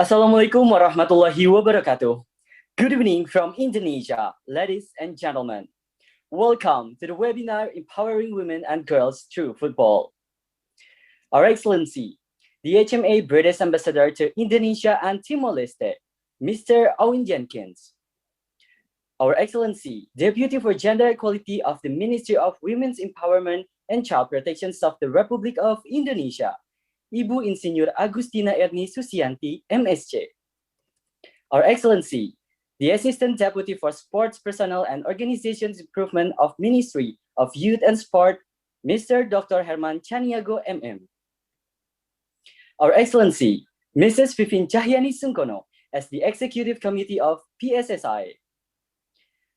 Assalamualaikum warahmatullahi wabarakatuh. Good evening from Indonesia, ladies and gentlemen. Welcome to the webinar Empowering Women and Girls Through Football. Our Excellency, the HMA British Ambassador to Indonesia and Timor-Leste, Mr. Owen Jenkins. Our Excellency, Deputy for Gender Equality of the Ministry of Women's Empowerment and Child Protection of the Republic of Indonesia, Ibu Insinyur Agustina Erni Susianti, MSc. Our Excellency, the Assistant Deputy for Sports Personnel and Organizations Improvement of Ministry of Youth and Sport, Mr. Dr. Herman Chaniago, MM. Our Excellency, Mrs. Vivin Cahyani Sungkono, as the Executive Committee of PSSI.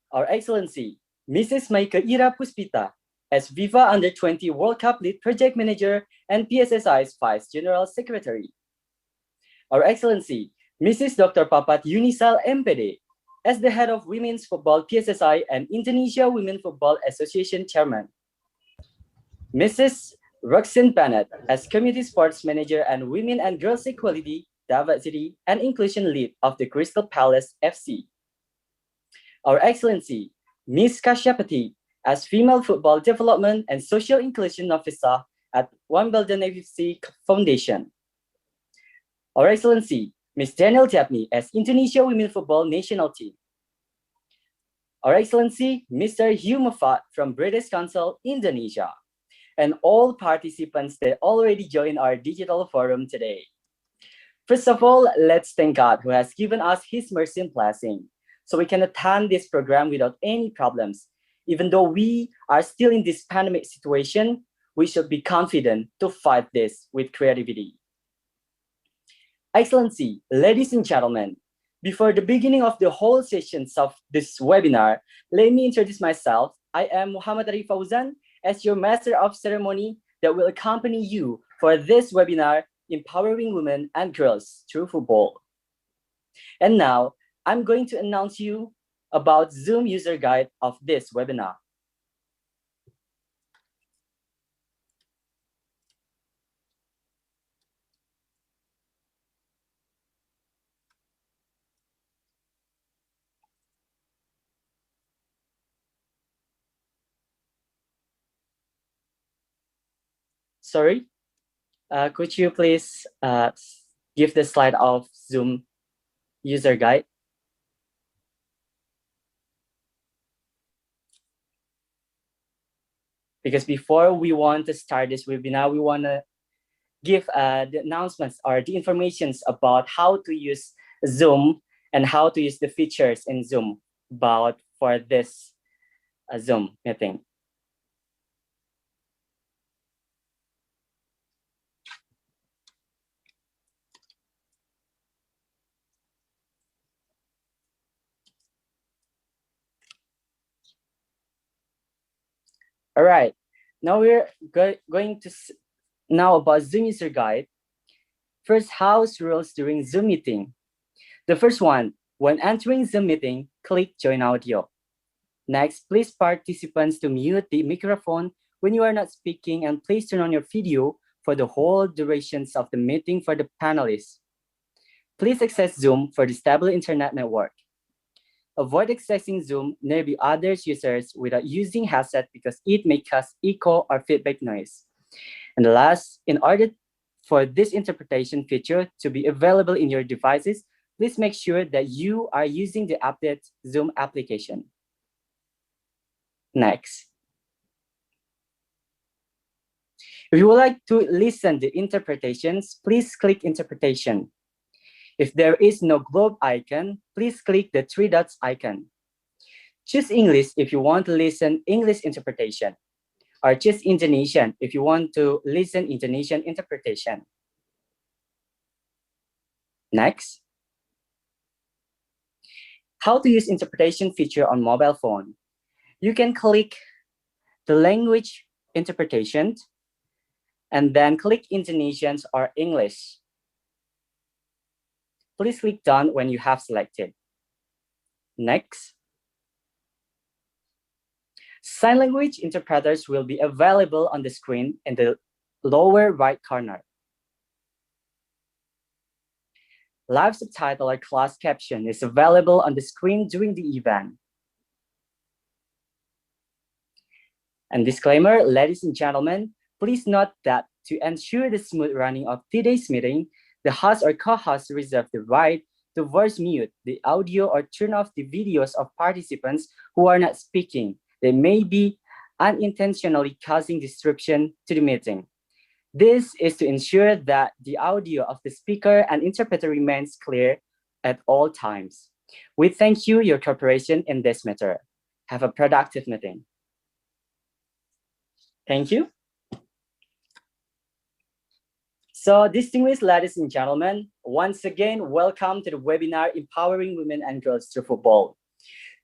Our Excellency, Mrs. Maika Ira Puspita, as Viva Under-20 World Cup Lead Project Manager and PSSI's Vice General Secretary. Our Excellency, Mrs. Dr. Papat Yunisal MPD, as the Head of Women's Football PSSI and Indonesia Women Football Association Chairman. Mrs. Roxanne Bennett, as Community Sports Manager and Women and Girls Equality, Diversity, and Inclusion Lead of the Crystal Palace FC. Our Excellency, Ms. Kashyapati, as Female Football Development and Social Inclusion Officer at Wimbledon FC Foundation. Our Excellency, Ms. Daniel Dabney, as Indonesia Women Football National Team. Our Excellency, Mr. Hugh Moffat from British Council, Indonesia, and all participants that already joined our digital forum today. First of all, let's thank God who has given us His mercy and blessing, so we can attend this program without any problems. Even though we are still in this pandemic situation, we should be confident to fight this with creativity. Excellency, ladies and gentlemen, before the beginning of the whole sessions of this webinar, let me introduce myself. I am Muhammad Ari Fauzan, as your Master of Ceremony that will accompany you for this webinar, Empowering Women and Girls Through Football. And now, I'm going to announce you about Zoom user guide of this webinar. Sorry, could you please give the slide of Zoom user guide? Because before we want to start this webinar, we want to give the announcements or the informations about how to use Zoom and how to use the features in Zoom for this Zoom meeting. All right, now we're going to now about Zoom user guide. First, house rules during Zoom meeting. The first one, when entering Zoom meeting, click join audio. Next, please participants to mute the microphone when you are not speaking, and please turn on your video for the whole durations of the meeting for the panelists. Please access Zoom for the stable internet network. Avoid accessing Zoom nearby other users without using headset because it may cause echo or feedback noise. And last, in order for this interpretation feature to be available in your devices, please make sure that you are using the updated Zoom application. Next. If you would like to listen to interpretations, please click interpretation. If there is no globe icon, please click the three dots icon. Choose English if you want to listen English interpretation, or choose Indonesian if you want to listen Indonesian interpretation. Next. How to use interpretation feature on mobile phone. You can click the language interpretation and then click Indonesian or English. Please click done when you have selected. Next. Sign language interpreters will be available on the screen in the lower right corner. Live subtitle or class caption is available on the screen during the event. And disclaimer, ladies and gentlemen, please note that to ensure the smooth running of today's meeting, the host or co-host reserve the right to voice mute the audio or turn off the videos of participants who are not speaking. They may be unintentionally causing disruption to the meeting. This is to ensure that the audio of the speaker and interpreter remains clear at all times. We thank you your cooperation in this matter. Have a productive meeting. Thank you. So, distinguished ladies and gentlemen, once again, welcome to the webinar Empowering Women and Girls Through Football.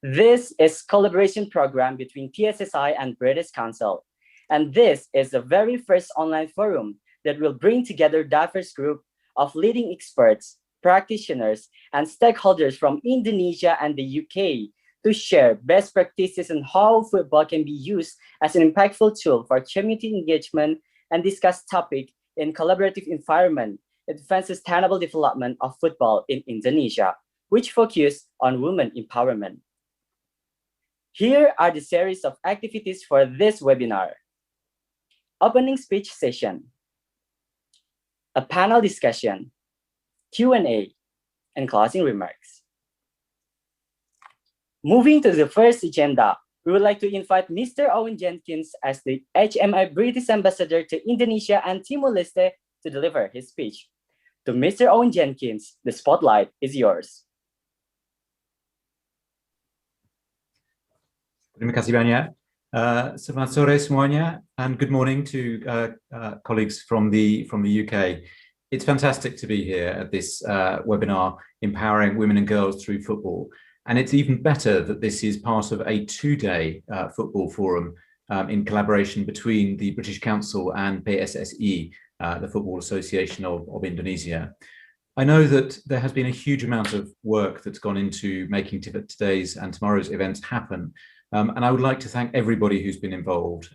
This is a collaboration program between PSSI and British Council. And this is the very first online forum that will bring together diverse group of leading experts, practitioners, and stakeholders from Indonesia and the UK to share best practices on how football can be used as an impactful tool for community engagement and discuss topics in collaborative environment, advance sustainable development of football in Indonesia, which focus on women empowerment. Here are the series of activities for this webinar. Opening speech session, a panel discussion, Q&A, and closing remarks. Moving to the first agenda, we would like to invite Mr. Owen Jenkins as the HMI British Ambassador to Indonesia and Timor-Leste to deliver his speech. To Mr. Owen Jenkins, the spotlight is yours. Terima kasih banyak. Selamat sore semuanya, and good morning to colleagues from the UK. It's fantastic to be here at this webinar, Empowering Women and Girls Through Football. And it's even better that this is part of a two-day football forum in collaboration between the British Council and PSSI, the Football Association of Indonesia. I know that there has been a huge amount of work that's gone into making today's and tomorrow's events happen. And I would like to thank everybody who's been involved,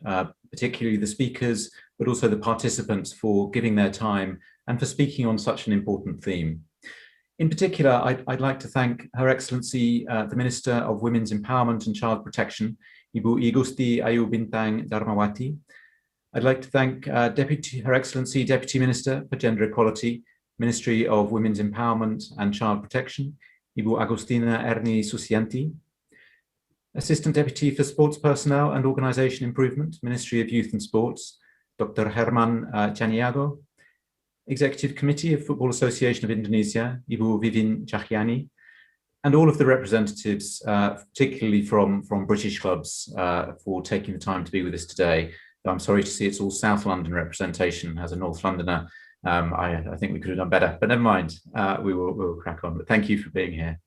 particularly the speakers, but also the participants for giving their time and for speaking on such an important theme. In particular, I'd like to thank Her Excellency, the Minister of Women's Empowerment and Child Protection, Ibu Igusti Ayu Bintang Darmawati. I'd like to thank Her Excellency, Deputy Minister for Gender Equality, Ministry of Women's Empowerment and Child Protection, Ibu Agustina Erni Susianti. Assistant Deputy for Sports Personnel and Organisation Improvement, Ministry of Youth and Sports, Dr. Herman Chaniago. Executive Committee of Football Association of Indonesia, Ibu Vivin Cahyani, and all of the representatives, particularly from British clubs, for taking the time to be with us today. I'm sorry to see it's all South London representation. As a North Londoner, I think we could have done better, but never mind, we will crack on. But thank you for being here.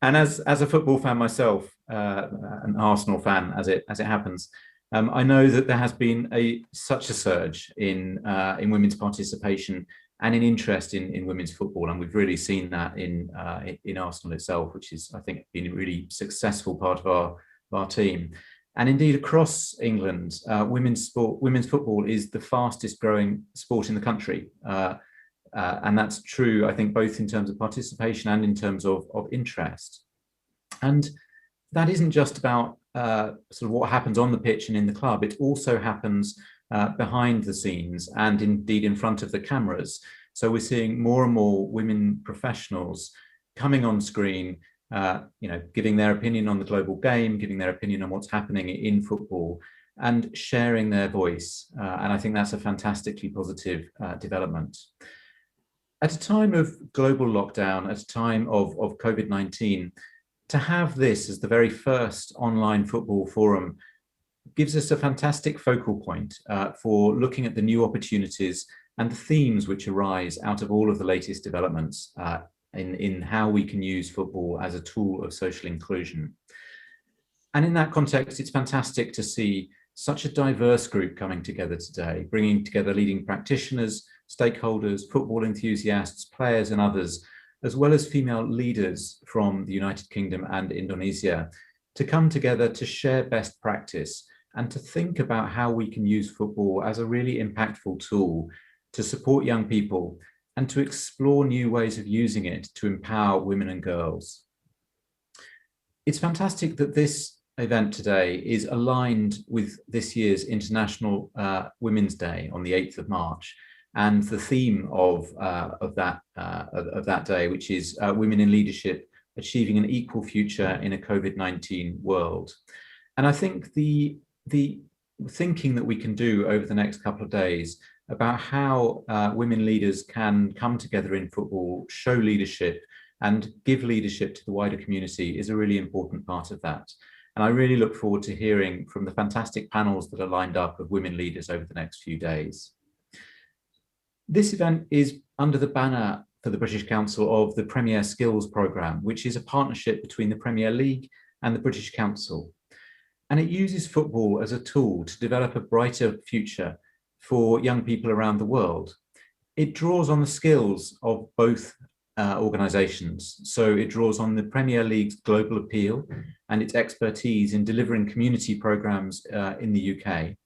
And as a football fan myself, an Arsenal fan as it happens, I know that there has been such a surge in women's participation and in interest in women's football, and we've really seen that in Arsenal itself, which is, I think, been a really successful part of our team. And indeed, across England, women's football is the fastest growing sport in the country, and that's true, I think, both in terms of participation and in terms of interest. And that isn't just about sort of what happens on the pitch and in the club. It also happens behind the scenes and indeed in front of the cameras. So we're seeing more and more women professionals coming on screen, giving their opinion on the global game, giving their opinion on what's happening in football, and sharing their voice. And I think that's a fantastically positive development. At a time of global lockdown, at a time of COVID-19, to have this as the very first online football forum gives us a fantastic focal point for looking at the new opportunities and the themes which arise out of all of the latest developments in how we can use football as a tool of social inclusion. And in that context, it's fantastic to see such a diverse group coming together today, bringing together leading practitioners, stakeholders, football enthusiasts, players and others, as well as female leaders from the United Kingdom and Indonesia, to come together to share best practice and to think about how we can use football as a really impactful tool to support young people and to explore new ways of using it to empower women and girls. It's fantastic that this event today is aligned with this year's International Women's Day on the 8th of March, and the theme of that day, which is Women in Leadership, Achieving an Equal Future in a COVID-19 World. And I think the thinking that we can do over the next couple of days about how women leaders can come together in football, show leadership, and give leadership to the wider community is a really important part of that. And I really look forward to hearing from the fantastic panels that are lined up of women leaders over the next few days. This event is under the banner for the British Council of the Premier Skills Programme, which is a partnership between the Premier League and the British Council. And it uses football as a tool to develop a brighter future for young people around the world. It draws on the skills of both organisations. So it draws on the Premier League's global appeal and its expertise in delivering community programmes in the UK.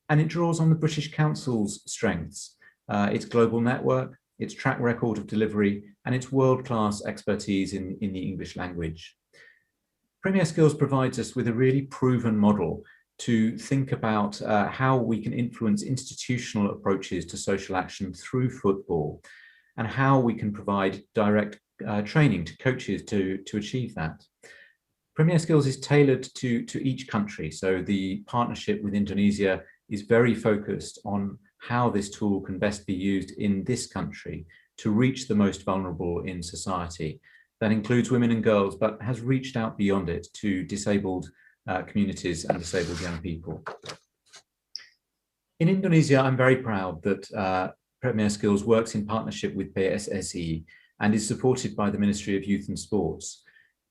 And it draws on the British Council's strengths, its global network, its track record of delivery, and its world-class expertise in the English language. Premier Skills provides us with a really proven model to think about how we can influence institutional approaches to social action through football, and how we can provide direct training to coaches to achieve that. Premier Skills is tailored to each country, so the partnership with Indonesia is very focused on how this tool can best be used in this country to reach the most vulnerable in society. That includes women and girls, but has reached out beyond it to disabled communities and disabled young people. In Indonesia, I'm very proud that Premier Skills works in partnership with PSSI and is supported by the Ministry of Youth and Sports.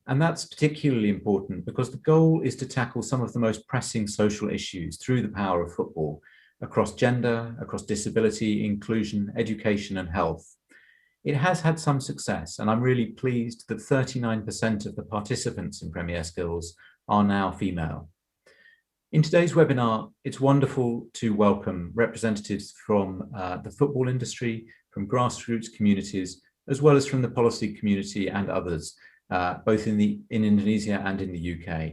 And that's particularly important because the goal is to tackle some of the most pressing social issues through the power of football across gender, across disability, inclusion, education, and health. It has had some success, and I'm really pleased that 39% of the participants in Premier Skills are now female. In today's webinar, it's wonderful to welcome representatives from the football industry, from grassroots communities, as well as from the policy community and others, both in Indonesia and in the UK.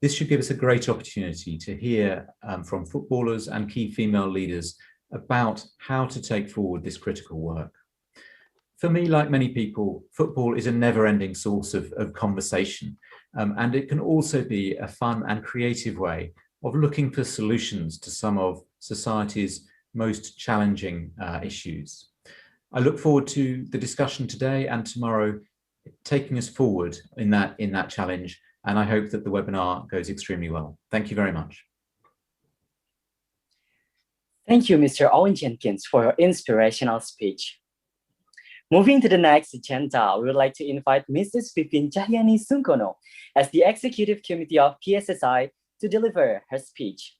This should give us a great opportunity to hear from footballers and key female leaders about how to take forward this critical work. For me, like many people, football is a never-ending source of conversation, and it can also be a fun and creative way of looking for solutions to some of society's most challenging issues. I look forward to the discussion today and tomorrow, taking us forward in that challenge, and I hope that the webinar goes extremely well. Thank you very much. Thank you, Mr. Owen Jenkins, for your inspirational speech. Moving to the next agenda, we would like to invite Mrs. Vivin Cahyani Sungkono as the Executive Committee of PSSI to deliver her speech.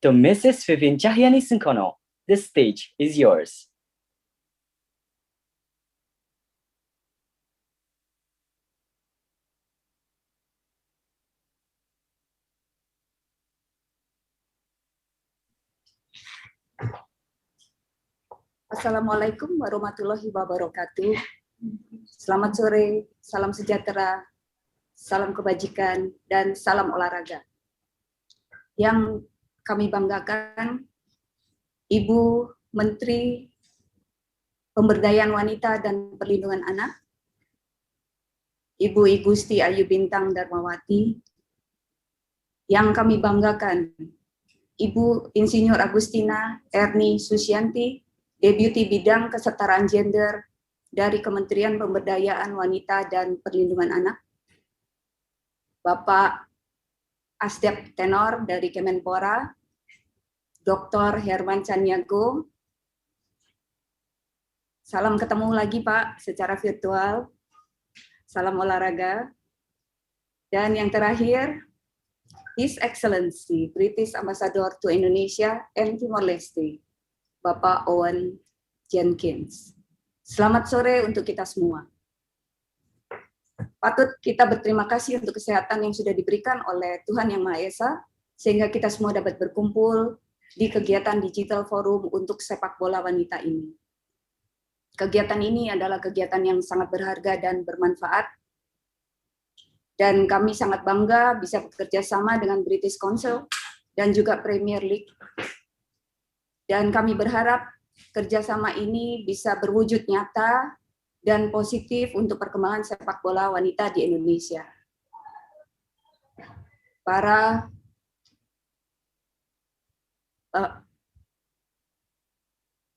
To Mrs. Vivin Cahyani Sungkono, the stage is yours. Assalamualaikum warahmatullahi wabarakatuh. Selamat sore, salam sejahtera, salam kebajikan, dan salam olahraga. Yang kami banggakan, Ibu Menteri Pemberdayaan Wanita dan Perlindungan Anak, Ibu Igusti Ayu Bintang Darmawati. Yang kami banggakan, Ibu Insinyur Agustina Erni Susianti, Deputi Bidang Kesetaraan Gender dari Kementerian Pemberdayaan Wanita dan Perlindungan Anak, Bapak Asdep Tenor dari Kemenpora, Dr. Herman Caniago. Salam ketemu lagi Pak secara virtual, salam olahraga. Dan yang terakhir, His Excellency British Ambassador to Indonesia and Timor-Leste, Bapak Owen Jenkins. Selamat sore untuk kita semua. Patut kita berterima kasih untuk kesehatan yang sudah diberikan oleh Tuhan Yang Maha Esa, sehingga kita semua dapat berkumpul di kegiatan Digital Forum untuk sepak bola wanita ini. Kegiatan ini adalah kegiatan yang sangat berharga dan bermanfaat. Dan kami sangat bangga bisa bekerja sama dengan British Council dan juga Premier League. Dan kami berharap kerjasama ini bisa berwujud nyata dan positif untuk perkembangan sepak bola wanita di Indonesia.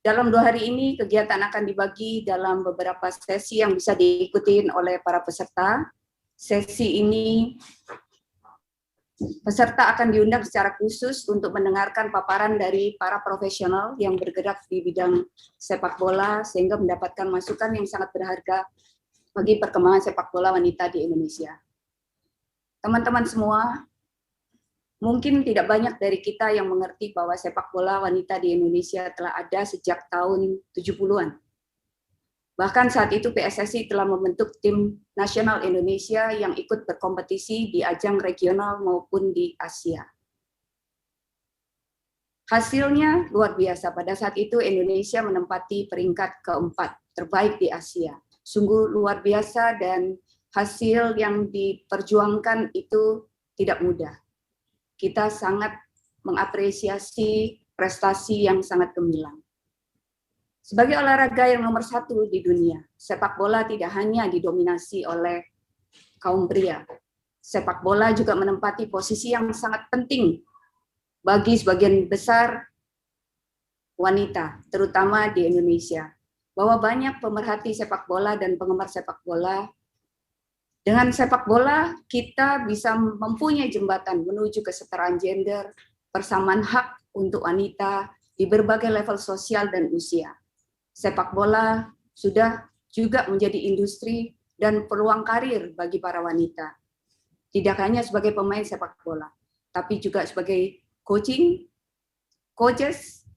Dalam 2 hari ini, kegiatan akan dibagi dalam beberapa sesi yang bisa diikuti oleh para peserta. Sesi ini, peserta akan diundang secara khusus untuk mendengarkan paparan dari para profesional yang bergerak di bidang sepak bola, sehingga mendapatkan masukan yang sangat berharga bagi perkembangan sepak bola wanita di Indonesia. Teman-teman semua, mungkin tidak banyak dari kita yang mengerti bahwa sepak bola wanita di Indonesia telah ada sejak tahun 70-an. Bahkan saat itu PSSI telah membentuk tim nasional Indonesia yang ikut berkompetisi di ajang regional maupun di Asia. Hasilnya luar biasa. Pada saat itu Indonesia menempati peringkat keempat terbaik di Asia. Sungguh luar biasa dan hasil yang diperjuangkan itu tidak mudah. Kita sangat mengapresiasi prestasi yang sangat gemilang. Sebagai olahraga yang nomor 1 di dunia, sepak bola tidak hanya didominasi oleh kaum pria. Sepak bola juga menempati posisi yang sangat penting bagi sebagian besar wanita, terutama di Indonesia. Bahwa banyak pemerhati sepak bola dan penggemar sepak bola. Dengan sepak bola, kita bisa mempunyai jembatan menuju kesetaraan gender, persamaan hak untuk wanita di berbagai level sosial dan usia. Sepak bola sudah juga menjadi industri dan peluang karir bagi para wanita. Tidak hanya sebagai pemain sepak bola, tapi juga sebagai coaches,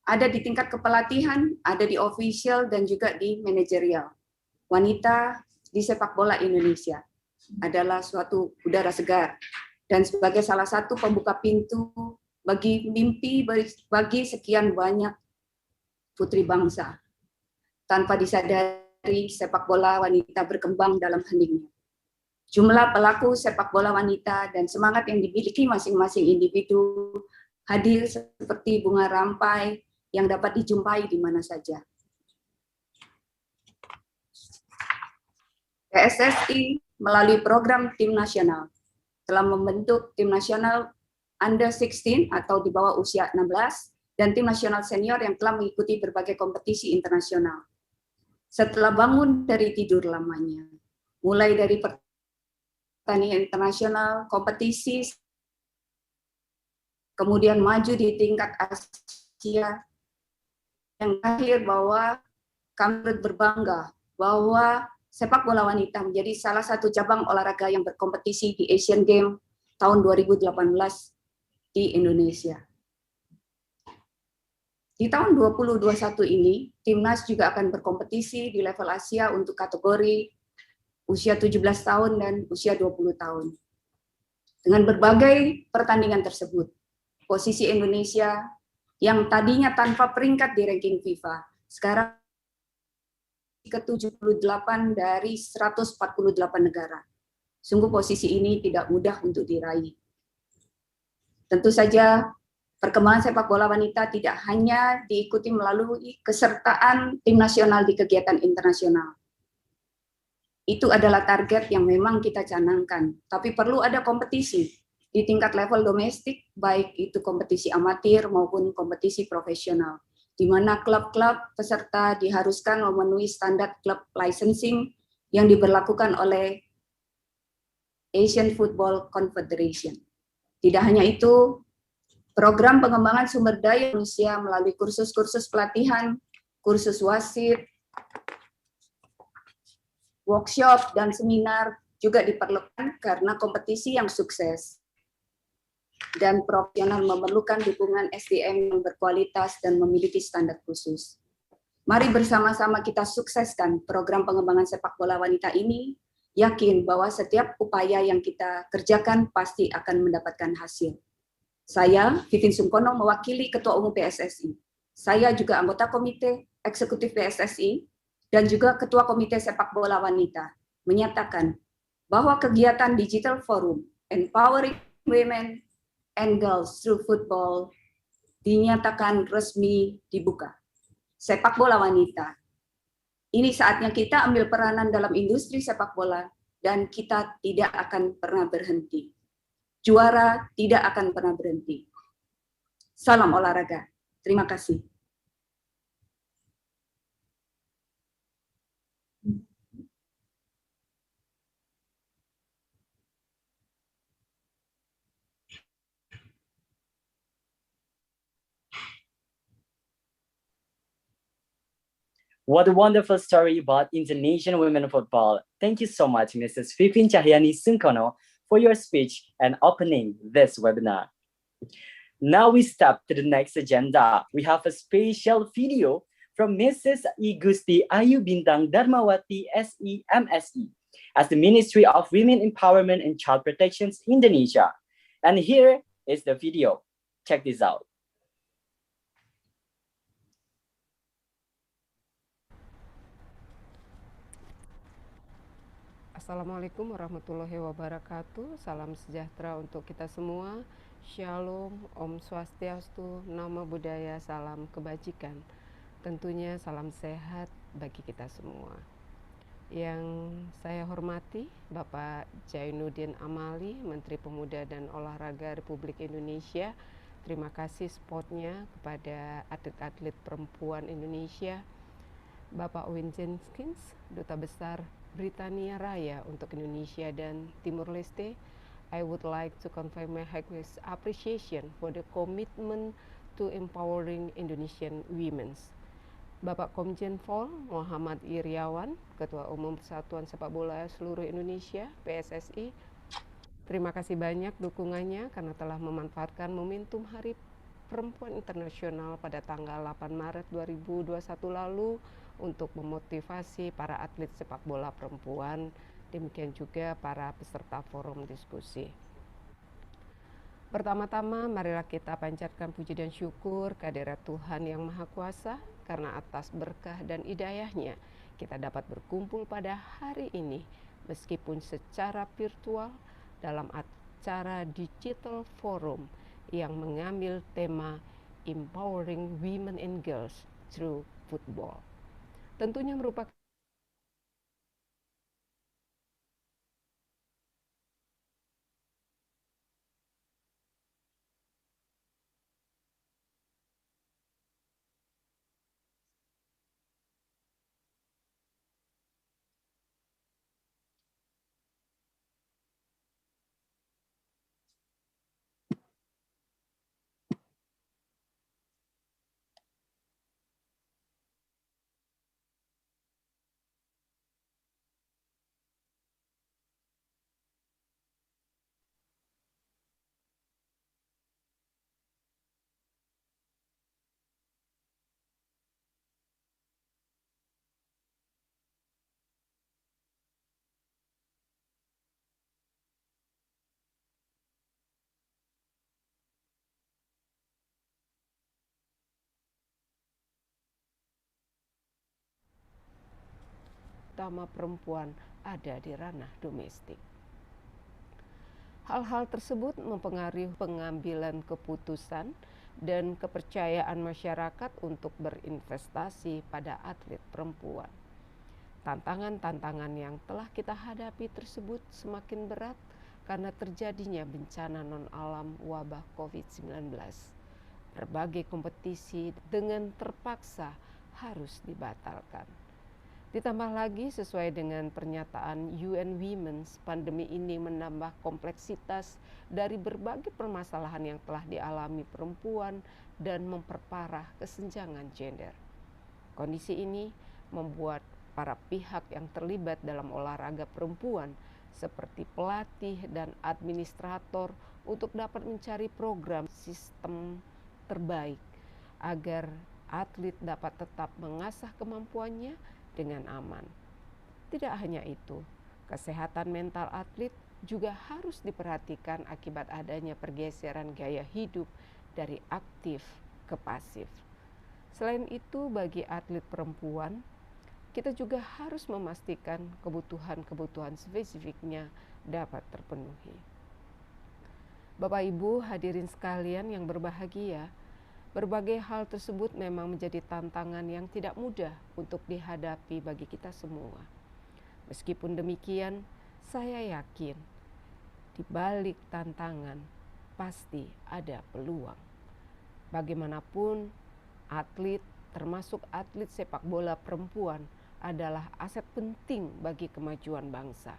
ada di tingkat kepelatihan, ada di official, dan juga di manajerial. Wanita di sepak bola Indonesia adalah suatu udara segar, dan sebagai salah satu pembuka pintu bagi mimpi bagi sekian banyak putri bangsa. Tanpa disadari, sepak bola wanita berkembang dalam heningnya. Jumlah pelaku sepak bola wanita dan semangat yang dimiliki masing-masing individu hadir seperti bunga rampai yang dapat dijumpai di mana saja. PSSI melalui program tim nasional telah membentuk tim nasional under 16 atau di bawah usia 16 dan tim nasional senior yang telah mengikuti berbagai kompetisi internasional. Setelah bangun dari tidur lamanya, mulai dari pertandingan internasional, kompetisi, kemudian maju di tingkat Asia, yang terakhir bahwa kami berbangga bahwa sepak bola wanita menjadi salah satu cabang olahraga yang berkompetisi di Asian Games tahun 2018 di Indonesia. Di tahun 2021 ini, Timnas juga akan berkompetisi di level Asia untuk kategori usia 17 tahun dan usia 20 tahun. Dengan berbagai pertandingan tersebut, posisi Indonesia yang tadinya tanpa peringkat di ranking FIFA, sekarang ke-78 dari 148 negara. Sungguh posisi ini tidak mudah untuk diraih. Tentu saja, perkembangan sepak bola wanita tidak hanya diikuti melalui kesertaan tim nasional di kegiatan internasional. Itu adalah target yang memang kita canangkan, tapi perlu ada kompetisi di tingkat level domestik, baik itu kompetisi amatir maupun kompetisi profesional, di mana klub-klub peserta diharuskan memenuhi standar klub licensing yang diberlakukan oleh Asian Football Confederation. Tidak hanya itu, program pengembangan sumber daya manusia melalui kursus-kursus pelatihan, kursus wasit, workshop, dan seminar juga diperlukan karena kompetisi yang sukses dan profesional memerlukan dukungan SDM yang berkualitas dan memiliki standar khusus. Mari bersama-sama kita sukseskan program pengembangan sepak bola wanita ini, yakin bahwa setiap upaya yang kita kerjakan pasti akan mendapatkan hasil. Saya, Titin Sungkono, mewakili Ketua Umum PSSI. Saya juga anggota komite Eksekutif PSSI, dan juga Ketua Komite Sepak Bola Wanita, menyatakan bahwa kegiatan Digital Forum Empowering Women and Girls Through Football dinyatakan resmi dibuka. Sepak bola wanita. Ini saatnya kita ambil peranan dalam industri sepak bola dan kita tidak akan pernah berhenti. Juara tidak akan pernah berhenti. Salam olahraga. Terima kasih. What a wonderful story about Indonesian women football. Thank you so much, Mrs. Pipin Cahyani Sungkono, for your speech and opening this webinar. Now we step to the next agenda. We have a special video from Mrs. Igusti Ayu Bintang Darmawati SE MSE as the Ministry of Women Empowerment and Child Protection Indonesia. And here is the video. Check this out. Assalamualaikum warahmatullahi wabarakatuh. Salam sejahtera untuk kita semua. Shalom, Om Swastiastu, Namo Buddhaya, salam kebajikan. Tentunya salam sehat bagi kita semua. Yang saya hormati Bapak Jainuddin Amali, Menteri Pemuda dan Olahraga Republik Indonesia. Terima kasih supportnya kepada atlet-atlet perempuan Indonesia. Bapak Owen Jenkins, Duta Besar Britania Raya untuk Indonesia dan Timur Leste, I would like to convey my highest appreciation for the commitment to empowering Indonesian women. Bapak Komjen Pol Muhammad Iriawan, Ketua Umum Persatuan Sepak Bola Seluruh Indonesia (PSSI), terima kasih banyak dukungannya karena telah memanfaatkan momentum Hari Perempuan Internasional pada tanggal 8 Maret 2021 lalu untuk memotivasi para atlet sepak bola perempuan, demikian juga para peserta forum diskusi. Pertama-tama, marilah kita panjatkan puji dan syukur kehadirat Tuhan Yang Maha Kuasa, karena atas berkah dan hidayahnya kita dapat berkumpul pada hari ini, meskipun secara virtual dalam acara Digital Forum yang mengambil tema Empowering Women and Girls Through Football. Tentunya merupakan utama perempuan ada di ranah domestik. Hal-hal tersebut mempengaruhi pengambilan keputusan dan kepercayaan masyarakat untuk berinvestasi pada atlet perempuan. Tantangan-tantangan yang telah kita hadapi tersebut semakin berat karena terjadinya bencana non-alam wabah COVID-19. Berbagai kompetisi dengan terpaksa harus dibatalkan. Ditambah lagi sesuai dengan pernyataan UN Women, pandemi ini menambah kompleksitas dari berbagai permasalahan yang telah dialami perempuan dan memperparah kesenjangan gender. Kondisi ini membuat para pihak yang terlibat dalam olahraga perempuan seperti pelatih dan administrator untuk dapat mencari program sistem terbaik agar atlet dapat tetap mengasah kemampuannya dengan aman. Tidak hanya itu, kesehatan mental atlet juga harus diperhatikan akibat adanya pergeseran gaya hidup dari aktif ke pasif. Selain itu, bagi atlet perempuan, kita juga harus memastikan kebutuhan-kebutuhan spesifiknya dapat terpenuhi. Bapak Ibu hadirin sekalian yang berbahagia, berbagai hal tersebut memang menjadi tantangan yang tidak mudah untuk dihadapi bagi kita semua. Meskipun demikian, saya yakin di balik tantangan pasti ada peluang. Bagaimanapun, atlet, termasuk atlet sepak bola perempuan, adalah aset penting bagi kemajuan bangsa.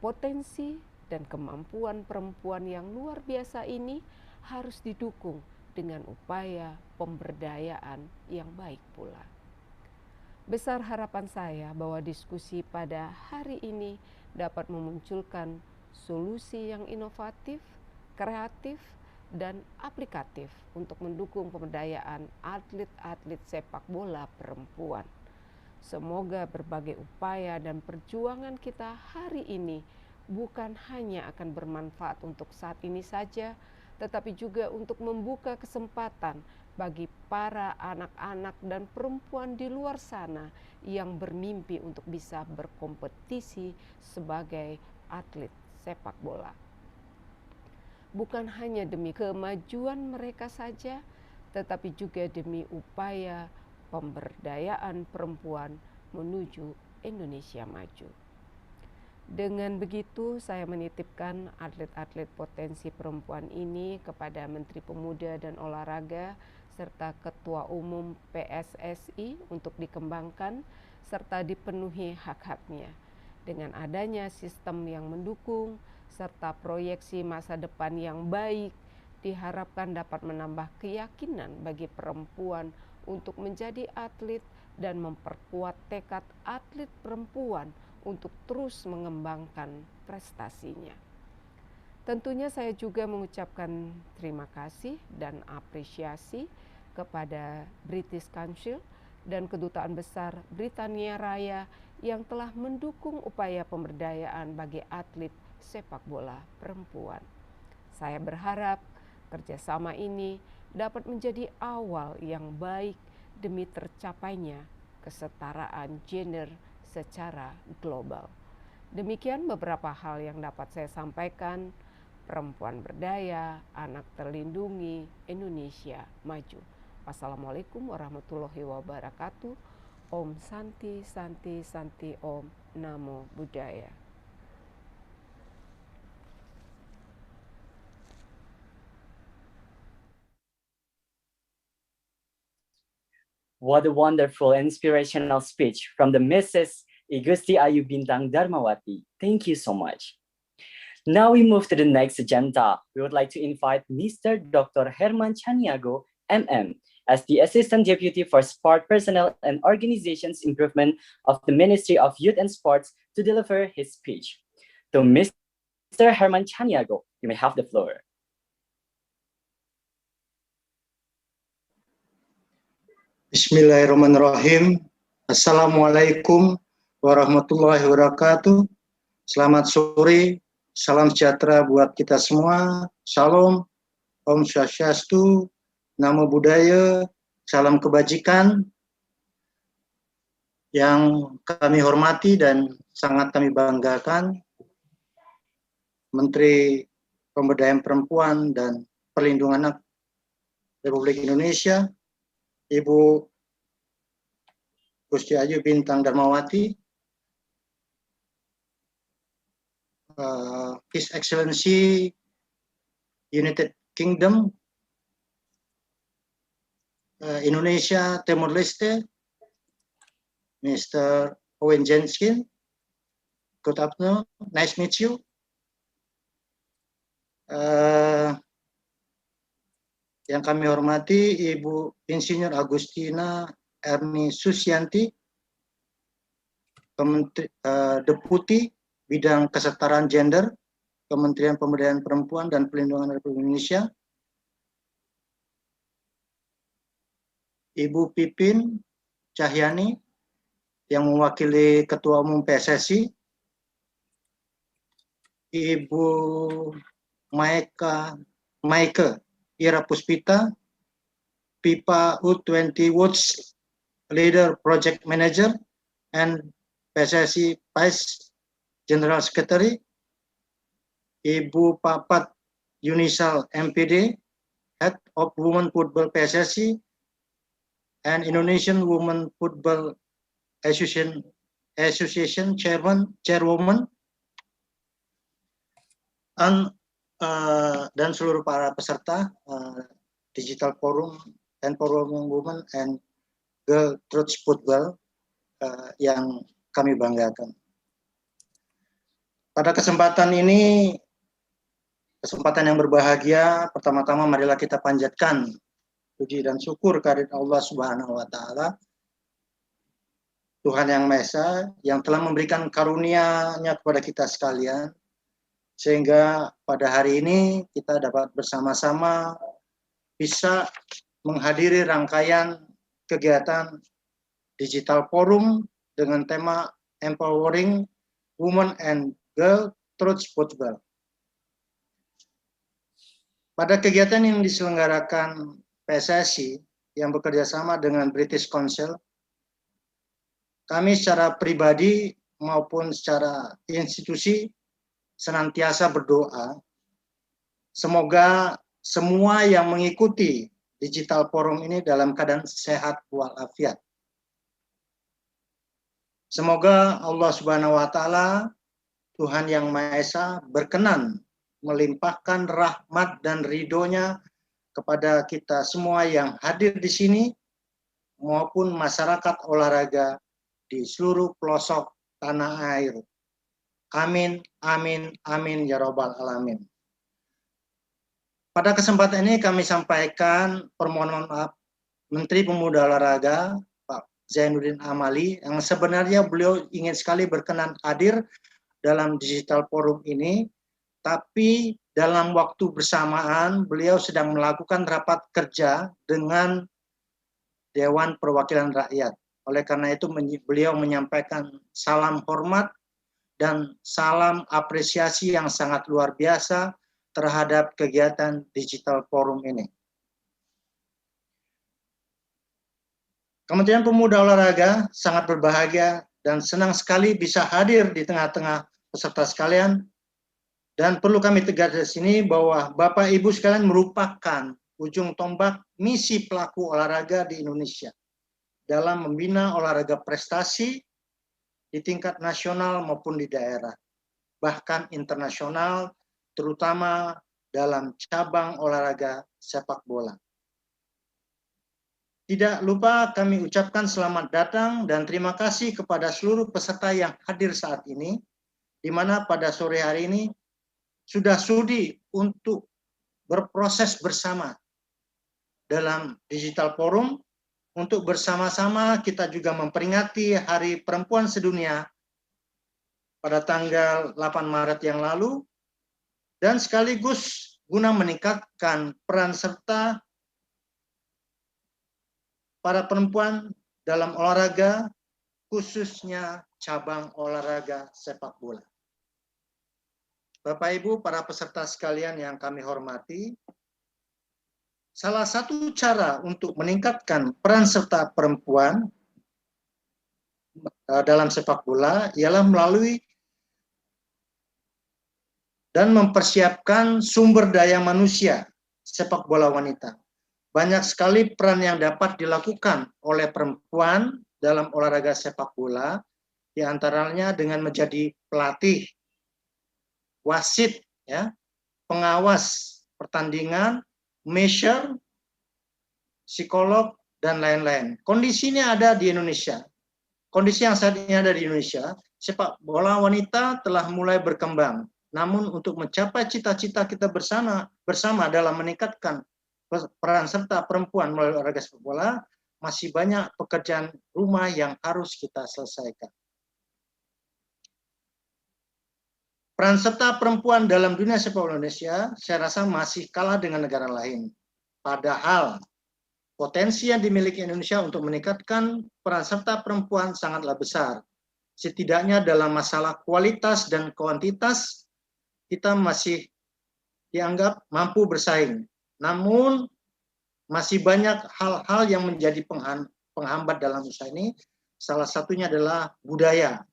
Potensi dan kemampuan perempuan yang luar biasa ini harus didukung dengan upaya pemberdayaan yang baik pula. Besar harapan saya bahwa diskusi pada hari ini dapat memunculkan solusi yang inovatif, kreatif, dan aplikatif untuk mendukung pemberdayaan atlet-atlet sepak bola perempuan. Semoga berbagai upaya dan perjuangan kita hari ini bukan hanya akan bermanfaat untuk saat ini saja, tetapi juga untuk membuka kesempatan bagi para anak-anak dan perempuan di luar sana yang bermimpi untuk bisa berkompetisi sebagai atlet sepak bola. Bukan hanya demi kemajuan mereka saja, tetapi juga demi upaya pemberdayaan perempuan menuju Indonesia maju. Dengan begitu, saya menitipkan atlet-atlet potensi perempuan ini kepada Menteri Pemuda dan Olahraga serta Ketua Umum PSSI untuk dikembangkan serta dipenuhi hak-haknya. Dengan adanya sistem yang mendukung serta proyeksi masa depan yang baik, diharapkan dapat menambah keyakinan bagi perempuan untuk menjadi atlet dan memperkuat tekad atlet perempuan untuk terus mengembangkan prestasinya. Tentunya saya juga mengucapkan terima kasih dan apresiasi kepada British Council dan Kedutaan Besar Britania Raya yang telah mendukung upaya pemberdayaan bagi atlet sepak bola perempuan. Saya berharap kerjasama ini dapat menjadi awal yang baik demi tercapainya kesetaraan gender secara global. Demikian beberapa hal yang dapat saya sampaikan. Perempuan berdaya, anak terlindungi, Indonesia maju. Wassalamualaikum warahmatullahi wabarakatuh. Om Santi Santi Santi Om Namo Buddhaya. What a wonderful and inspirational speech from the Mrs. Igusti Ayu Bintang Darmawati. Thank you so much. Now we move to the next agenda. We would like to invite Mr. Dr. Herman Chaniago, MM, as the Assistant Deputy for Sport Personnel and Organizations Improvement of the Ministry of Youth and Sports to deliver his speech. To Mr. Herman Chaniago, you may have the floor. Bismillahirrahmanirrahim. Assalamualaikum warahmatullahi wabarakatuh. Selamat sore, salam sejahtera buat kita semua. Shalom, Om Swastiastu, Namo Buddhaya, salam kebajikan. Yang kami hormati dan sangat kami banggakan, Menteri Pemberdayaan Perempuan dan Perlindungan Anak Republik Indonesia, Ibu Gusti Ayu Bintang Darmawati, His Excellency United Kingdom, Indonesia Timor Leste, Mr. Owen Jenskin, good afternoon, nice to meet you. Yang kami hormati Ibu Insinyur Agustina Erni Susianti, Deputi Bidang Kesetaraan Gender, Kementerian Pemberdayaan Perempuan dan Perlindungan Republik Indonesia, Ibu Pipin Cahyani yang mewakili Ketua Umum PSSI, Ibu Maike Ira Puspita, FIFA U20 Watch Leader Project Manager and PSSI Vice General Secretary, Ibu Papat Yunisal MPD, Head of Women Football PSSI, and Indonesian Women Football Association Chairwoman, dan seluruh para peserta Digital Forum and Forum Women and Girl Truth Football yang kami banggakan. Pada kesempatan ini, kesempatan yang berbahagia, pertama-tama marilah kita panjatkan puji dan syukur kehadirat Allah Subhanahu wa Ta'ala, Tuhan yang Maha Esa, yang telah memberikan karunia-Nya kepada kita sekalian, sehingga pada hari ini kita dapat bersama-sama bisa menghadiri rangkaian kegiatan Digital Forum dengan tema Empowering Women and Girl Truth Football. Pada kegiatan yang diselenggarakan PSSI yang bekerja sama dengan British Council, kami secara pribadi maupun secara institusi senantiasa berdoa semoga semua yang mengikuti Digital Forum ini dalam keadaan sehat walafiat. Semoga Allah Subhanahu wa Ta'ala, Tuhan yang Maha Esa, berkenan melimpahkan rahmat dan ridho-Nya kepada kita semua yang hadir di sini maupun masyarakat olahraga di seluruh pelosok tanah air. Amin, amin, amin ya Rabbal Alamin. Pada kesempatan ini kami sampaikan permohonan maaf Menteri Pemuda Olahraga Pak Zainuddin Amali, yang sebenarnya beliau ingin sekali berkenan hadir dalam Digital Forum ini, tapi dalam waktu bersamaan beliau sedang melakukan rapat kerja dengan Dewan Perwakilan Rakyat. Oleh karena itu beliau menyampaikan salam hormat dan salam apresiasi yang sangat luar biasa terhadap kegiatan Digital Forum ini. Kementerian Pemuda Olahraga sangat berbahagia dan senang sekali bisa hadir di tengah-tengah peserta sekalian. Dan perlu kami tegaskan di sini bahwa Bapak Ibu sekalian merupakan ujung tombak misi pelaku olahraga di Indonesia dalam membina olahraga prestasi di tingkat nasional maupun di daerah, bahkan internasional, terutama dalam cabang olahraga sepak bola. Tidak lupa kami ucapkan selamat datang dan terima kasih kepada seluruh peserta yang hadir saat ini, di mana pada sore hari ini sudah sudi untuk berproses bersama dalam Digital Forum untuk bersama-sama kita juga memperingati Hari Perempuan Sedunia pada tanggal 8 Maret yang lalu, dan sekaligus guna meningkatkan peran serta para perempuan dalam olahraga, khususnya cabang olahraga sepak bola. Bapak Ibu, para peserta sekalian yang kami hormati, salah satu cara untuk meningkatkan peran serta perempuan dalam sepak bola ialah melalui dan mempersiapkan sumber daya manusia sepak bola wanita. Banyak sekali peran yang dapat dilakukan oleh perempuan dalam olahraga sepak bola, di antaranya dengan menjadi pelatih, wasit, ya, pengawas pertandingan, measure, psikolog, dan lain-lain. Kondisinya ada di Indonesia. Kondisi yang saat ini ada di Indonesia, sepak bola wanita telah mulai berkembang. Namun untuk mencapai cita-cita kita bersama dalam meningkatkan peran serta perempuan melalui olahraga sepak bola, masih banyak pekerjaan rumah yang harus kita selesaikan. Peran serta perempuan dalam dunia sepak bola Indonesia, saya rasa masih kalah dengan negara lain. Padahal potensi yang dimiliki Indonesia untuk meningkatkan peran serta perempuan sangatlah besar. Setidaknya dalam masalah kualitas dan kuantitas, kita masih dianggap mampu bersaing. Namun masih banyak hal-hal yang menjadi penghambat dalam usaha ini. Salah satunya adalah budaya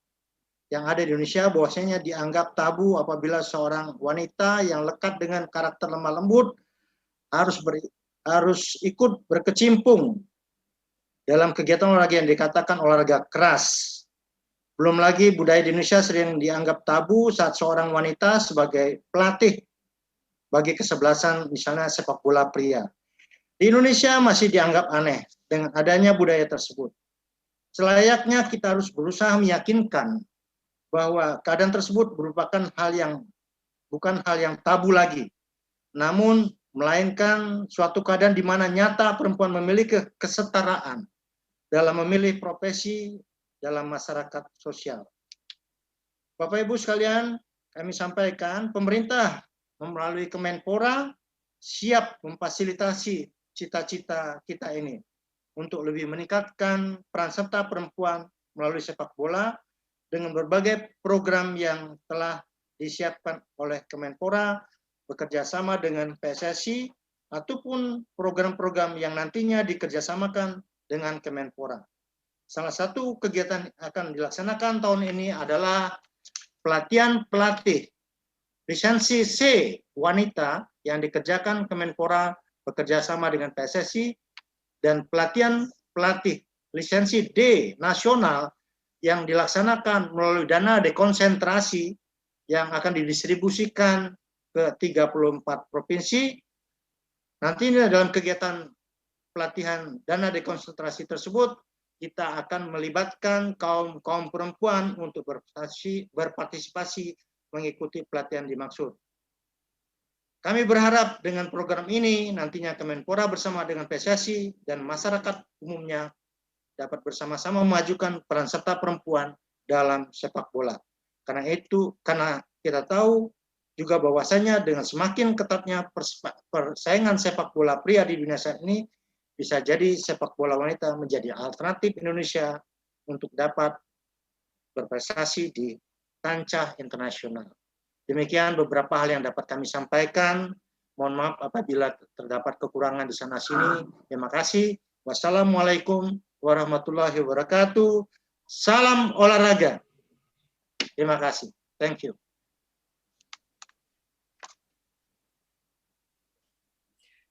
yang ada di Indonesia, bahwasanya dianggap tabu apabila seorang wanita yang lekat dengan karakter lemah lembut harus ikut berkecimpung dalam kegiatan olahraga yang dikatakan olahraga keras. Belum lagi budaya di Indonesia sering dianggap tabu saat seorang wanita sebagai pelatih bagi kesebelasan misalnya sepak bola pria. Di Indonesia masih dianggap aneh dengan adanya budaya tersebut. Selayaknya kita harus berusaha meyakinkan bahwa keadaan tersebut merupakan bukan hal yang tabu lagi, namun melainkan suatu keadaan di mana nyata perempuan memiliki kesetaraan dalam memilih profesi dalam masyarakat sosial. Bapak Ibu sekalian, kami sampaikan pemerintah melalui Kemenpora siap memfasilitasi cita-cita kita ini untuk lebih meningkatkan peran serta perempuan melalui sepak bola dengan berbagai program yang telah disiapkan oleh Kemenpora bekerja sama dengan PSSI ataupun program-program yang nantinya dikerjasamakan dengan Kemenpora. Salah satu kegiatan yang akan dilaksanakan tahun ini adalah pelatihan pelatih lisensi C wanita yang dikerjakan Kemenpora bekerja sama dengan PSSI dan pelatihan pelatih lisensi D nasional yang dilaksanakan melalui dana dekonsentrasi yang akan didistribusikan ke 34 provinsi. Nantinya dalam kegiatan pelatihan dana dekonsentrasi tersebut kita akan melibatkan kaum perempuan untuk berpartisipasi mengikuti pelatihan dimaksud. Kami berharap dengan program ini nantinya Kemenpora bersama dengan PSSI dan masyarakat umumnya dapat bersama-sama memajukan peran serta perempuan dalam sepak bola. Karena kita tahu juga bahwasanya dengan semakin ketatnya persaingan sepak bola pria di dunia saat ini, bisa jadi sepak bola wanita menjadi alternatif Indonesia untuk dapat berprestasi di kancah internasional. Demikian beberapa hal yang dapat kami sampaikan. Mohon maaf apabila terdapat kekurangan di sana sini. Terima kasih. Wassalamualaikum warahmatullahi wabarakatuh. Salam olahraga. Terima kasih. Thank you.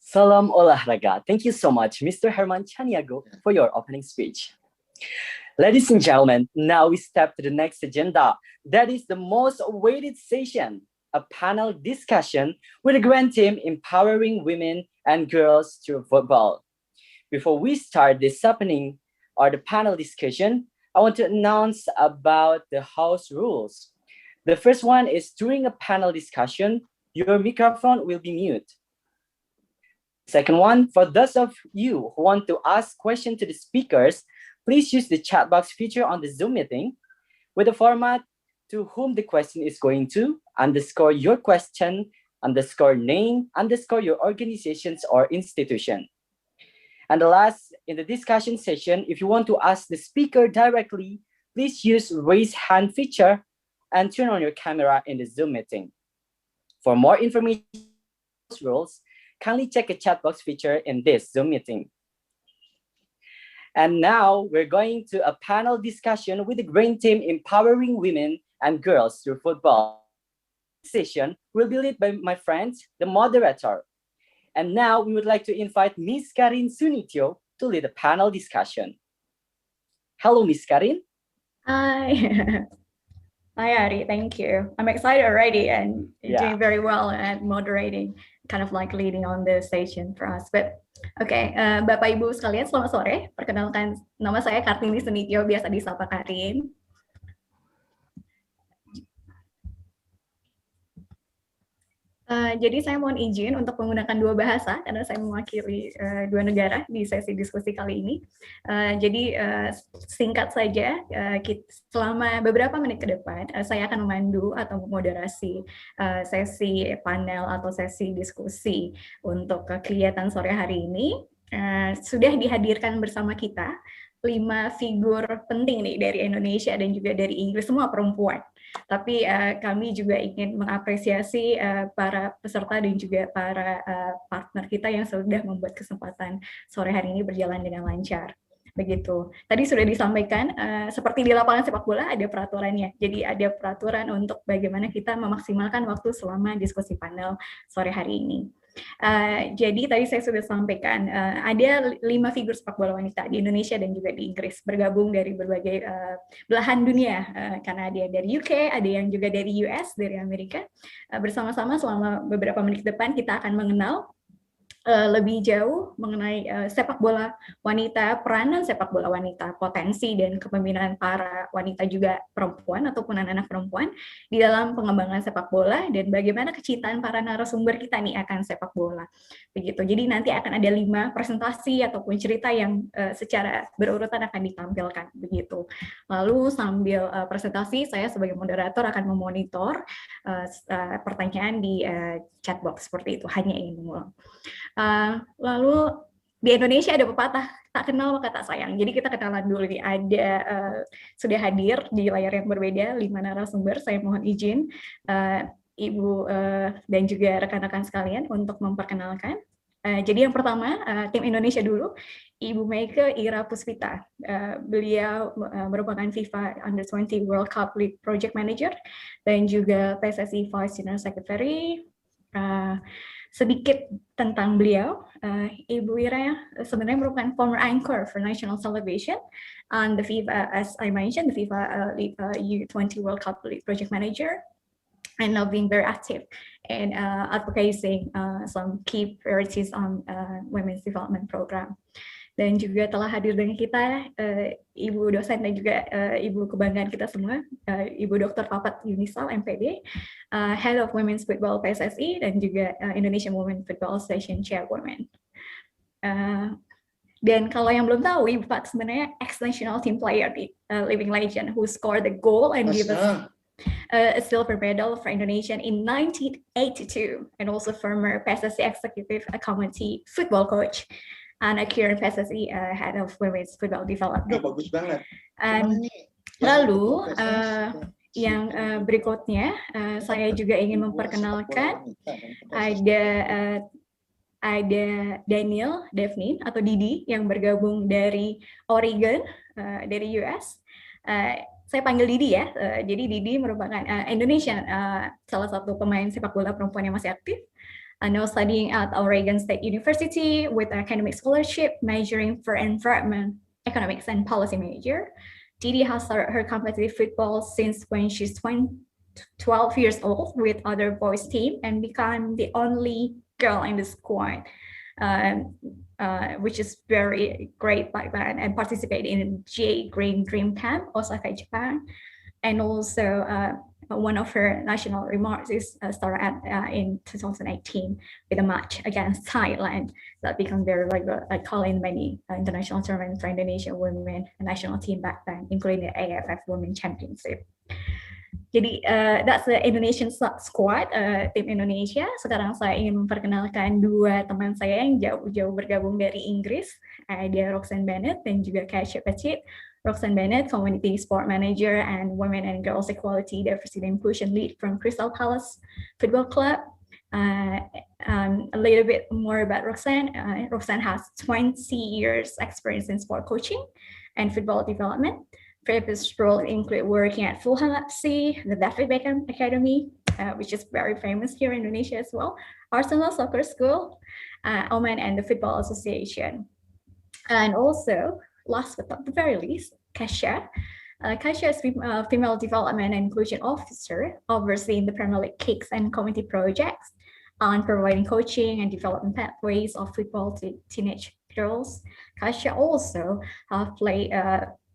Salam olahraga. Thank you so much, Mr. Herman Chaniago, for your opening speech. Ladies and gentlemen, now we step to the next agenda. That is the most awaited session, a panel discussion with a grand team empowering women and girls through football. Before we start this happening or the panel discussion, I want to announce about the house rules. The first one is during a panel discussion, your microphone will be mute. Second one, for those of you who want to ask questions to the speakers, please use the chat box feature on the Zoom meeting with the format to whom the question is going to, underscore your question, underscore name, underscore your organizations or institution. And the last, in the discussion session, if you want to ask the speaker directly, please use raise hand feature and turn on your camera in the Zoom meeting. For more information on rules, kindly check the chat box feature in this Zoom meeting. And now we're going to a panel discussion with the green team empowering women and girls through football. This session will be led by my friend, the moderator. And now we would like to invite Ms. Karin Sunityo to lead the panel discussion. Hello, Ms. Karin. Hi. Hi, Hari. Thank you. I'm excited already and doing very well at moderating, kind of like leading on the session for us. But okay, Bapak Ibu sekalian, selamat sore. Perkenalkan, nama saya Kartini Sunityo, biasa disapa Karin. Jadi saya mohon izin untuk menggunakan dua bahasa karena saya mewakili dua negara di sesi diskusi kali ini. Jadi singkat saja, selama beberapa menit ke depan saya akan memandu atau memoderasi sesi panel atau sesi diskusi untuk kegiatan sore hari ini. Sudah dihadirkan bersama kita 5 figur penting nih dari Indonesia dan juga dari Inggris, semua perempuan. Tapi kami juga ingin mengapresiasi para peserta dan juga para partner kita yang sudah membuat kesempatan sore hari ini berjalan dengan lancar. Begitu. Tadi sudah disampaikan, seperti di lapangan sepak bola ada peraturannya. Jadi ada peraturan untuk bagaimana kita memaksimalkan waktu selama diskusi panel sore hari ini. Jadi tadi saya sudah sampaikan, ada 5 figur sepak bola wanita di Indonesia dan juga di Inggris, bergabung dari berbagai belahan dunia, karena ada dari UK, ada yang juga dari US, dari Amerika. Bersama-sama selama beberapa menit ke depan kita akan mengenal lebih jauh mengenai sepak bola wanita, peranan sepak bola wanita, potensi dan kepemimpinan para wanita juga perempuan ataupun anak-anak perempuan di dalam pengembangan sepak bola, dan bagaimana kecintaan para narasumber kita nih akan sepak bola. Begitu. Jadi nanti akan ada 5 presentasi ataupun cerita yang secara berurutan akan ditampilkan. Begitu. Lalu sambil presentasi, saya sebagai moderator akan memonitor pertanyaan di chat box seperti itu. Hanya ingin mengulang. Lalu di Indonesia ada pepatah tak kenal maka tak sayang. Jadi kita kenalan dulu nih. Ada sudah hadir di layar yang berbeda 5 narasumber. Saya mohon izin Ibu dan juga rekan-rekan sekalian untuk memperkenalkan. Jadi yang pertama tim Indonesia dulu, Ibu Meike Ira Puspita. Beliau merupakan FIFA Under-20 World Cup League Project Manager dan juga PSSI Vice General Secretary. Sedikit tentang beliau, Ibu Ira sebenarnya merupakan former anchor for national television on the FIFA, as I mentioned, the FIFA U20 World Cup League Project Manager, and now being very active in advocating some key priorities on women's development program. Dan juga telah hadir dengan kita Ibu dosen dan juga Ibu kebanggaan kita semua, Ibu Dr. Papat Yunisal, MPD, Head of Women's Football PSSI, dan juga Indonesian Women Football Association Chairwoman. Dan kalau yang belum tahu, Ibu Pat sebenarnya ex-national team player di living legend who scored the goal and give us a silver medal for Indonesia in 1982, and also former PSSI Executive Committee football coach. And a current PSSI Head of Women's Football Development. Bagus banget. Lalu yang berikutnya saya juga ingin memperkenalkan ada Daniel Devnin atau Didi yang bergabung dari Oregon, dari US. Saya panggil Didi ya. Jadi Didi merupakan Indonesian, salah satu pemain sepak bola perempuan yang masih aktif. Now studying at Oregon State University with an academic scholarship majoring for environment, economics, and policy major. Didi has started her competitive football since when she's 12 years old with other boys team and become the only girl in the squad, which is very great back then, and participated in J Green Dream Camp, Osaka, Japan, and also one of her national remarks is started in 2018 with a match against Thailand that became very regular, calling many international tournaments for Indonesia women national team back then, including the AFF Women Championship. Jadi that's the Indonesian squad, tim Indonesia. Sekarang saya ingin memperkenalkan 2 teman saya yang jauh-jauh bergabung dari Inggris, ada Roxanne Bennett dan juga Kasia Petit. Roxanne Bennett, Community Sport Manager and Women and Girls Equality, Diversity and Inclusion Lead from Crystal Palace Football Club. A little bit more about Roxanne. Roxanne has 20 years experience in sport coaching and football development. Previous roles include working at Fulham FC, the David Beckham Academy, which is very famous here in Indonesia as well, Arsenal Soccer School, Oman, and the Football Association. And also, last but not the very least, Kasia. Kasia is Female Development and Inclusion Officer, overseeing the Premier League kicks and community projects on providing coaching and development pathways of football to teenage girls. Kasia also played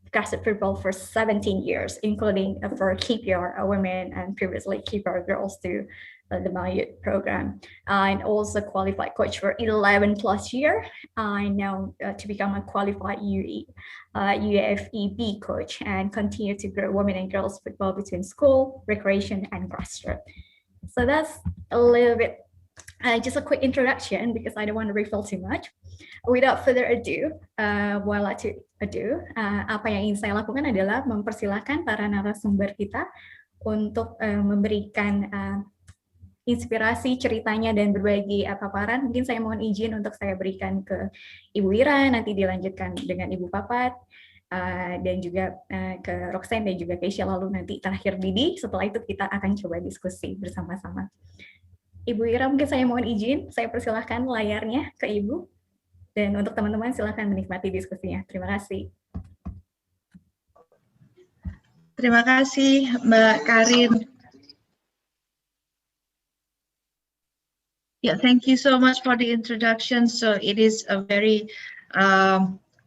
grassroots football for 17 years, including for QPR women and previously QPR girls to the Mayut program, and also qualified coach for 11 plus years. I now to become a qualified UAFEB coach and continue to grow women and girls football between school, recreation, and grassroots. So that's a little bit, just a quick introduction because I don't want to refill too much. Without further ado, apa yang ingin saya lakukan adalah mempersilahkan para narasumber kita untuk memberikan inspirasi ceritanya dan berbagi paparan. Mungkin saya mohon izin untuk saya berikan ke Ibu Ira, nanti dilanjutkan dengan Ibu Papat, dan juga ke Roxanne dan juga Keisha, lalu nanti terakhir Didi. Setelah itu kita akan coba diskusi bersama-sama. Ibu Ira, mungkin saya mohon izin, saya persilahkan layarnya ke Ibu, dan untuk teman-teman silahkan menikmati diskusinya. Terima kasih. Terima kasih Mbak Karin. Yeah, thank you so much for the introduction. So it is a very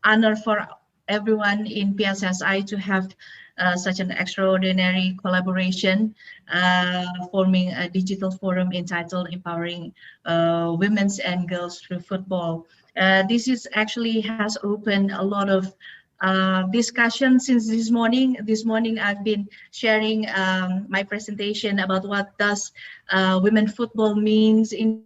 honor for everyone in PSSI to have such an extraordinary collaboration, forming a digital forum entitled Empowering Women and Girls Through Football. This is actually has opened a lot of discussion since this morning. This morning I've been sharing my presentation about what does women football means in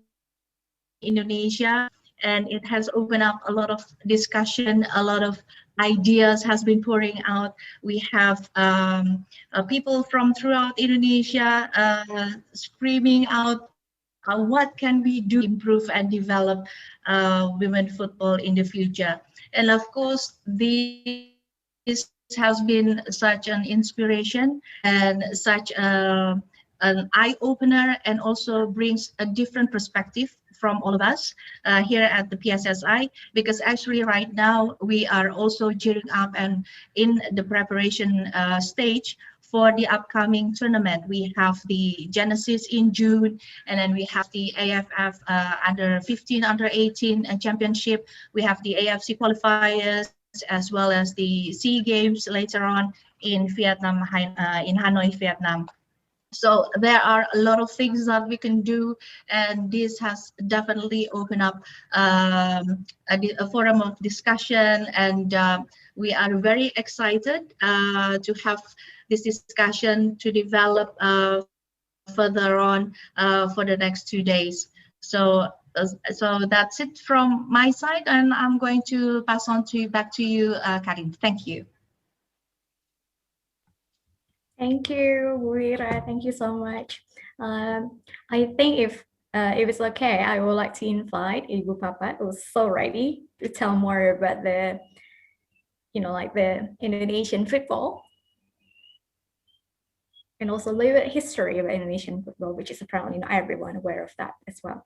Indonesia, and it has opened up a lot of discussion, a lot of ideas has been pouring out. We have people from throughout Indonesia screaming out what can we do to improve and develop women football in the future. And of course, this has been such an inspiration and such an eye-opener, and also brings a different perspective from all of us here at the PSSI, because actually right now we are also gearing up and in the preparation stage for the upcoming tournament. We have the Genesis in June, and then we have the AFF under 15, under 18 championship. We have the AFC qualifiers, as well as the SEA Games later on in Vietnam, in Hanoi, Vietnam. So there are a lot of things that we can do, and this has definitely opened up a forum of discussion, and we are very excited to have this discussion to develop further on for the next 2 days. So that's it from my side, and I'm going to pass on back to you, Karin. Thank you. Thank you, Wira. Thank you so much. I think if it's okay, I would like to invite Ibu Papat, who's so ready to tell more about the, like the Indonesian football, and also a little bit history of Indonesian football, which is apparently not everyone aware of that as well.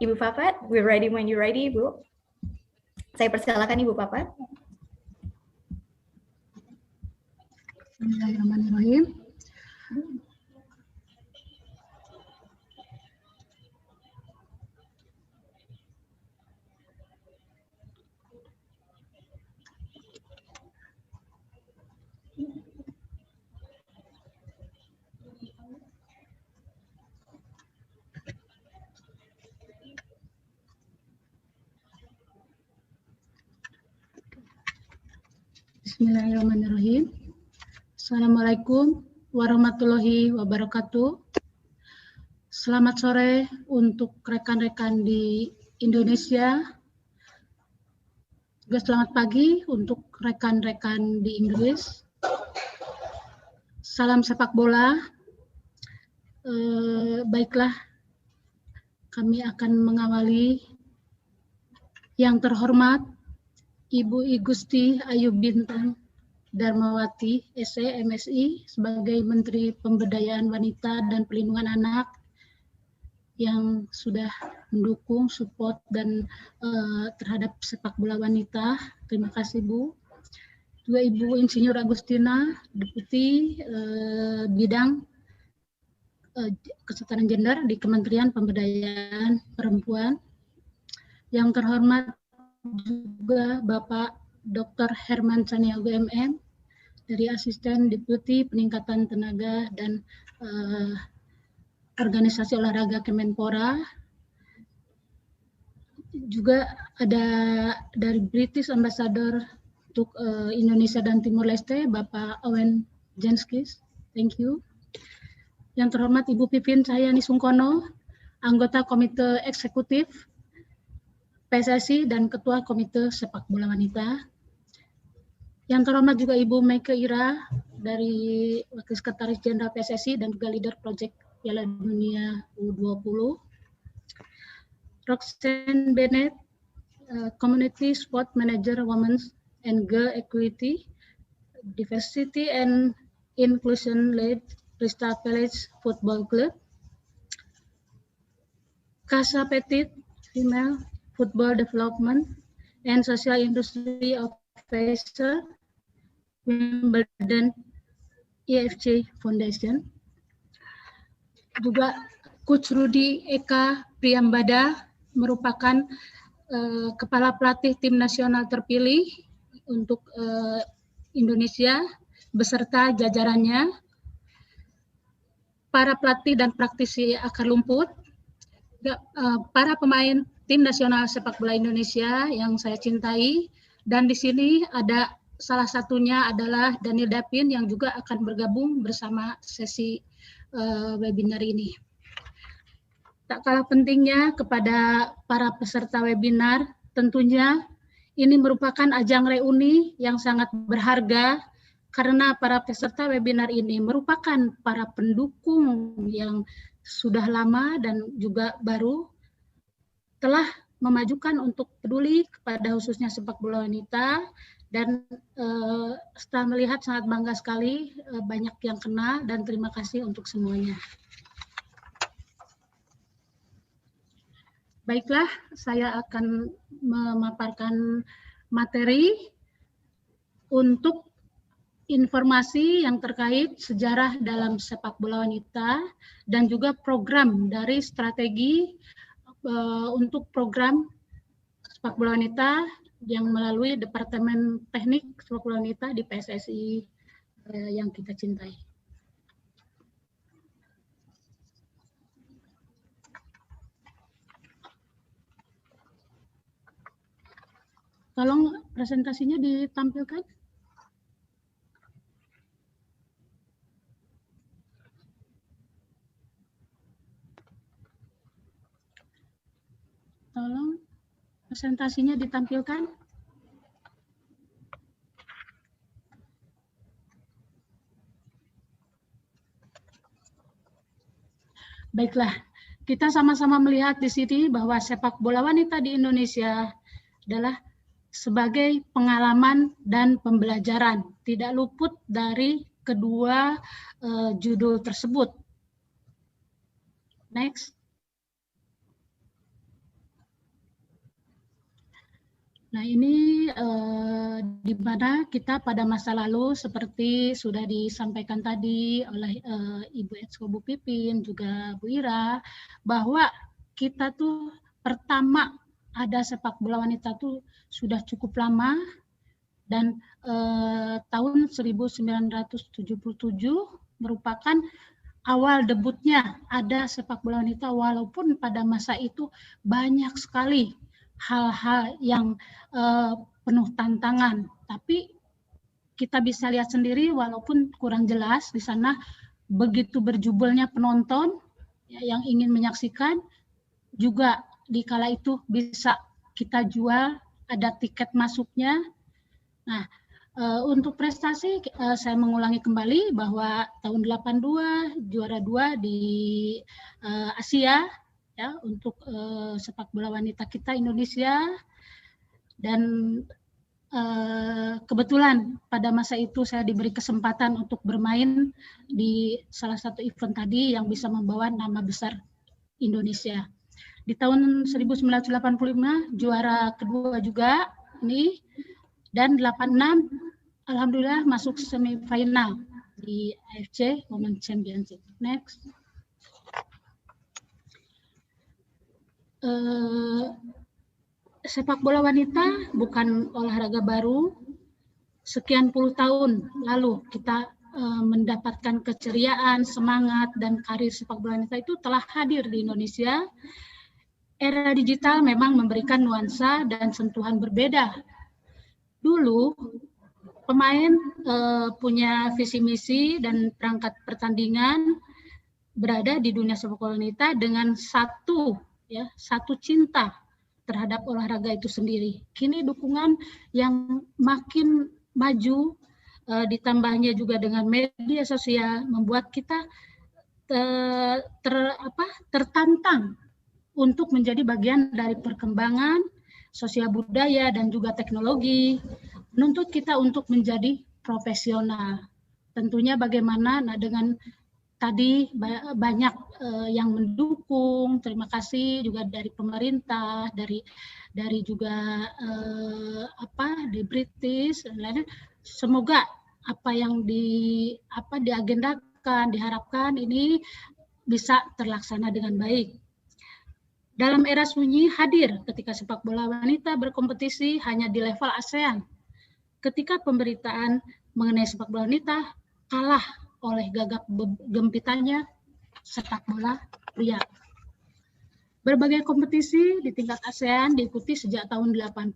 Ibu Papat, we're ready when you're ready, Ibu. Saya persilakan Ibu Papat. Bismillahirrahmanirrahim. Bismillahirrahmanirrahim. Assalamualaikum warahmatullahi wabarakatuh. Selamat sore untuk rekan-rekan di Indonesia. Juga selamat pagi untuk rekan-rekan di Inggris. Salam sepak bola. Baiklah, kami akan mengawali. Yang terhormat Ibu I Gusti Ayu Bintang Darmawati, SE, MSI, sebagai Menteri Pemberdayaan Wanita dan Pelindungan Anak yang sudah mendukung, support, dan terhadap sepak bola wanita. Terima kasih, Bu. Juga Ibu Insinyur Agustina, Deputi Bidang Kesetaraan Gender di Kementerian Pemberdayaan Perempuan. Yang terhormat juga Bapak Dr. Herman Saniago MM, dari Asisten Deputi Peningkatan Tenaga dan Organisasi Olahraga Kemenpora. Juga ada dari British Ambassador untuk Indonesia dan Timur Leste, Bapak Owen Jenskis. Thank you. Yang terhormat Ibu Pipin Cahyani Sungkono, anggota Komite Eksekutif PSSI dan Ketua Komite Sepak Bola Wanita. Yang terhormat juga Ibu Meike Ira dari Wakil Sekretaris Jenderal PSSI dan juga leader Project Piala Dunia U20. Roxanne Bennett, Community Sport Manager Women's and Girl Equity, Diversity and Inclusion Lead, Crystal Palace Football Club. Casa Petit, Female Football Development and Social Industry Officer, Wimbledon EFC Foundation. Juga Coach Rudi Eka Priyambada merupakan kepala pelatih tim nasional terpilih untuk Indonesia beserta jajarannya, para pelatih dan praktisi akar rumput, para pemain tim nasional sepak bola Indonesia yang saya cintai, dan di sini ada salah satunya adalah Daniel Dapin yang juga akan bergabung bersama sesi webinar ini. Tak kalah pentingnya kepada para peserta webinar, tentunya ini merupakan ajang reuni yang sangat berharga karena para peserta webinar ini merupakan para pendukung yang sudah lama dan juga baru telah memajukan untuk peduli kepada khususnya sepak bola wanita, dan setelah melihat sangat bangga sekali banyak yang kena, dan terima kasih untuk semuanya. Baiklah, saya akan memaparkan materi untuk informasi yang terkait sejarah dalam sepak bola wanita dan juga program dari strategi untuk program sepak bola wanita yang melalui Departemen Teknik Sepak Bola Wanita di PSSI yang kita cintai. Tolong presentasinya ditampilkan. Tolong presentasinya ditampilkan. Baiklah, kita sama-sama melihat di sini bahwa sepak bola wanita di Indonesia adalah sebagai pengalaman dan pembelajaran, tidak luput dari kedua judul tersebut. Next. Nah, ini di mana kita pada masa lalu seperti sudah disampaikan tadi oleh Ibu Etsko Bu Pipin, juga Bu Ira, bahwa kita tuh pertama ada sepak bola wanita tuh sudah cukup lama, dan tahun 1977 merupakan awal debutnya ada sepak bola wanita, walaupun pada masa itu banyak sekali hal-hal yang penuh tantangan, tapi kita bisa lihat sendiri walaupun kurang jelas di sana begitu berjubelnya penonton yang ingin menyaksikan. Juga di kala itu bisa kita jual, ada tiket masuknya. Nah, untuk prestasi saya mengulangi kembali bahwa tahun 82 juara 2 di Asia ya untuk sepak bola wanita kita Indonesia, dan kebetulan pada masa itu saya diberi kesempatan untuk bermain di salah satu event tadi yang bisa membawa nama besar Indonesia. Di tahun 1985 juara kedua juga ini, dan 86 alhamdulillah masuk semifinal di AFC Women Championship. Next. Sepak bola wanita bukan olahraga baru. Sekian puluh tahun lalu kita mendapatkan keceriaan, semangat, dan karir sepak bola wanita itu telah hadir di Indonesia. Era digital memang memberikan nuansa dan sentuhan berbeda. Dulu pemain punya visi misi dan perangkat pertandingan berada di dunia sepak bola wanita dengan satu cinta terhadap olahraga itu sendiri. Kini dukungan yang makin maju, ditambahnya juga dengan media sosial, membuat kita tertantang untuk menjadi bagian dari perkembangan sosial budaya dan juga teknologi, menuntut kita untuk menjadi profesional. Tentunya bagaimana, nah dengan tadi banyak yang mendukung, terima kasih juga dari pemerintah, dari juga di British dan lainnya. Semoga apa yang diagendakan, diharapkan ini bisa terlaksana dengan baik. Dalam era sunyi hadir ketika sepak bola wanita berkompetisi hanya di level ASEAN. Ketika pemberitaan mengenai sepak bola wanita kalah oleh gagap gempitannya sepak bola pria. Berbagai kompetisi di tingkat ASEAN diikuti sejak tahun 80.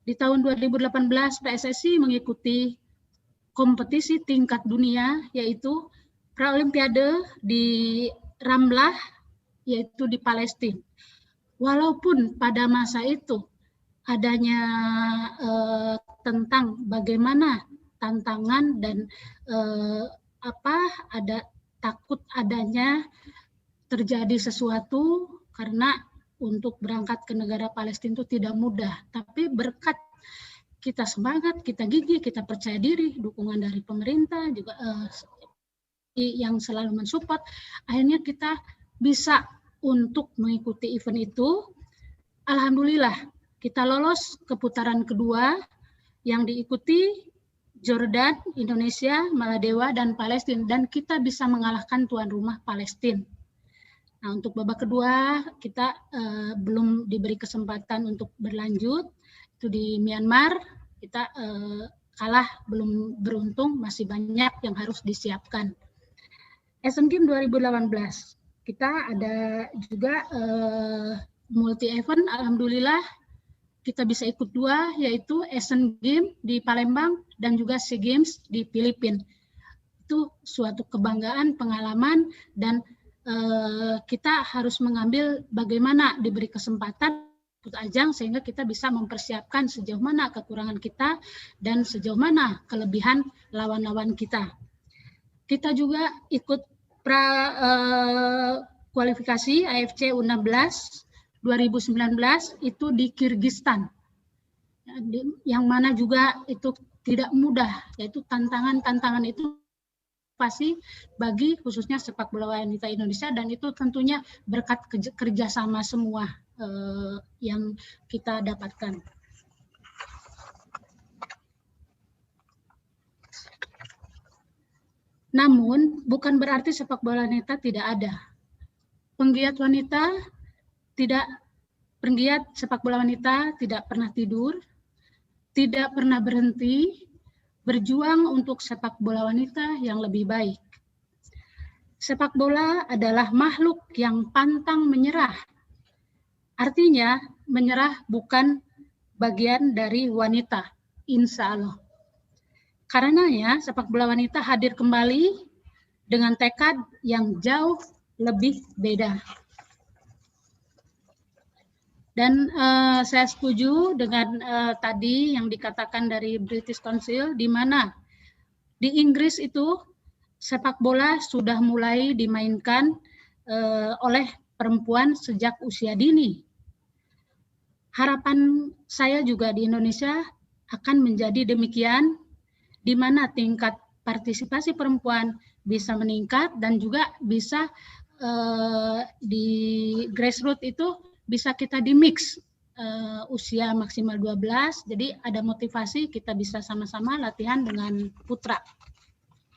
Di tahun 2018 PSSI mengikuti kompetisi tingkat dunia yaitu Paralimpiade di Ramlah yaitu di Palestina. Walaupun pada masa itu adanya tentang bagaimana tantangan dan ada takut adanya terjadi sesuatu karena untuk berangkat ke negara Palestina itu tidak mudah. Tapi berkat kita semangat, kita gigih, kita percaya diri, dukungan dari pemerintah juga yang selalu mensupport, akhirnya kita bisa untuk mengikuti event itu. Alhamdulillah kita lolos ke putaran kedua yang diikuti Jordan, Indonesia, Maladewa, dan Palestina, dan kita bisa mengalahkan tuan rumah Palestina. Nah, untuk babak kedua kita belum diberi kesempatan untuk berlanjut, itu di Myanmar kita kalah, belum beruntung, masih banyak yang harus disiapkan. Asian Games 2018 kita ada juga multi event, alhamdulillah kita bisa ikut dua, yaitu Asian Games di Palembang dan juga SEA Games di Filipina. Itu suatu kebanggaan, pengalaman, dan kita harus mengambil bagaimana diberi kesempatan ikut ajang sehingga kita bisa mempersiapkan sejauh mana kekurangan kita dan sejauh mana kelebihan lawan-lawan kita. Kita juga ikut kualifikasi AFC U16 2019 itu di Kirgistan, yang mana juga itu tidak mudah, yaitu tantangan itu pasti bagi khususnya sepak bola wanita Indonesia, dan itu tentunya berkat kerjasama semua yang kita dapatkan. Namun bukan berarti sepak bola wanita tidak ada. Penggiat sepak bola wanita tidak pernah tidur, tidak pernah berhenti, berjuang untuk sepak bola wanita yang lebih baik. Sepak bola adalah makhluk yang pantang menyerah. Artinya, menyerah bukan bagian dari wanita, insya Allah. Karenanya, sepak bola wanita hadir kembali dengan tekad yang jauh lebih beda. Dan saya setuju dengan tadi yang dikatakan dari British Council, di mana di Inggris itu sepak bola sudah mulai dimainkan oleh perempuan sejak usia dini. Harapan saya juga di Indonesia akan menjadi demikian, di mana tingkat partisipasi perempuan bisa meningkat dan juga bisa di grassroots itu bisa kita di-mix usia maksimal 12, jadi ada motivasi kita bisa sama-sama latihan dengan putra.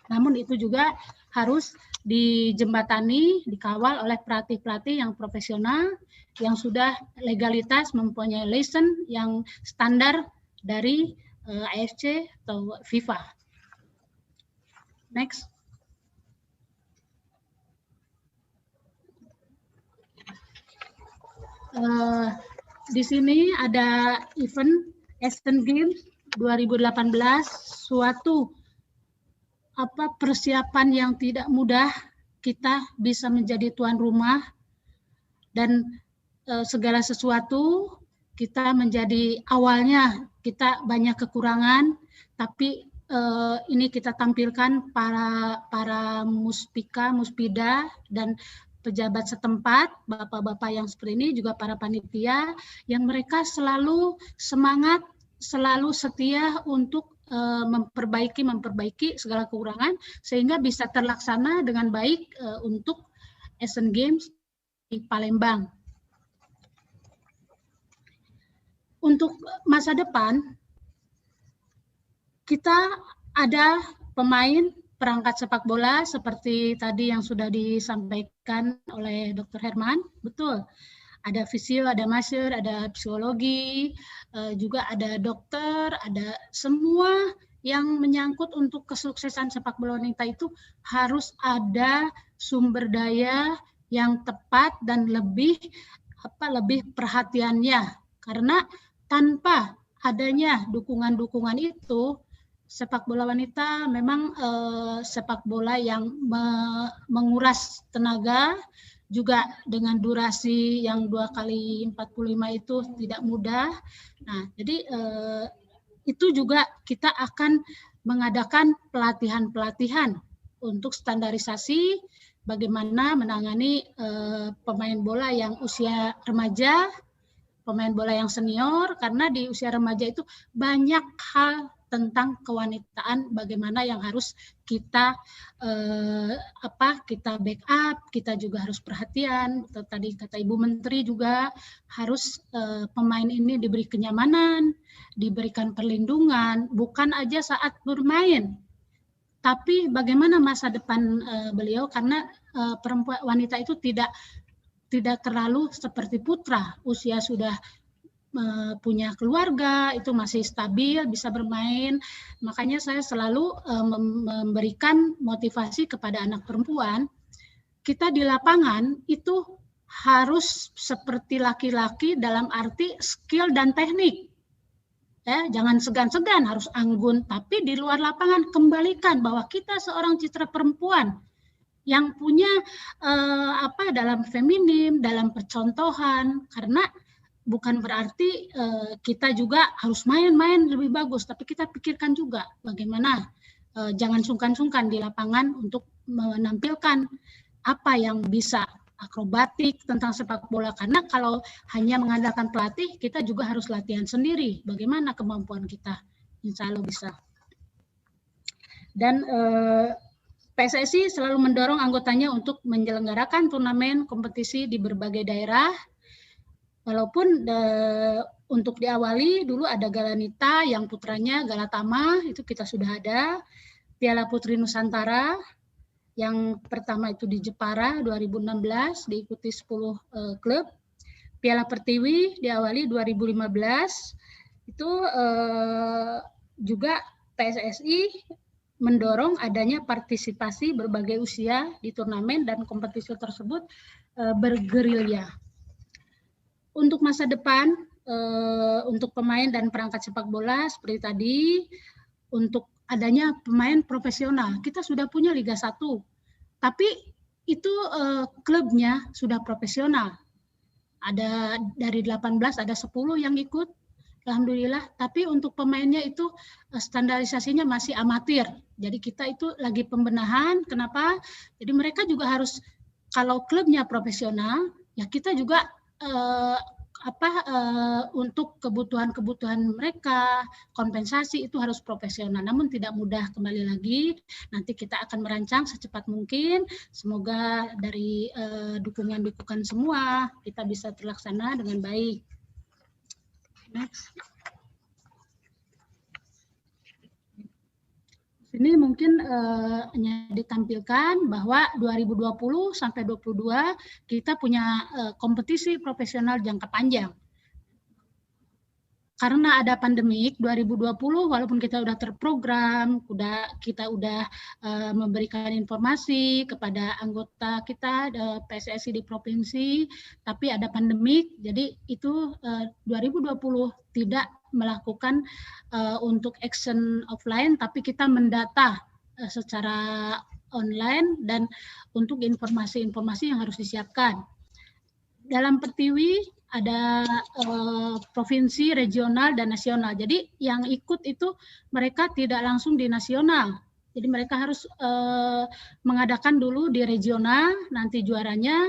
Namun itu juga harus dijembatani, dikawal oleh pelatih-pelatih yang profesional, yang sudah legalitas, mempunyai license yang standar dari AFC atau FIFA. Next. Di sini ada event Asian Games 2018, suatu persiapan yang tidak mudah, kita bisa menjadi tuan rumah dan segala sesuatu kita menjadi awalnya kita banyak kekurangan, tapi ini kita tampilkan para muspika, muspida, dan pejabat setempat, bapak-bapak yang seperti ini, juga para panitia, yang mereka selalu semangat, selalu setia untuk memperbaiki segala kekurangan, sehingga bisa terlaksana dengan baik untuk Asian Games di Palembang. Untuk masa depan, kita ada pemain perangkat sepak bola seperti tadi yang sudah disampaikan oleh Dr. Herman, betul. Ada fisio, ada masyur, ada psikologi, juga ada dokter, ada semua yang menyangkut untuk kesuksesan sepak bola wanita itu harus ada sumber daya yang tepat dan lebih perhatiannya. Karena tanpa adanya dukungan-dukungan itu, sepak bola wanita memang sepak bola yang menguras tenaga, juga dengan durasi yang 2 kali 45 itu tidak mudah. Nah, jadi itu juga kita akan mengadakan pelatihan-pelatihan untuk standarisasi bagaimana menangani pemain bola yang usia remaja, pemain bola yang senior, karena di usia remaja itu banyak hal tentang kewanitaan, bagaimana yang harus kita kita backup, kita juga harus perhatian. Tadi kata Ibu Menteri juga harus pemain ini diberi kenyamanan, diberikan perlindungan, bukan aja saat bermain, tapi bagaimana masa depan beliau, karena perempuan wanita itu tidak terlalu seperti putra, usia sudah punya keluarga, itu masih stabil, bisa bermain. Makanya saya selalu memberikan motivasi kepada anak perempuan, kita di lapangan itu harus seperti laki-laki dalam arti skill dan teknik. Ya, jangan segan-segan, harus anggun, tapi di luar lapangan kembalikan bahwa kita seorang citra perempuan yang punya dalam feminim, dalam percontohan, karena bukan berarti kita juga harus main-main lebih bagus, tapi kita pikirkan juga bagaimana jangan sungkan-sungkan di lapangan untuk menampilkan apa yang bisa akrobatik tentang sepak bola, karena kalau hanya mengandalkan pelatih, kita juga harus latihan sendiri bagaimana kemampuan kita, insya Allah bisa. Dan PSSI selalu mendorong anggotanya untuk menyelenggarakan turnamen kompetisi di berbagai daerah. Walaupun untuk diawali dulu ada Galanita yang putranya Galatama, itu kita sudah ada. Piala Putri Nusantara yang pertama itu di Jepara 2016 diikuti 10 klub. Piala Pertiwi diawali 2015. Itu juga PSSI mendorong adanya partisipasi berbagai usia di turnamen dan kompetisi tersebut bergerilya. Untuk masa depan, untuk pemain dan perangkat sepak bola seperti tadi, untuk adanya pemain profesional, kita sudah punya Liga 1, tapi itu klubnya sudah profesional. Ada dari 18, ada 10 yang ikut, alhamdulillah, tapi untuk pemainnya itu standarisasinya masih amatir. Jadi kita itu lagi pembenahan, kenapa? Jadi mereka juga harus, kalau klubnya profesional, ya kita juga untuk kebutuhan mereka, kompensasi itu harus profesional, namun tidak mudah. Kembali lagi, nanti kita akan merancang secepat mungkin, semoga dari dukungan-dukungan semua kita bisa terlaksana dengan baik. Next. Ini mungkin hanya ditampilkan bahwa 2020 sampai 2022 kita punya kompetisi profesional jangka panjang. Karena ada pandemik 2020, walaupun kita udah terprogram, kita udah memberikan informasi kepada anggota kita PSSI di provinsi, tapi ada pandemik, jadi itu 2020 tidak melakukan untuk action offline, tapi kita mendata secara online dan untuk informasi-informasi yang harus disiapkan. Dalam Pertiwi provinsi, regional, dan nasional. Jadi yang ikut itu mereka tidak langsung di nasional. Jadi mereka harus mengadakan dulu di regional, nanti juaranya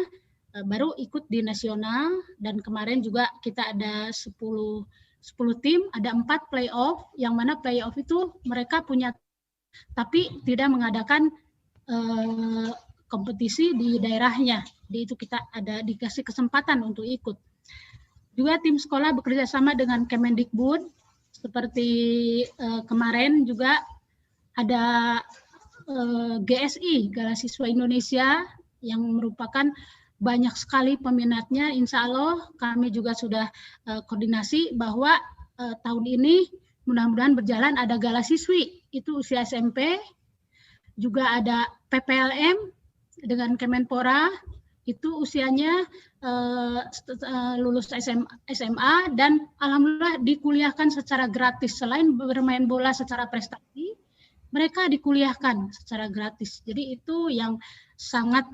baru ikut di nasional. Dan kemarin juga kita ada 10 tim, ada 4 playoff, yang mana playoff itu mereka punya, tapi tidak mengadakan kompetisi di daerahnya. Jadi itu kita ada dikasih kesempatan untuk ikut. Juga tim sekolah bekerja sama dengan Kemendikbud, seperti kemarin juga ada GSI, Gala Siswa Indonesia, yang merupakan banyak sekali peminatnya. Insya Allah kami juga sudah koordinasi bahwa tahun ini mudah-mudahan berjalan. Ada Gala Siswi, itu usia SMP, juga ada PPLM dengan Kemenpora, itu usianya lulus SMA, dan alhamdulillah dikuliahkan secara gratis. Selain bermain bola secara prestasi, mereka dikuliahkan secara gratis. Jadi itu yang sangat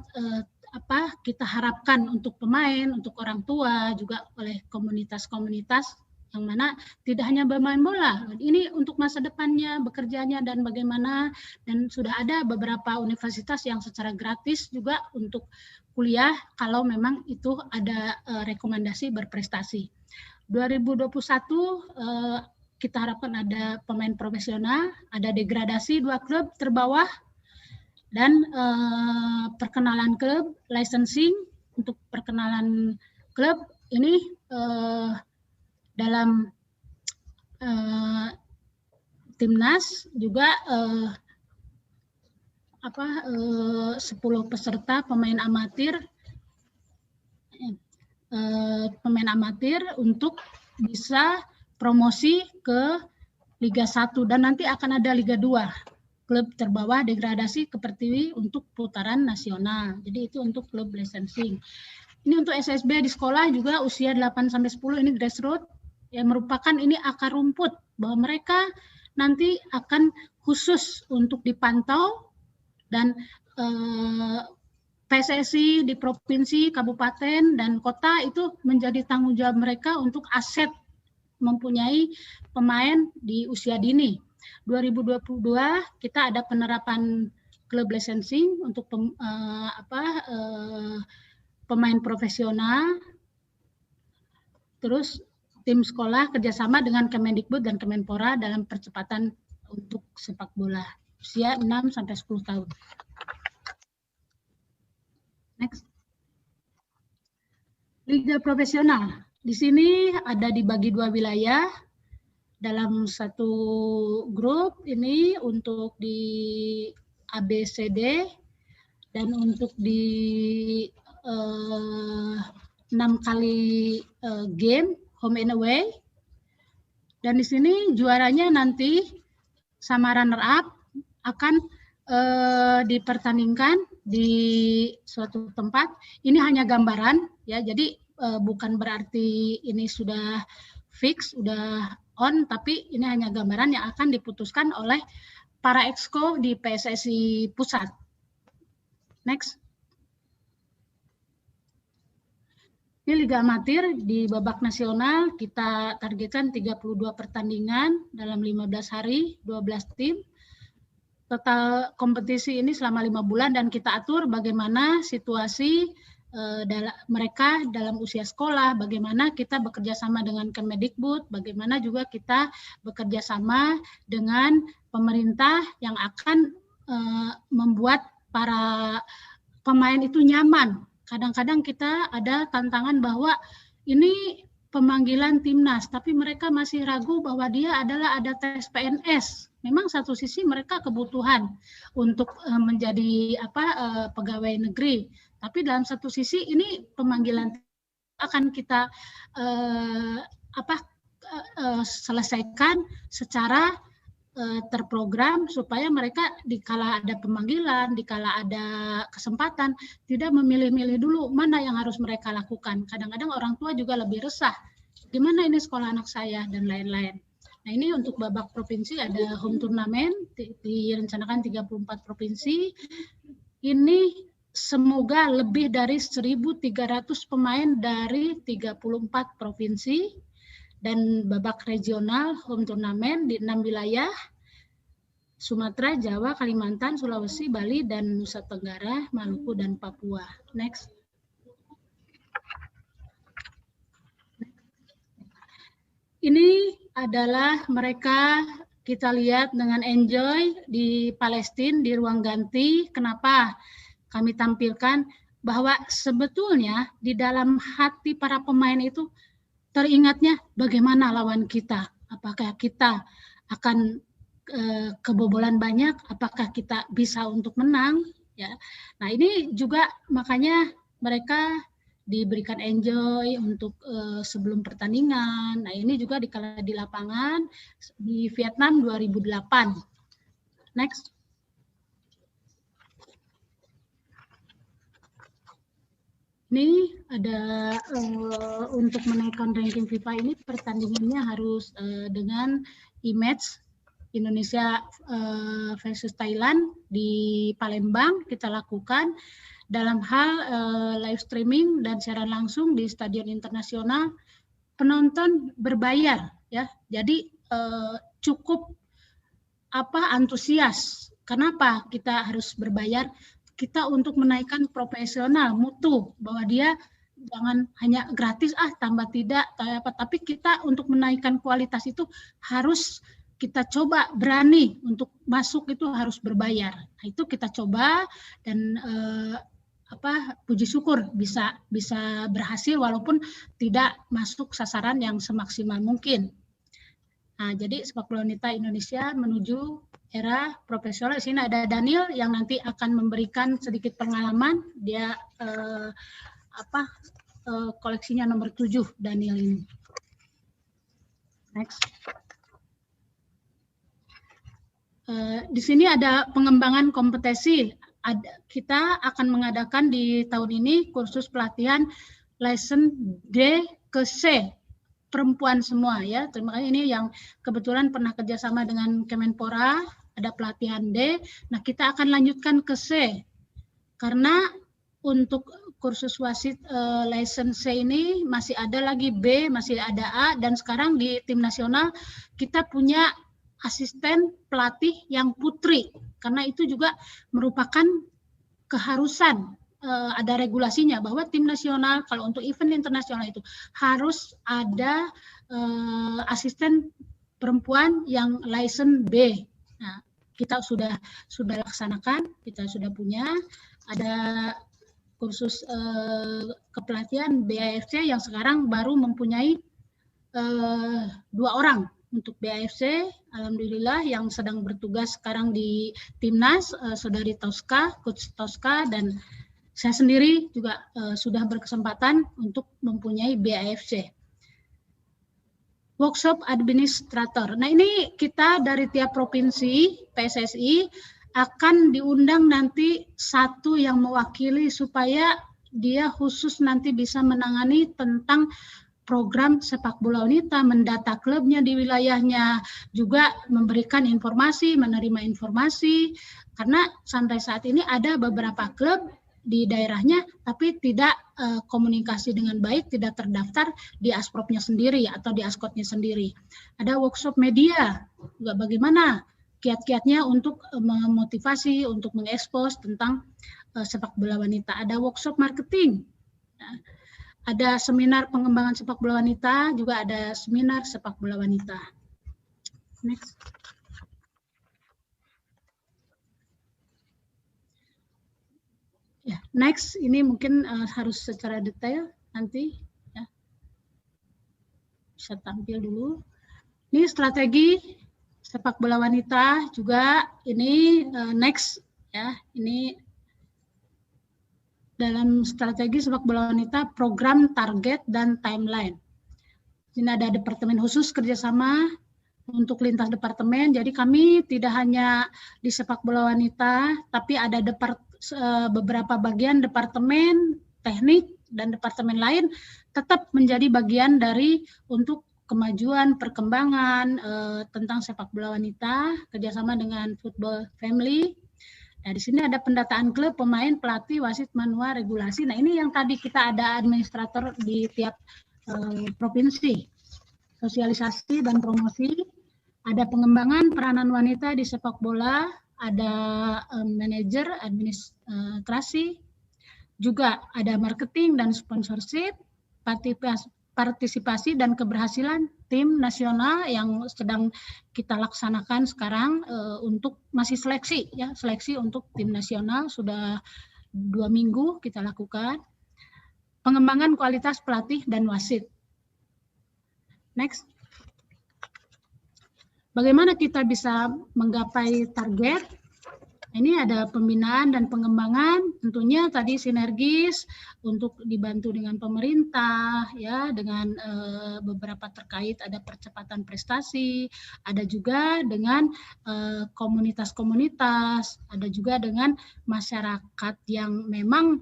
kita harapkan untuk pemain, untuk orang tua, juga oleh komunitas-komunitas yang mana tidak hanya bermain bola. Ini untuk masa depannya, bekerjanya, dan bagaimana. Dan sudah ada beberapa universitas yang secara gratis juga untuk kuliah kalau memang itu ada rekomendasi berprestasi. 2021 kita harapkan ada pemain profesional, ada degradasi 2 klub terbawah, dan perkenalan klub, licensing. Untuk perkenalan klub ini dalam timnas juga 10 peserta pemain amatir untuk bisa promosi ke Liga 1, dan nanti akan ada Liga 2, klub terbawah degradasi ke Pertiwi untuk putaran nasional. Jadi itu untuk klub licensing. Ini untuk SSB di sekolah juga usia 8-10, ini grassroots, yang merupakan ini akar rumput, bahwa mereka nanti akan khusus untuk dipantau, dan PSSI di provinsi, kabupaten, dan kota itu menjadi tanggung jawab mereka untuk aset mempunyai pemain di usia dini. 2022 kita ada penerapan klub licensing untuk pemain profesional. Terus tim sekolah kerjasama dengan Kemendikbud dan Kemenpora dalam percepatan untuk sepak bola usia 6-10 tahun. Next. Liga profesional. Di sini ada dibagi 2 wilayah. Dalam satu grup ini untuk di ABCD, dan untuk di 6 kali game home and away. Dan di sini juaranya nanti sama runner up akan dipertandingkan di suatu tempat. Ini hanya gambaran ya, jadi bukan berarti ini sudah fix, sudah on, tapi ini hanya gambaran yang akan diputuskan oleh para exco di PSSI pusat. Next. Ini Liga Amatir di babak nasional kita targetkan 32 pertandingan dalam 15 hari, 12 tim. Total kompetisi ini selama 5 bulan, dan kita atur bagaimana situasi mereka dalam usia sekolah, bagaimana kita bekerja sama dengan Kemendikbud, bagaimana juga kita bekerja sama dengan pemerintah yang akan membuat para pemain itu nyaman. Kadang-kadang kita ada tantangan bahwa ini pemanggilan timnas, tapi mereka masih ragu bahwa dia adalah ada tes PNS. Memang satu sisi mereka kebutuhan untuk menjadi pegawai negeri, tapi dalam satu sisi ini pemanggilan akan kita selesaikan secara terprogram supaya mereka dikala ada pemanggilan, dikala ada kesempatan, tidak memilih-milih dulu mana yang harus mereka lakukan. Kadang-kadang orang tua juga lebih resah, gimana ini sekolah anak saya, dan lain-lain. Nah, ini untuk babak provinsi ada home turnamen, direncanakan 34 provinsi. Ini semoga lebih dari 1.300 pemain dari 34 provinsi dan babak regional home turnamen di 6 wilayah, Sumatera, Jawa, Kalimantan, Sulawesi, Bali, dan Nusa Tenggara, Maluku, dan Papua. Next. Ini adalah mereka, kita lihat dengan enjoy di Palestina, di ruang ganti. Kenapa kami tampilkan? Bahwa sebetulnya di dalam hati para pemain itu teringatnya bagaimana lawan kita. Apakah kita akan kebobolan banyak, apakah kita bisa untuk menang, ya. Nah, ini juga makanya mereka diberikan enjoy untuk sebelum pertandingan. Nah, ini juga dikala di lapangan di Vietnam 2008. Next. Ini ada untuk menaikkan ranking FIFA ini pertandingannya harus dengan image Indonesia versus Thailand di Palembang kita lakukan dalam hal live streaming dan siaran langsung di Stadion Internasional. Penonton berbayar, ya. Jadi cukup antusias. Kenapa kita harus berbayar? Kita untuk menaikkan profesional mutu, bahwa dia jangan hanya gratis tambah tidak tapi kita untuk menaikkan kualitas itu harus kita coba berani untuk masuk itu harus berbayar. Nah, itu kita coba dan puji syukur bisa berhasil walaupun tidak masuk sasaran yang semaksimal mungkin. Nah, jadi sepak bola wanita Indonesia menuju era profesional. Di sini ada Daniel yang nanti akan memberikan sedikit pengalaman. Dia koleksinya nomor 7 Daniel ini. Next. Di sini ada pengembangan kompetensi. Kita akan mengadakan di tahun ini kursus pelatihan license D ke C perempuan semua, ya. Terima kasih, ini yang kebetulan pernah kerjasama dengan Kemenpora, ada pelatihan D. Nah, kita akan lanjutkan ke C karena untuk kursus wasit license C ini masih ada lagi B, masih ada A, dan sekarang di tim nasional kita punya asisten pelatih yang putri, karena itu juga merupakan keharusan, ada regulasinya bahwa tim nasional kalau untuk event internasional itu harus ada asisten perempuan yang license B. Nah, kita sudah laksanakan, kita sudah punya, ada kursus kepelatihan BAFC yang sekarang baru mempunyai 2 orang. Untuk BAFC, alhamdulillah yang sedang bertugas sekarang di Timnas, Saudari Tosca, Coach Tosca, dan saya sendiri juga sudah berkesempatan untuk mempunyai BAFC. Workshop administrator. Nah, ini kita dari tiap provinsi PSSI akan diundang nanti satu yang mewakili supaya dia khusus nanti bisa menangani tentang program sepak bola wanita, mendata klubnya di wilayahnya, juga memberikan informasi, menerima informasi, karena sampai saat ini ada beberapa klub di daerahnya, tapi tidak komunikasi dengan baik, tidak terdaftar di aspropnya sendiri atau di askotnya sendiri. Ada workshop media, juga bagaimana kiat-kiatnya untuk memotivasi, untuk mengekspos tentang sepak bola wanita. Ada workshop marketing, ada seminar pengembangan sepak bola wanita, juga ada seminar sepak bola wanita. Next. Ya, next ini mungkin harus secara detail nanti, ya. Bisa tampil dulu. Ini strategi sepak bola wanita juga, ini next, ya. Ini dalam strategi sepak bola wanita, program, target, dan timeline. Ini ada departemen khusus kerjasama untuk lintas departemen. Jadi kami tidak hanya di sepak bola wanita, tapi ada beberapa bagian departemen teknik dan departemen lain tetap menjadi bagian dari untuk kemajuan, perkembangan tentang sepak bola wanita, kerjasama dengan Football Family. Nah, di sini ada pendataan klub, pemain, pelatih, wasit, manual, regulasi. Nah, ini yang tadi kita ada administrator di tiap provinsi. Sosialisasi dan promosi, ada pengembangan peranan wanita di sepak bola, ada manajer, administrasi, juga ada marketing dan sponsorship, partisipasi dan keberhasilan tim nasional yang sedang kita laksanakan sekarang untuk masih seleksi ya, seleksi untuk tim nasional sudah 2 minggu kita lakukan. Pengembangan kualitas pelatih dan wasit. Next. Bagaimana kita bisa menggapai target? Ini ada pembinaan dan pengembangan, tentunya tadi sinergis untuk dibantu dengan pemerintah, ya, dengan beberapa terkait ada percepatan prestasi, ada juga dengan komunitas-komunitas, ada juga dengan masyarakat yang memang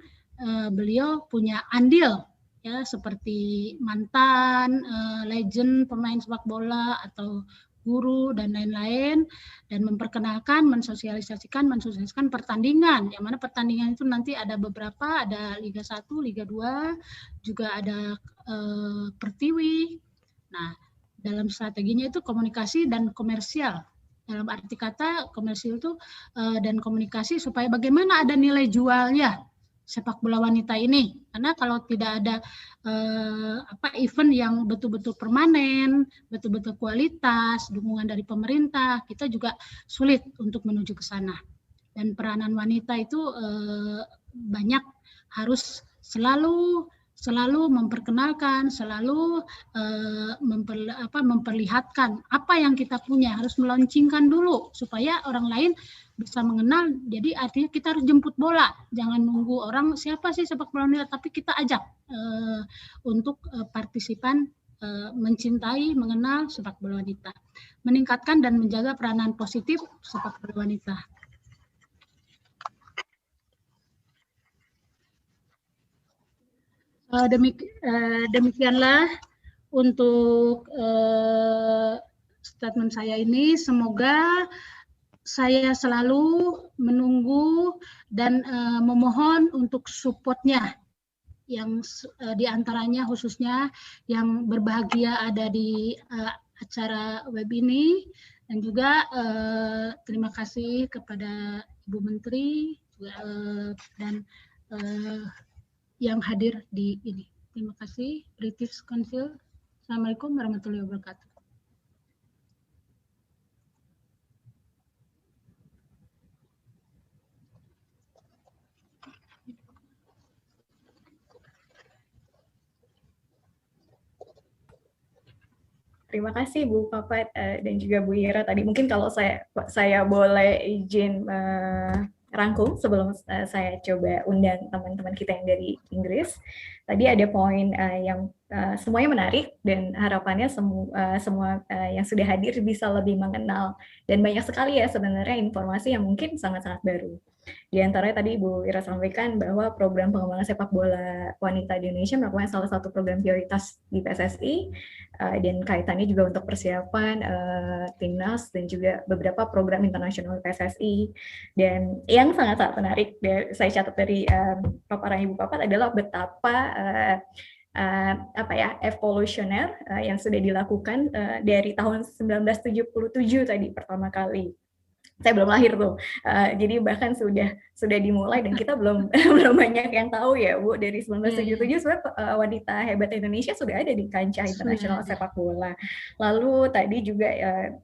beliau punya andil, ya, seperti mantan legend pemain sepak bola atau guru dan lain-lain, dan memperkenalkan, mensosialisasikan pertandingan, yang mana pertandingan itu nanti ada beberapa, ada Liga 1, Liga 2, juga ada Pertiwi. Nah, dalam strateginya itu komunikasi dan komersial. Dalam arti kata komersial itu dan komunikasi supaya bagaimana ada nilai jualnya sepak bola wanita ini, karena kalau tidak ada event yang betul-betul permanen, betul-betul kualitas, dukungan dari pemerintah, kita juga sulit untuk menuju ke sana. Dan peranan wanita itu banyak, harus selalu memperkenalkan, selalu memperlihatkan apa yang kita punya, harus melaunchingkan dulu supaya orang lain bisa mengenal. Jadi artinya kita harus jemput bola, jangan nunggu orang siapa sih sepak bola wanita, tapi kita ajak untuk partisipan mencintai, mengenal sepak bola wanita, meningkatkan dan menjaga peranan positif sepak bola wanita. Demikianlah untuk statement saya ini. Semoga saya selalu menunggu dan memohon untuk supportnya, yang diantaranya khususnya yang berbahagia ada di acara web ini, dan juga terima kasih kepada Ibu Menteri dan yang hadir di ini. Terima kasih, British Council. Assalamualaikum warahmatullahi wabarakatuh. Terima kasih Bu Papat dan juga Bu Ira tadi. Mungkin kalau saya boleh izin rangkum sebelum saya coba undang teman-teman kita yang dari Inggris. Tadi ada poin yang semuanya menarik, dan harapannya semua yang sudah hadir bisa lebih mengenal, dan banyak sekali ya sebenarnya informasi yang mungkin sangat-sangat baru. Di antaranya tadi Ibu Ira sampaikan bahwa program pengembangan sepak bola wanita di Indonesia merupakan salah satu program prioritas di PSSI, dan kaitannya juga untuk persiapan timnas dan juga beberapa program internasional PSSI. Dan yang sangat-sangat menarik, saya catat dari paparan Ibu Papat adalah betapa evolusioner yang sudah dilakukan dari tahun 1977 tadi pertama kali. Saya belum lahir tuh, jadi bahkan sudah dimulai, dan kita belum banyak yang tahu ya Bu, dari 1977 sebenarnya wanita hebat Indonesia sudah ada di kancah internasional sepak bola. Lalu tadi juga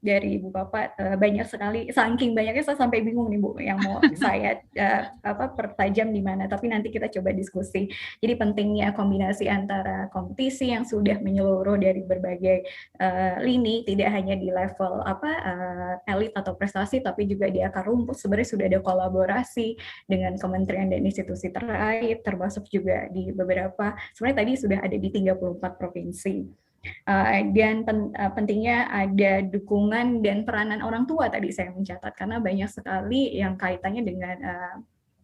dari Ibu Papat banyak sekali, saking banyaknya saya sampai bingung nih Bu yang mau saya pertajam di mana, tapi nanti kita coba diskusi. Jadi pentingnya kombinasi antara kompetisi yang sudah menyeluruh dari berbagai lini, tidak hanya di level elit atau prestasi, tapi juga di akar rumput sebenarnya sudah ada kolaborasi dengan kementerian dan institusi terkait, termasuk juga di beberapa, sebenarnya tadi sudah ada di 34 provinsi. Dan pentingnya ada dukungan dan peranan orang tua tadi saya mencatat, karena banyak sekali yang kaitannya dengan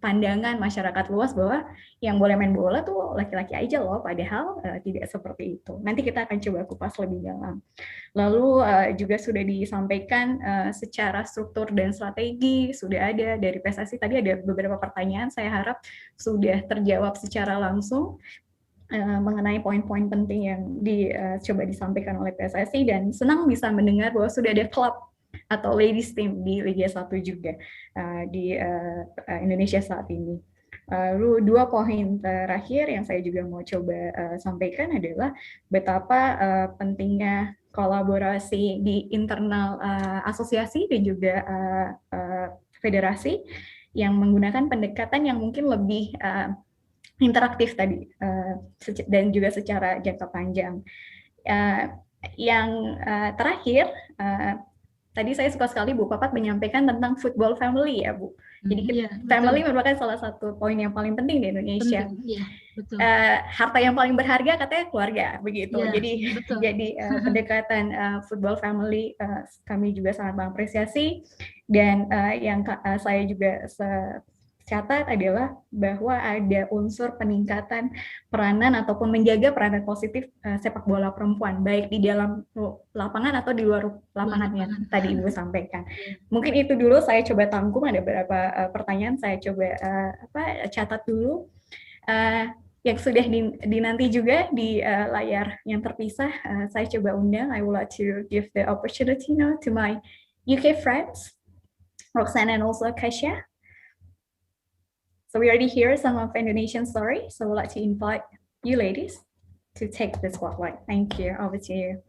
pandangan masyarakat luas bahwa yang boleh main bola tuh laki-laki aja loh, padahal tidak seperti itu. Nanti kita akan coba kupas lebih dalam. Lalu juga sudah disampaikan secara struktur dan strategi sudah ada dari PSSI. Tadi ada beberapa pertanyaan, saya harap sudah terjawab secara langsung mengenai poin-poin penting yang coba disampaikan oleh PSSI, dan senang bisa mendengar bahwa sudah ada klub atau ladies team di Liga 1 juga di Indonesia saat ini. Lalu 2 poin terakhir yang saya juga mau coba sampaikan adalah betapa pentingnya kolaborasi di internal asosiasi dan juga federasi yang menggunakan pendekatan yang mungkin lebih interaktif tadi dan juga secara jangka panjang. Yang terakhir, tadi saya suka sekali Bu Papat menyampaikan tentang football family ya Bu. Jadi family merupakan salah satu poin yang paling penting di Indonesia. Iya, betul. Harta yang paling berharga katanya keluarga begitu. Ya, jadi pendekatan football family kami juga sangat mengapresiasi, dan yang saya juga catat adalah bahwa ada unsur peningkatan peranan ataupun menjaga peranan positif sepak bola perempuan, baik di dalam lapangan atau di luar lapangan yang tadi Ibu sampaikan. Mungkin itu dulu, saya coba tangkum, ada beberapa pertanyaan saya coba catat dulu. Yang sudah dinanti juga di layar yang terpisah, saya coba undang. I would like to give the opportunity now to my UK friends, Roxanne and also Kasia. So we already hear some of Indonesian story, so we'd like to invite you ladies to take the spotlight. Thank you. Over to you.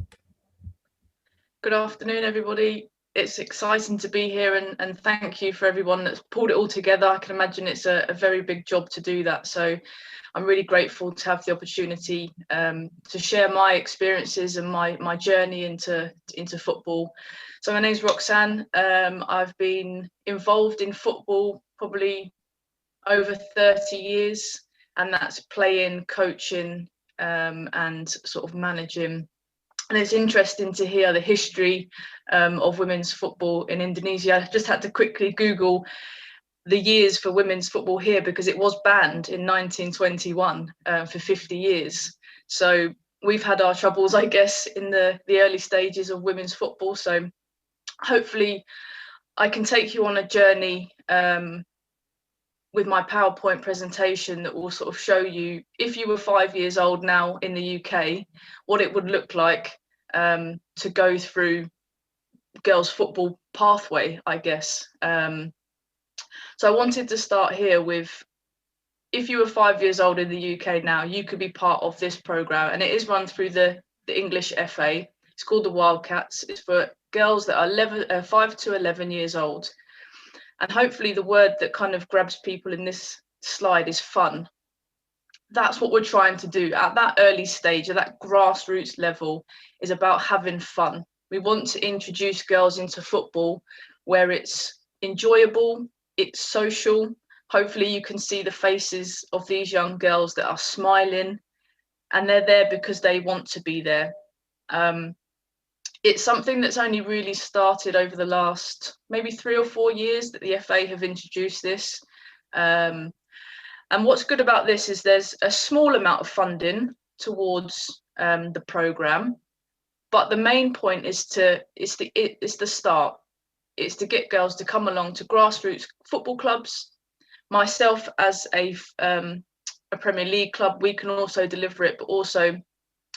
Good afternoon, everybody. It's exciting to be here, and thank you for everyone that's pulled it all together. I can imagine it's a very big job to do that. So I'm really grateful to have the opportunity to share my experiences and my journey into football. So my name's Roxanne. I've been involved in football probably over 30 years, and that's playing, coaching, and sort of managing. And it's interesting to hear the history of women's football in Indonesia. I just had to quickly Google the years for women's football here, because it was banned in 1921 for 50 years. So we've had our troubles, I guess, in the early stages of women's football. So hopefully I can take you on a journey with my PowerPoint presentation that will sort of show you, if you were 5 years old now in the UK, what it would look like to go through girls' football pathway, I guess. So I wanted to start here with, if you were 5 years old in the UK now, you could be part of this programme, and it is run through the English FA. It's called the Wildcats. It's for girls that are 5 to 11 years old. And hopefully the word that kind of grabs people in this slide is fun. That's what we're trying to do at that early stage, at that grassroots level, is about having fun. We want to introduce girls into football where it's enjoyable, it's social. Hopefully you can see the faces of these young girls that are smiling, and they're there because they want to be there. It's something that's only really started over the last maybe 3 or 4 years that the FA have introduced this. And what's good about this is there's a small amount of funding towards the programme, but the main point is it's the start. It's to get girls to come along to grassroots football clubs. Myself as a Premier League club, we can also deliver it, but also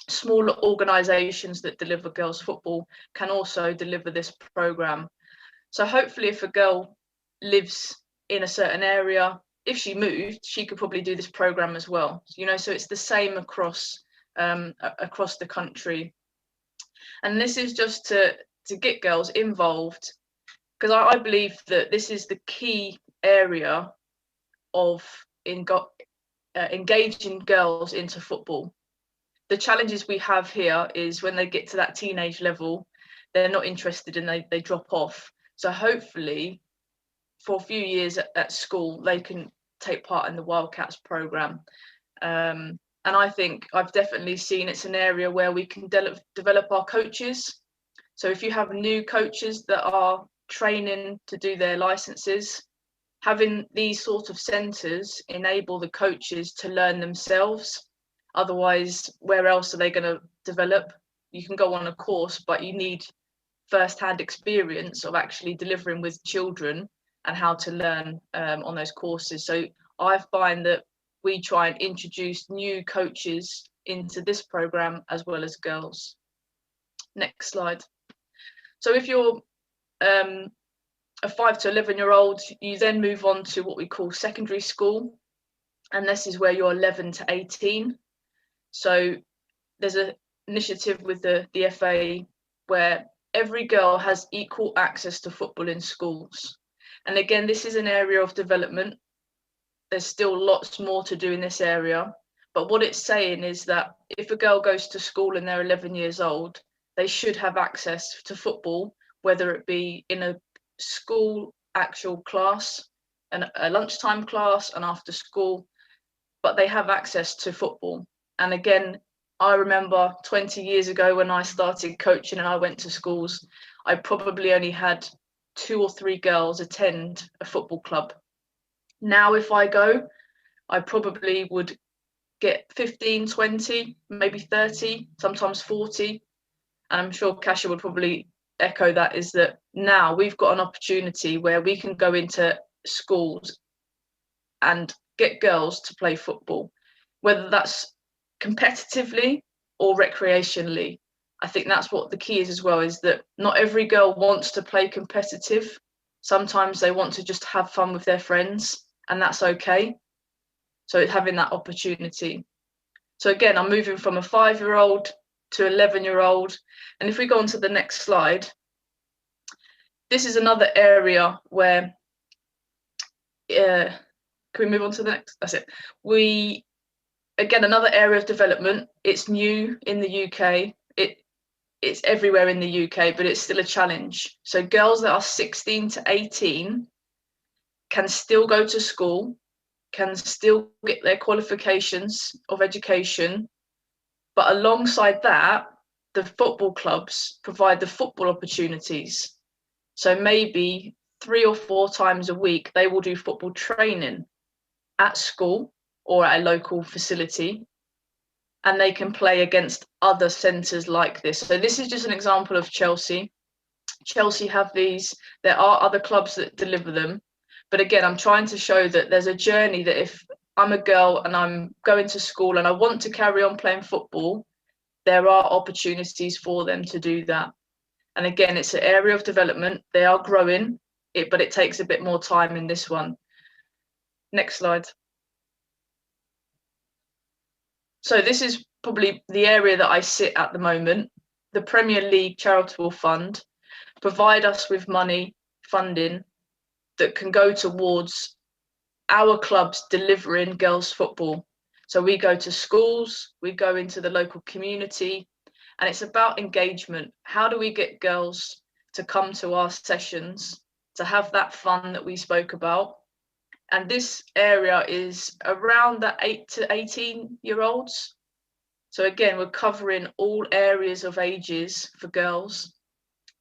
smaller organisations that deliver girls football can also deliver this programme. So hopefully if a girl lives in a certain area, if she moved, she could probably do this programme as well. You know, so it's the same across the country. And this is just to get girls involved, because I believe that this is the key area of engaging girls into football. The challenges we have here is when they get to that teenage level, they're not interested and they drop off. So hopefully for a few years at school, they can take part in the Wildcats programme. And I think I've definitely seen it's an area where we can develop our coaches. So if you have new coaches that are training to do their licenses, having these sort of centres enable the coaches to learn themselves. Otherwise, where else are they going to develop? You can go on a course, but you need first-hand experience of actually delivering with children and how to learn on those courses. So I find that we try and introduce new coaches into this program as well as girls. Next slide. So if you're a 5 to 11-year-old, you then move on to what we call secondary school, and this is where you're 11 to 18. So there's an initiative with the FA where every girl has equal access to football in schools. And again, this is an area of development. There's still lots more to do in this area, but what it's saying is that if a girl goes to school and they're 11 years old, they should have access to football, whether it be in a school actual class, and a lunchtime class, and after school, but they have access to football. And again, I remember 20 years ago when I started coaching and I went to schools, I probably only had 2 or 3 girls attend a football club. Now, if I go, I probably would get 15, 20, maybe 30, sometimes 40. And I'm sure Kasia would probably echo that, is that now we've got an opportunity where we can go into schools and get girls to play football, whether that's competitively or recreationally. I think that's what the key is as well, is that not every girl wants to play competitive. Sometimes they want to just have fun with their friends, and that's okay. So it's having that opportunity. So again, I'm moving from a 5-year-old to 11-year-old. And if we go on to the next slide, this is another area where, can we move on to the next? That's it. Again, another area of development. It's new in the UK. It's everywhere in the UK, but it's still a challenge. So girls that are 16 to 18 can still go to school, can still get their qualifications of education, but alongside that, the football clubs provide the football opportunities. So maybe 3 or 4 times a week, they will do football training at school or at a local facility, and they can play against other centres like this. So this is just an example of Chelsea. Chelsea have these. There are other clubs that deliver them. But again, I'm trying to show that there's a journey that if I'm a girl and I'm going to school and I want to carry on playing football, there are opportunities for them to do that. And again, it's an area of development. They are growing, but it takes a bit more time in this one. Next slide. So this is probably the area that I sit at the moment. The Premier League Charitable Fund provide us with money, funding, that can go towards our clubs delivering girls football. So we go to schools, we go into the local community, and it's about engagement. How do we get girls to come to our sessions, to have that fun that we spoke about? And this area is around the 8 to 18-year-olds. So again, we're covering all areas of ages for girls.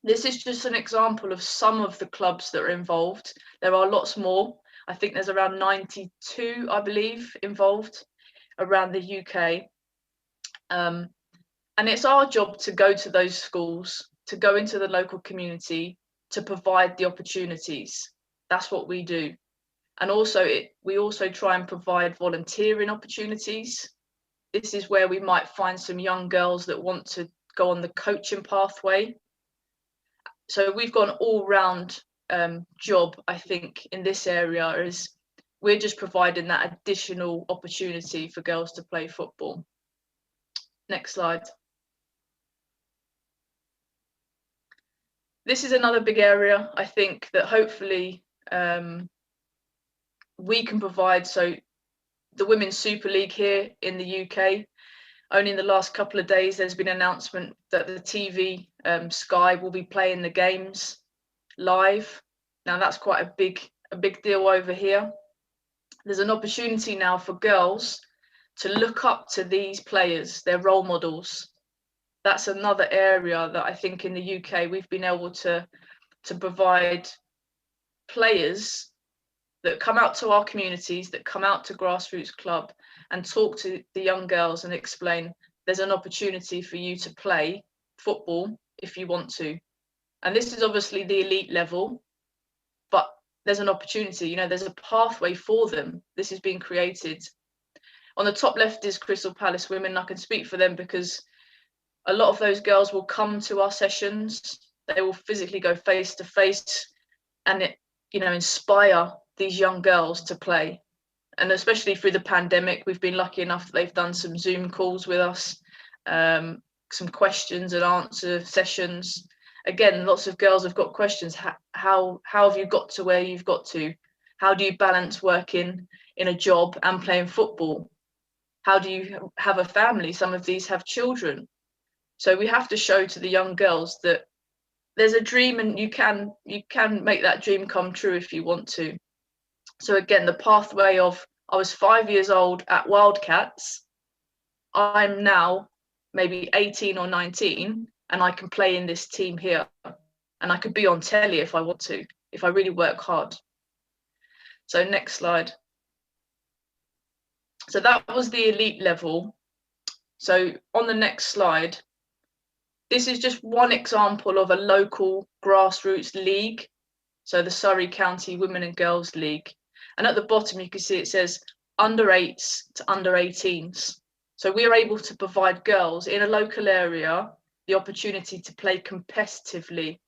This is just an example of some of the clubs that are involved. There are lots more. I think there's around 92, I believe, involved around the UK. And it's our job to go to those schools, to go into the local community, to provide the opportunities. That's what we do. And also, we also try and provide volunteering opportunities. This is where we might find some young girls that want to go on the coaching pathway. So we've got an all-round job, I think, in this area. Is we're just providing that additional opportunity for girls to play football. Next slide. This is another big area, I think, that hopefully we can provide. So the Women's Super League here in the UK, only in the last couple of days, there's been an announcement that the TV Sky will be playing the games live. Now that's quite a big deal over here. There's an opportunity now for girls to look up to these players, their role models. That's another area that I think in the UK we've been able to provide players that come out to our communities, that come out to grassroots club and talk to the young girls and explain there's an opportunity for you to play football if you want to. And this is obviously the elite level, but there's an opportunity, you know, there's a pathway for them. This is being created. On the top left is Crystal Palace Women. I can speak for them because a lot of those girls will come to our sessions. They will physically go face to face and it, you know, inspire these young girls to play. And especially through the pandemic, we've been lucky enough that they've done some Zoom calls with us, some questions and answer sessions. Again, lots of girls have got questions. How have you got to where you've got to? How do you balance working in a job and playing football? How do you have a family? Some of these have children. So we have to show to the young girls that there's a dream and you can make that dream come true if you want to. So again, the pathway of I was 5 years old at Wildcats. I'm now maybe 18 or 19 and I can play in this team here. And I could be on telly if I want to, if I really work hard. So next slide. So that was the elite level. So on the next slide, this is just one example of a local grassroots league. So the Surrey County Women and Girls League. And at the bottom, you can see it says under 8s to under 18s. So we are able to provide girls in a local area the opportunity to play competitively.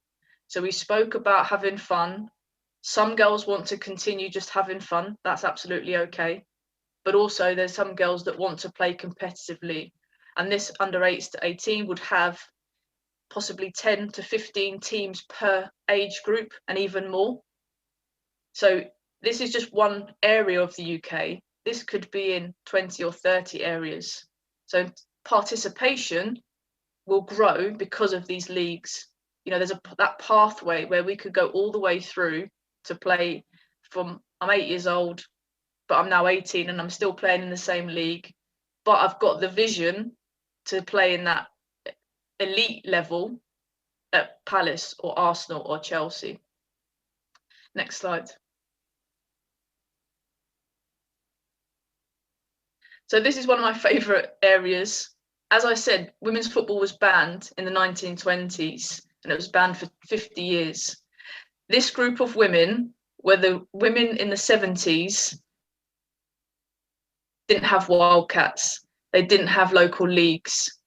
So we spoke about having fun. Some girls want to continue just having fun. That's absolutely okay. But also there's some girls that want to play competitively. And this under 8s to 18 would have possibly 10 to 15 teams per age group and even more. So this is just one area of the UK. This could be in 20 or 30 areas. So participation will grow because of these leagues. You know, there's that pathway where we could go all the way through to play from, I'm 8 years old, but I'm now 18 and I'm still playing in the same league. But I've got the vision to play in that elite level at Palace or Arsenal or Chelsea. Next slide. So this is one of my favourite areas. As I said, women's football was banned in the 1920s and it was banned for 50 years. This group of women were the women in the 70s, didn't have Wildcats, they didn't have local leagues.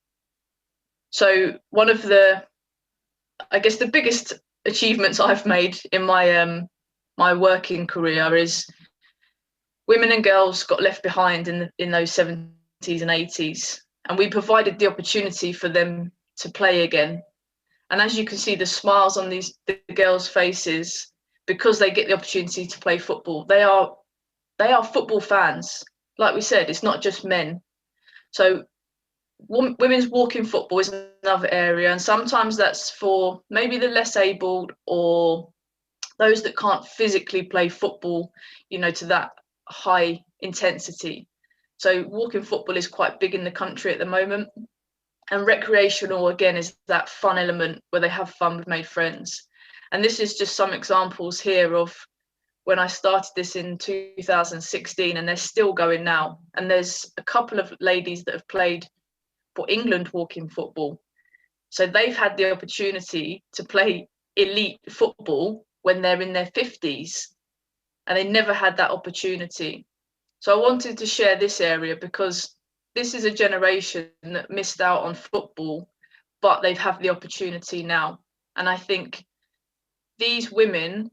So one of the, I guess the biggest achievements I've made in my my working career is women and girls got left behind in those 70s and 80s, and we provided the opportunity for them to play again. And as you can see, the smiles on the girls' faces, because they get the opportunity to play football. They are football fans. Like we said, it's not just men. So women's walking football is another area, and sometimes that's for maybe the less abled or those that can't physically play football, you know, to that high intensity. So walking football is quite big in the country at the moment. And recreational, again, is that fun element where they have fun, we've made friends. And this is just some examples here of when I started this in 2016, and they're still going now. And there's a couple of ladies that have played for England walking football. So they've had the opportunity to play elite football when they're in their 50s, and they never had that opportunity. So I wanted to share this area because this is a generation that missed out on football, but they've had the opportunity now. And I think these women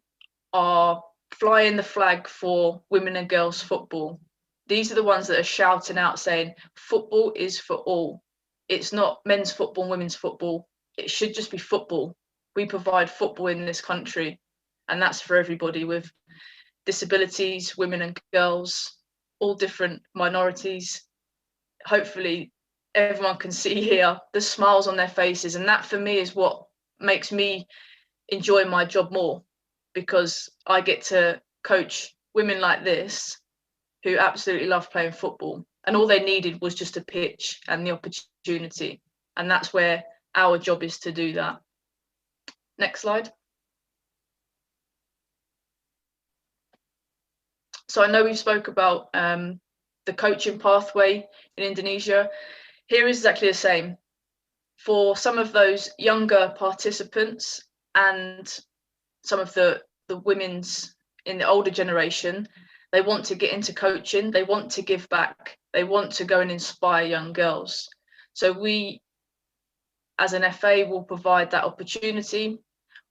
are flying the flag for women and girls football. These are the ones that are shouting out saying, football is for all. It's not men's football and women's football. It should just be football. We provide football in this country, and that's for everybody with disabilities, women and girls, all different minorities. Hopefully everyone can see here the smiles on their faces, and that for me is what makes me enjoy my job more, because I get to coach women like this who absolutely love playing football, and all they needed was just a pitch and the opportunity, and that's where our job is to do that. Next slide. So I know we spoke about the coaching pathway in Indonesia. Here is exactly the same. For some of those younger participants and some of the women's in the older generation, they want to get into coaching, they want to give back, they want to go and inspire young girls. So we, as an FA, will provide that opportunity.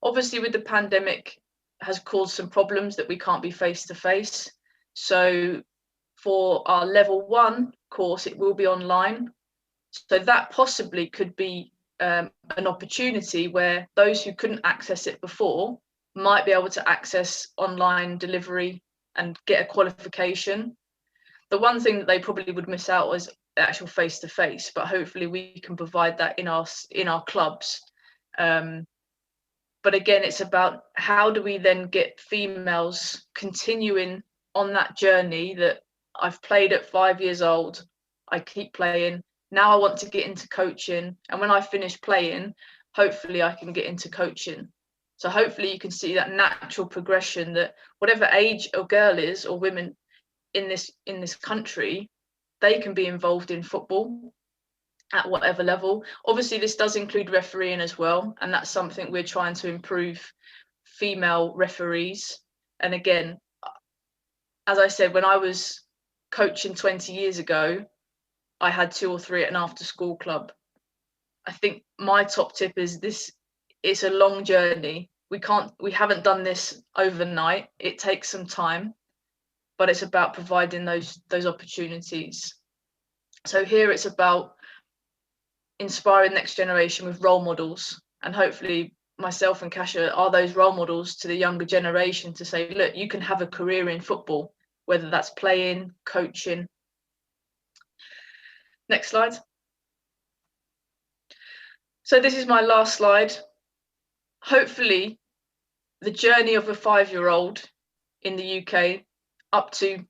Obviously, with the pandemic, has caused some problems that we can't be face to face. So for our level 1 course, it will be online. So that possibly could be an opportunity where those who couldn't access it before might be able to access online delivery and get a qualification. The one thing that they probably would miss out was actual face to face, but hopefully we can provide that in our clubs. But again, it's about how do we then get females continuing on that journey that I've played at 5 years old, I keep playing, now I want to get into coaching, and when I finish playing, hopefully I can get into coaching. So hopefully you can see that natural progression that whatever age a girl is or women in this country, they can be involved in football at whatever level. Obviously, this does include refereeing as well, and that's something we're trying to improve, female referees. And again, as I said, when I was coaching 20 years ago, I had 2 or 3 at an after school club. I think my top tip is this: it's a long journey. We haven't done this overnight. It takes some time, but it's about providing those opportunities. So here it's about inspiring next generation with role models, and hopefully myself and Kasia are those role models to the younger generation to say, look, you can have a career in football, whether that's playing, coaching. Next slide. So this is my last slide. Hopefully the journey of a 5-year-old in the UK up to,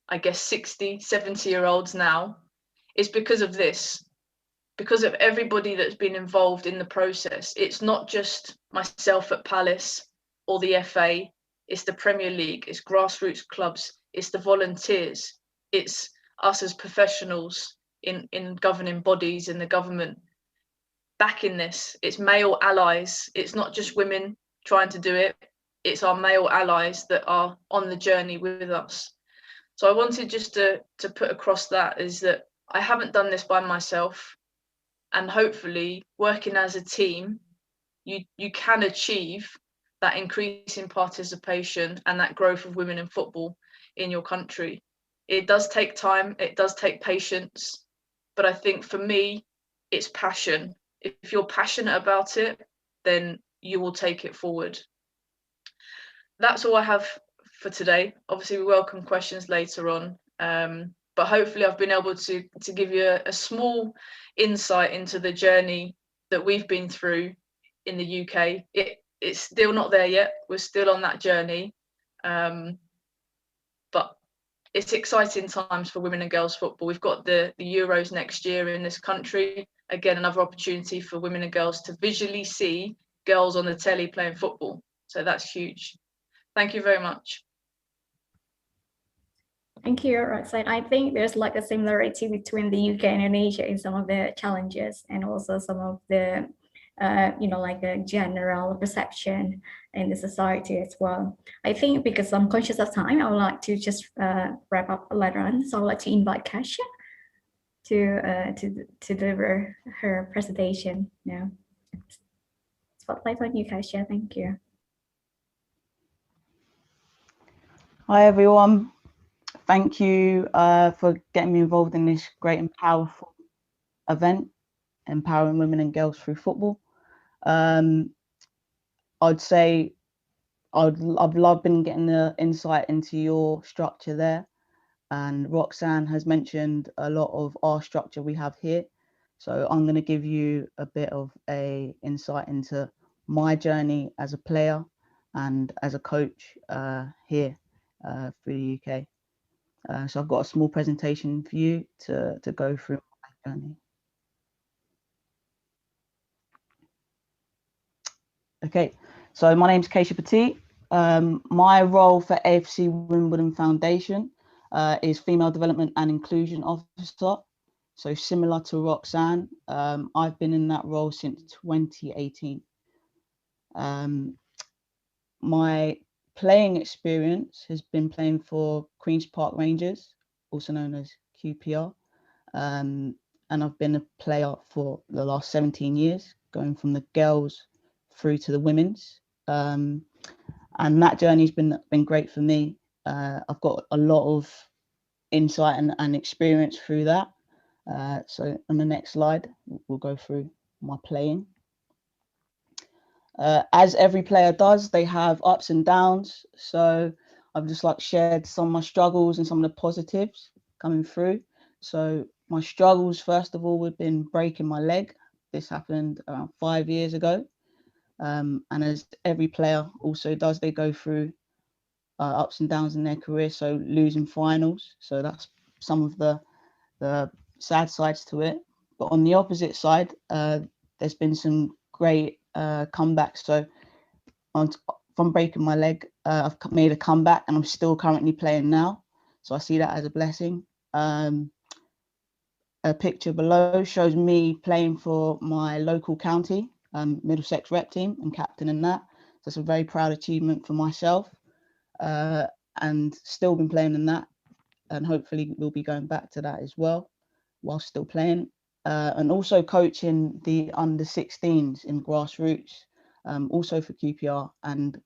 I guess, 60, 70-year-olds now is because of this. Because of everybody that's been involved in the process. It's not just myself at Palace or the FA, it's the Premier League, it's grassroots clubs, it's the volunteers, it's us as professionals in governing bodies in the government backing this. It's male allies, it's not just women trying to do it, it's our male allies that are on the journey with us. So I wanted just to put across that is that I haven't done this by myself. And hopefully working as a team, you can achieve that increase in participation and that growth of women in football in your country. It does take time, it does take patience, but I think for me, it's passion. If you're passionate about it, then you will take it forward. That's all I have for today. Obviously, we welcome questions later on. But hopefully I've been able to give you a small insight into the journey that we've been through in the UK. It's still not there yet. We're still on that journey. But it's exciting times for women and girls football. We've got the Euros next year in this country. Again, another opportunity for women and girls to visually see girls on the telly playing football. So that's huge. Thank you very much. Thank you, Roxanne. I think there's like a similarity between the UK and Indonesia in some of the challenges and also some of the, like a general perception in the society as well. I think because I'm conscious of time, I would like to just wrap up later on. So I'd like to invite Kasia to deliver her presentation now. Spotlight on you, Kasia. Thank you. Hi, everyone. Thank you for getting me involved in this great and powerful event, empowering women and girls through football. I'd say I've loved getting the insight into your structure there. And Roxanne has mentioned a lot of our structure we have here. So I'm going to give you a bit of a insight into my journey as a player and as a coach here through the UK. So I've got a small presentation for you to go through my journey. Okay, so my name's Kasia Petit. My role for AFC Wimbledon Foundation is Female Development and Inclusion Officer. So similar to Roxanne, I've been in that role since 2018. My playing experience has been playing for Queen's Park Rangers, also known as QPR. And I've been a player for the last 17 years, going from the girls through to the women's. And that journey's been great for me. I've got a lot of insight and experience through that. So on the next slide, we'll go through my playing. As every player does, they have ups and downs. So I've just shared some of my struggles and some of the positives coming through. So my struggles, first of all, would been breaking my leg. This happened around 5 years ago. And as every player also does, they go through ups and downs in their career. So losing finals. So that's some of the sad sides to it. But on the opposite side, there's been some great comebacks. So from breaking my leg, I've made a comeback and I'm still currently playing now. So I see that as a blessing. A picture below shows me playing for my local county, Middlesex rep team, and captain in that. So it's a very proud achievement for myself, and still been playing in that, and hopefully we'll be going back to that as well while still playing, and also coaching the under-16s in grassroots, also for QPR, and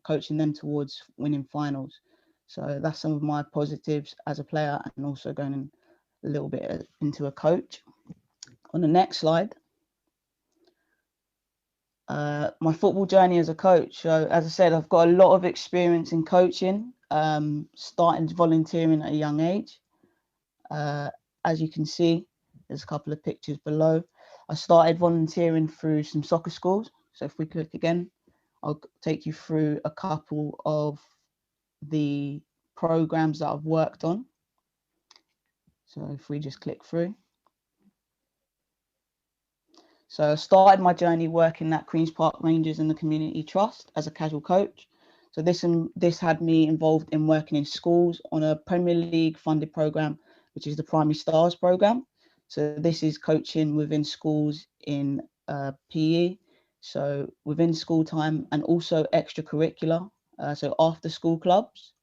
coaching them towards winning finals. So that's some of my positives as a player, and also going in a little bit into a coach. On the next slide, my football journey as a coach. So as I said, I've got a lot of experience in coaching, starting volunteering at a young age. As you can see, there's a couple of pictures below. I started volunteering through some soccer schools. So if we click again, I'll take you through a couple of the programs that I've worked on. So if we just click through. So I started my journey working at Queen's Park Rangers in the Community Trust as a casual coach. So this had me involved in working in schools on a Premier League funded program, which is the Primary Stars program. So this is coaching within schools in PE, so within school time, and also extracurricular, so after school clubs.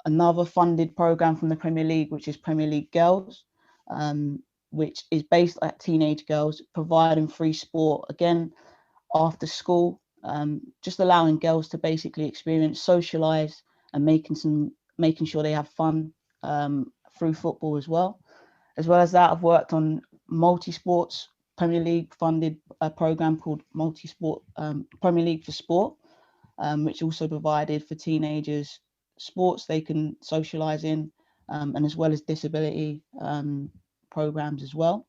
Another funded program from the Premier League, which is Premier League Girls, which is based at teenage girls, providing free sport, again, after school, just allowing girls to basically experience, socialise, and making sure they have fun through football as well. As well as that, I've worked on multi-sports Premier League funded program called Multi-Sport Premier League for Sport, which also provided for teenagers sports they can socialise in, and as well as disability programs as well.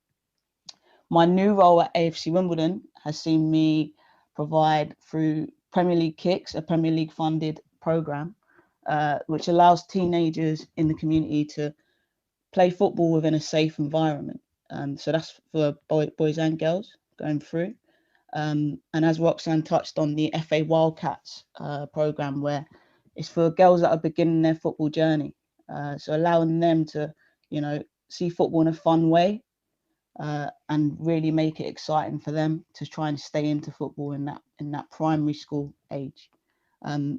My new role at AFC Wimbledon has seen me provide through Premier League Kicks, a Premier League funded program, which allows teenagers in the community to play football within a safe environment. So that's for boys and girls going through. And as Roxanne touched on, the FA Wildcats program, where it's for girls that are beginning their football journey. So allowing them to, see football in a fun way, and really make it exciting for them to try and stay into football in that primary school age.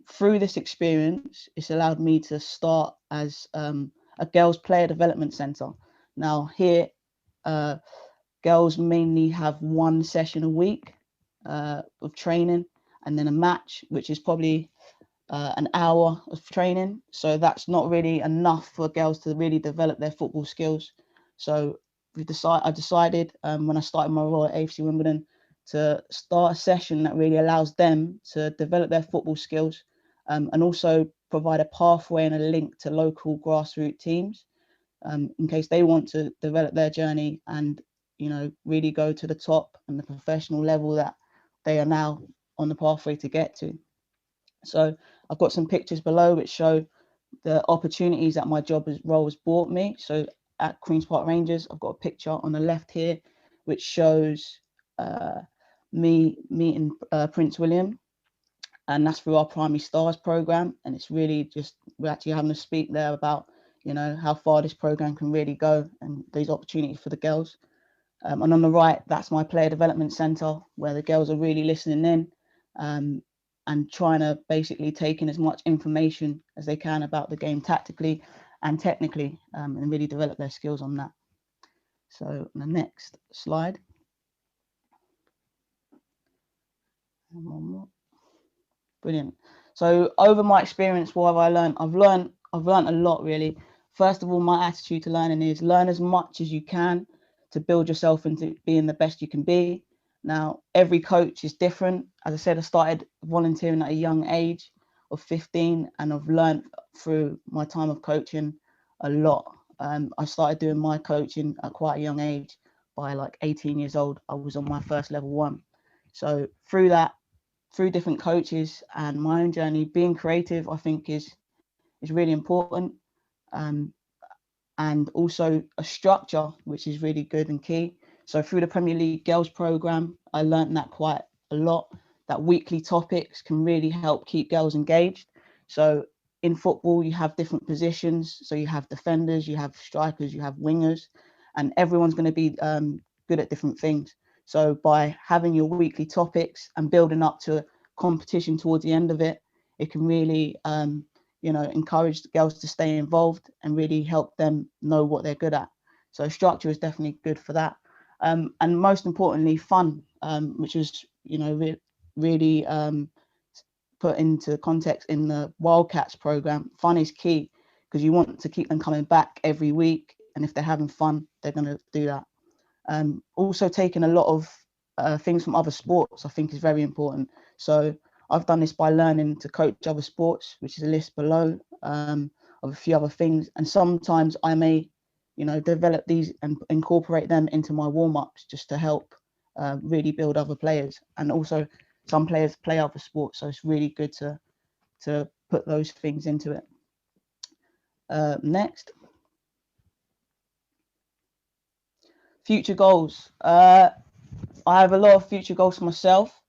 Through this experience, it's allowed me to start as a girls player development centre. Now here, girls mainly have one session a week of training, and then a match, which is probably an hour of training. So that's not really enough for girls to really develop their football skills. So I decided when I started my role at AFC Wimbledon to start a session that really allows them to develop their football skills, and also provide a pathway and a link to local grassroots teams, in case they want to develop their journey and really go to the top and the professional level that they are now on the pathway to get to. So I've got some pictures below which show the opportunities that my role has brought me. So at Queen's Park Rangers, I've got a picture on the left here which shows me meeting Prince William, and that's through our Primary Stars program. And it's really just, we're actually having to speak there about, you know, how far this program can really go and these opportunities for the girls. And on the right, that's my player development center, where the girls are really listening in and trying to basically take in as much information as they can about the game tactically and technically, and really develop their skills on that. So the next slide. Brilliant. So over my experience, what have I learned? I've learned a lot, really. First of all, my attitude to learning is learn as much as you can to build yourself into being the best you can be. Now, every coach is different. As I said, I started volunteering at a young age of 15, and I've learned through my time of coaching a lot. I started doing my coaching at quite a young age. By like 18 years old, I was on my first level 1. So through that, through different coaches and my own journey, being creative, I think is really important. And also a structure, which is really good and key. So through the Premier League Girls program, I learned that quite a lot, that weekly topics can really help keep girls engaged. So in football, you have different positions. So you have defenders, you have strikers, you have wingers, and everyone's going to be good at different things. So by having your weekly topics and building up to a competition towards the end of it, it can really you know, encourage the girls to stay involved and really help them know what they're good at. So structure is definitely good for that. And most importantly, fun, which was, you know, really put into context in the Wildcats program. Fun is key because you want to keep them coming back every week. And if they're having fun, they're going to do that. Also taking a lot of things from other sports, I think is very important. So I've done this by learning to coach other sports, which is a list below of a few other things. And sometimes I may, you know, develop these and incorporate them into my warm-ups just to help really build other players. And also some players play other sports, so it's really good to put those things into it. Next. Future goals. I have a lot of future goals for myself.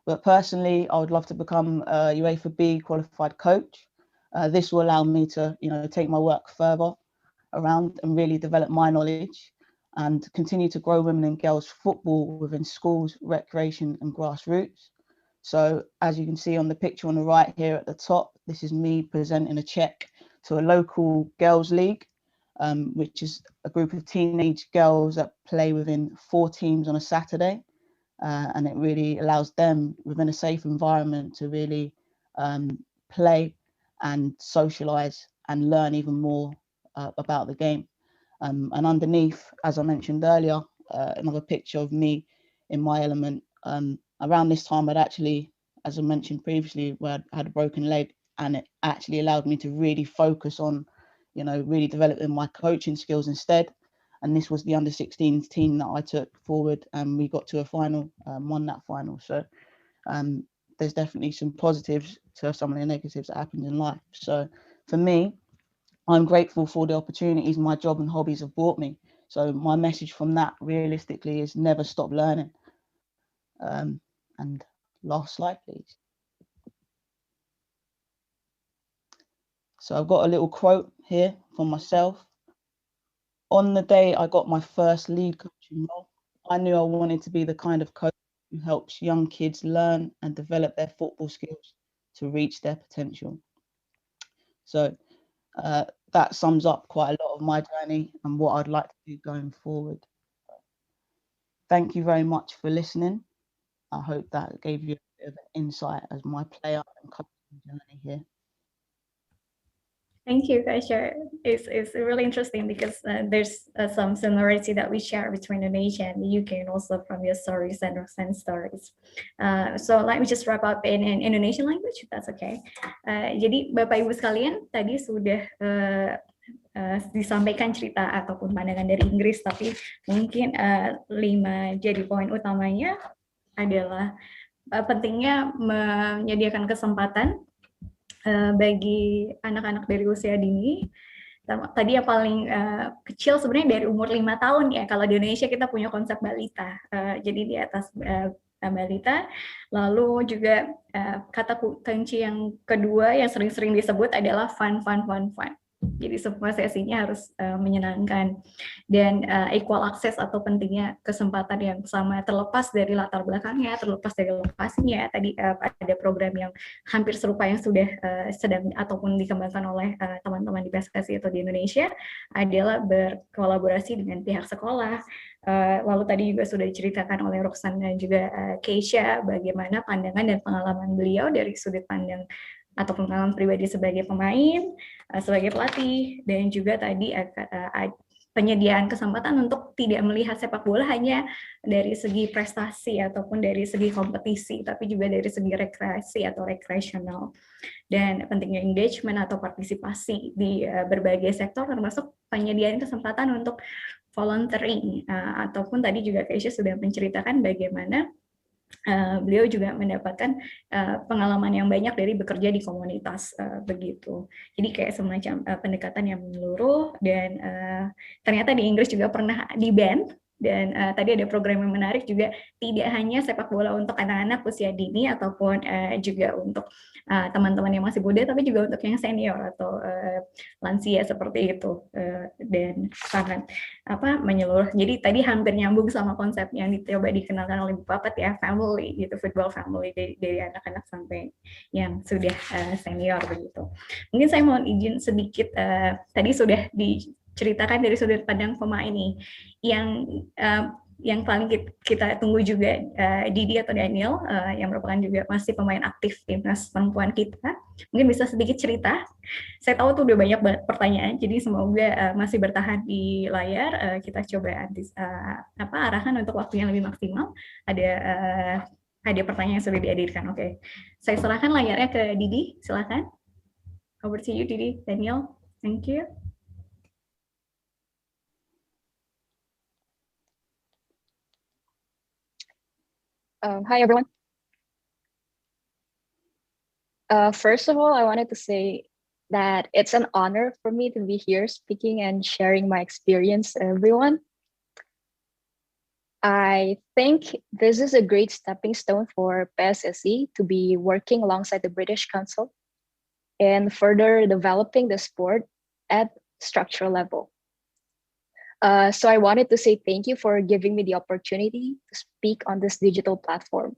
But personally, I would love to become a UEFA B qualified coach. This will allow me to, you know, take my work further around and really develop my knowledge and continue to grow women and girls football within schools, recreation and grassroots. So as you can see on the picture on the right here at the top, this is me presenting a check to a local girls league, which is a group of teenage girls that play within 4 teams on a Saturday. And it really allows them within a safe environment to really play and socialize and learn even more about the game. And underneath, as I mentioned earlier, another picture of me in my element. Around this time, I'd actually, as I mentioned previously, where I had a broken leg, and it actually allowed me to really focus on, you know, really developing my coaching skills instead. And this was the under-16s team that I took forward, and we got to a final, won that final. So there's definitely some positives to some of the negatives that happened in life. So for me, I'm grateful for the opportunities my job and hobbies have brought me. So my message from that realistically is never stop learning. And last slide, please. So I've got a little quote here from myself. On the day I got my first lead coaching role, I knew I wanted to be the kind of coach who helps young kids learn and develop their football skills to reach their potential. So that sums up quite a lot of my journey and what I'd like to do going forward. Thank you very much for listening. I hope that gave you a bit of an insight as my player and coaching journey here. Thank you, Kasia. It's really interesting because there's some similarity that we share between Indonesia and the UK, and also from your stories and Roxanne's stories. So let me just wrap up in Indonesian language, if that's okay. Jadi Bapak Ibu sekalian, tadi sudah disampaikan cerita ataupun pandangan dari Inggris, tapi mungkin 5 jadi poin utamanya adalah pentingnya menyediakan kesempatan bagi anak-anak dari usia dini. Tadi yang paling kecil sebenarnya dari umur 5 tahun ya. Kalau di Indonesia kita punya konsep balita, jadi di atas Mbak Lita. Lalu juga kata kunci yang kedua yang sering-sering disebut adalah fun. Jadi semua sesinya harus menyenangkan dan equal access atau pentingnya kesempatan yang sama terlepas dari latar belakangnya, terlepas dari lokasinya. Tadi ada program yang hampir serupa yang sudah sedang ataupun dikembangkan oleh teman-teman di PSSI atau di Indonesia adalah berkolaborasi dengan pihak sekolah. Lalu tadi juga sudah diceritakan oleh Roxanne dan juga Keisha bagaimana pandangan dan pengalaman beliau dari sudut pandang atau pengalaman pribadi sebagai pemain, sebagai pelatih, dan juga tadi penyediaan kesempatan untuk tidak melihat sepak bola hanya dari segi prestasi ataupun dari segi kompetisi, tapi juga dari segi rekreasi atau rekreasional. Dan pentingnya engagement atau partisipasi di berbagai sektor, termasuk penyediaan kesempatan untuk volunteering, ataupun tadi juga Keisha sudah menceritakan bagaimana beliau juga mendapatkan pengalaman yang banyak dari bekerja di komunitas begitu. Jadi kayak semacam pendekatan yang menyeluruh dan ternyata di Inggris juga pernah di band. Dan tadi ada program yang menarik juga, tidak hanya sepak bola untuk anak-anak usia dini ataupun juga untuk teman-teman yang masih muda, tapi juga untuk yang senior atau lansia seperti itu, dan sangat menyeluruh. Jadi tadi hampir nyambung sama konsep yang dicoba dikenalkan oleh Bu Papat ya, family gitu, football family dari anak-anak sampai yang sudah senior begitu. Mungkin saya mohon izin sedikit, tadi sudah diceritakan dari sudut pandang pemain ini yang paling kita tunggu juga Didi atau Daniel yang merupakan juga masih pemain aktif timnas perempuan kita. Mungkin bisa sedikit cerita. Saya tahu tuh udah banyak banget pertanyaan, jadi semoga masih bertahan di layar. Kita coba arahkan untuk waktu yang lebih maksimal. Ada pertanyaan yang sudah dihadirkan. Oke, saya serahkan layarnya ke Didi. Silakan. Over to you, Didi, Daniel. Thank you. Hi, everyone. First of all, I wanted to say that it's an honor for me to be here speaking and sharing my experience to everyone. I think this is a great stepping stone for PSSI to be working alongside the British Council and further developing the sport at structural level. So I wanted to say thank you for giving me the opportunity to speak on this digital platform.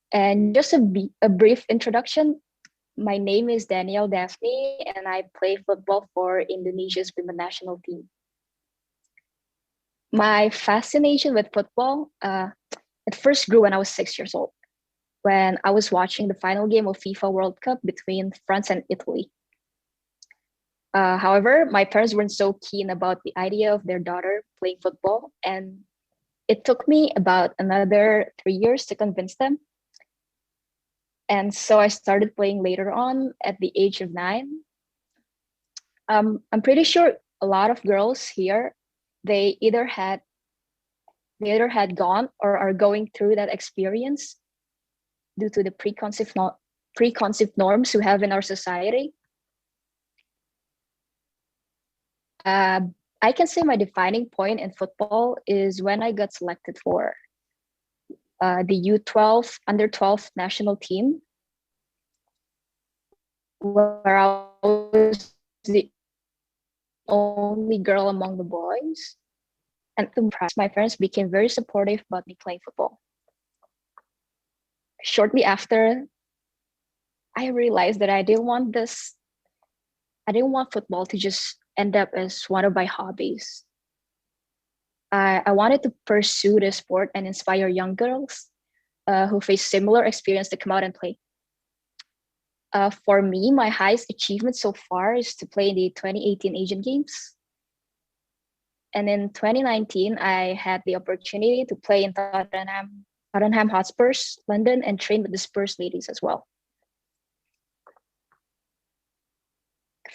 And just a brief introduction, my name is Daniel Daphne and I play football for Indonesia's women's national team. My fascination with football, it first grew when I was 6 years old, when I was watching the final game of FIFA World Cup between France and Italy. However, my parents weren't so keen about the idea of their daughter playing football, and it took me about another 3 years to convince them. And so I started playing later on at the age of 9. I'm pretty sure a lot of girls here, they either had gone or are going through that experience due to the preconceived norms we have in our society. I can say my defining point in football is when I got selected for the U12 under 12 national team, where I was the only girl among the boys. And my parents became very supportive about me playing football. Shortly after, I realized that I didn't want football to just end up as one of my hobbies. I wanted to pursue the sport and inspire young girls who face similar experience to come out and play. For me, my highest achievement so far is to play in the 2018 Asian Games. And in 2019, I had the opportunity to play in Tottenham Hotspurs, London, and train with the Spurs ladies as well.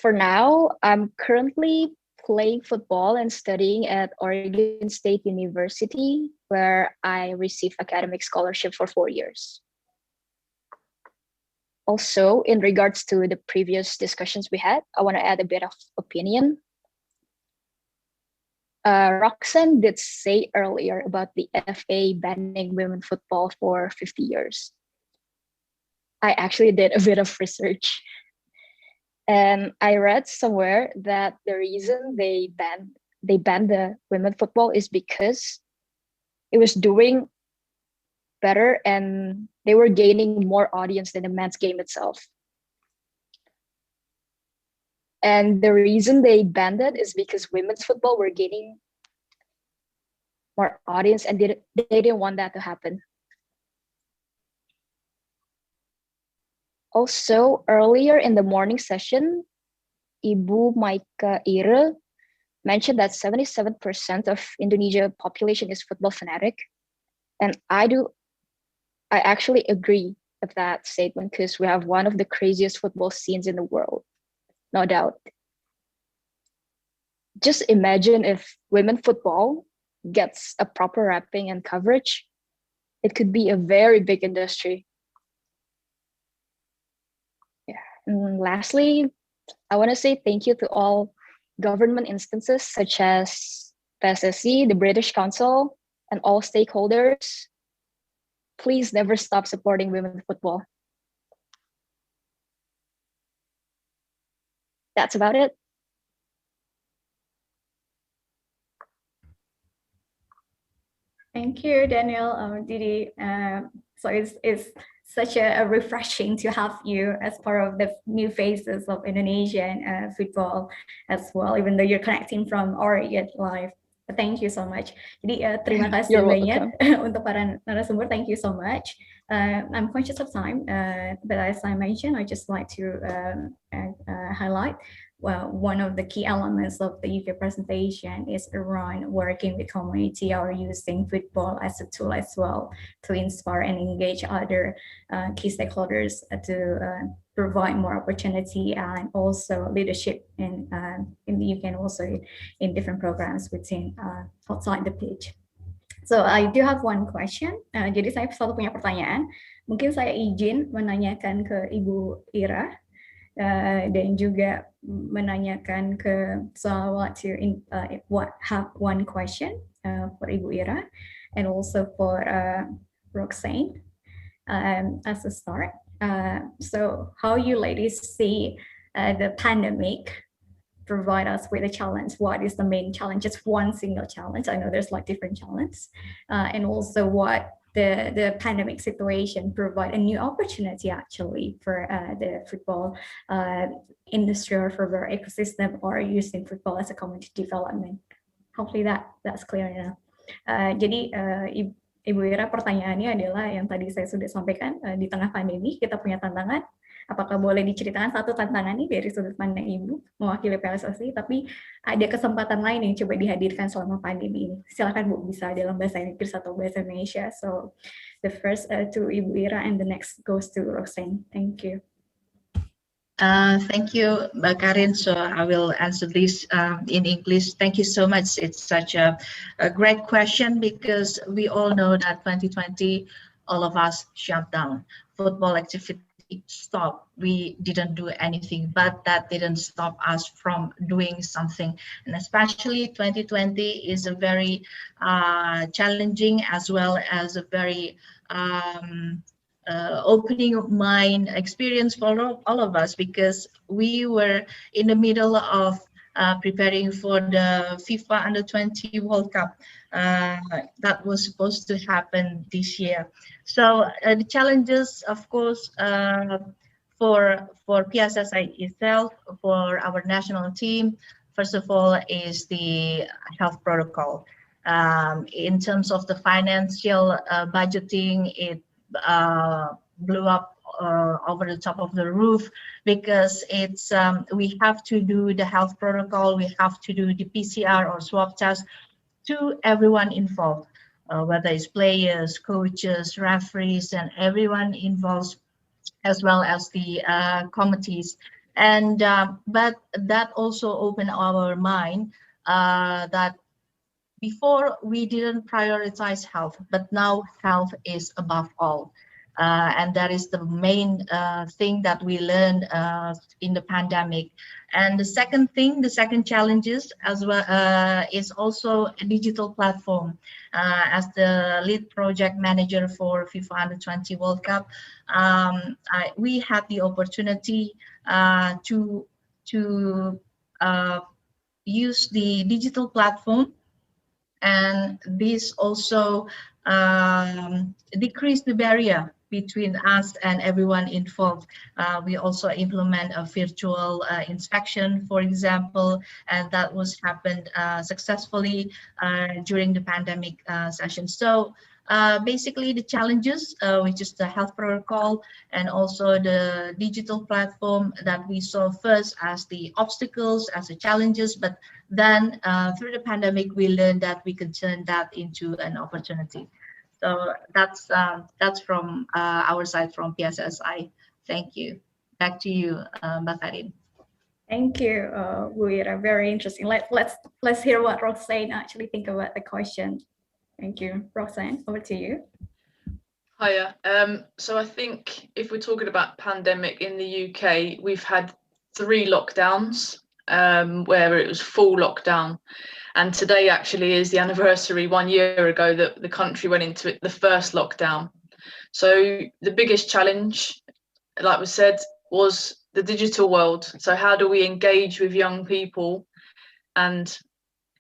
For now, I'm currently playing football and studying at Oregon State University, where I received academic scholarship for 4 years. Also, in regards to the previous discussions we had, I want to add a bit of opinion. Roxanne did say earlier about the FA banning women football for 50 years. I actually did a bit of research, and I read somewhere that the reason they banned the women football is because it was doing better and they were gaining more audience than the men's game itself. And the reason they banned it is because women's football were gaining more audience, and they didn't want that to happen. Also, earlier in the morning session, Ibu Maika Ire mentioned that 77% of Indonesia population is football fanatic. And I actually agree with that statement, because we have one of the craziest football scenes in the world, no doubt. Just imagine if women football gets a proper wrapping and coverage, it could be a very big industry. Yeah. And lastly, I want to say thank you to all government instances such as PSSI, the British Council, and all stakeholders. Please never stop supporting women football. That's about it. Thank you, Daniel, Didi. So it's such a refreshing to have you as part of the new faces of Indonesian football as well, even though you're connecting from our yet live. Thank you so much. Jadi terima kasih banyak untuk para narasumber. Thank you so much. I'm conscious of time, but as I mentioned, I just like to highlight one of the key elements of the UK presentation is around working with community or using football as a tool as well to inspire and engage other key stakeholders to provide more opportunity and also leadership in the UK and also in different programs within outside the pitch. So I do have one question. Jadi saya selalu punya pertanyaan. Mungkin saya izin menanyakan ke Ibu Ira dan juga menanyakan ke have one question for Ibu Ira and also for Roxanne as a start. So how you ladies see the pandemic provide us with a challenge? What is the main challenge? Just one single challenge. I know there's like different challenges, and also what the pandemic situation provide a new opportunity actually for the football industry or for our ecosystem or using football as a community development. Hopefully that's clear enough. Jadi Ibu Ira, pertanyaannya adalah yang tadi saya sudah sampaikan, di tengah pandemi kita punya tantangan. Apakah boleh diceritakan satu tantangan ini dari sudut pandang Ibu mewakili PSSI, tapi ada kesempatan lain yang coba dihadirkan selama pandemi ini? Silakan Bu, bisa dalam bahasa Inggris atau bahasa Indonesia. So the first to Ibu Ira and the next goes to Roxanne. Thank you. Thank you, Mbak Karin. So I will answer this in English. Thank you so much. It's such a great question because we all know that 2020, all of us shut down. Football activity stopped. We didn't do anything, but that didn't stop us from doing something. And especially 2020 is a very challenging as well as a very opening of mind experience for all of us, because we were in the middle of preparing for the FIFA Under-20 World Cup that was supposed to happen this year. So the challenges, of course, for PSSI itself, for our national team, first of all, is the health protocol. In terms of the financial budgeting, it blew up over the top of the roof, because it's we have to do the health protocol, we have to do the PCR or swab test to everyone involved, whether it's players, coaches, referees, and everyone involved, as well as the committees. And but that also opened our mind that before we didn't prioritize health, but now health is above all. And that is the main thing that we learned in the pandemic. And the second challenges as well is also a digital platform. As the lead project manager for FIFA Under-20 World Cup, we had the opportunity to use the digital platform, and this also decreased the barrier between us and everyone involved. We also implement a virtual inspection, for example, and that was happened successfully during the pandemic session. So basically the challenges, which is the health protocol and also the digital platform, that we saw first as the obstacles, as the challenges, but then through the pandemic, we learned that we could turn that into an opportunity. So that's from our side from PSSI. Thank you. Back to you, Mbak Karin. Thank you, Bu Ira. Very interesting. Let's hear what Roxanne actually think about the question. Thank you, Roxanne. Over to you. Hiya. So I think if we're talking about pandemic in the UK, we've had 3 lockdowns where it was full lockdown. And today actually is the anniversary 1 year ago that the country went into it, the first lockdown. So the biggest challenge, like was said, was the digital world. So how do we engage with young people and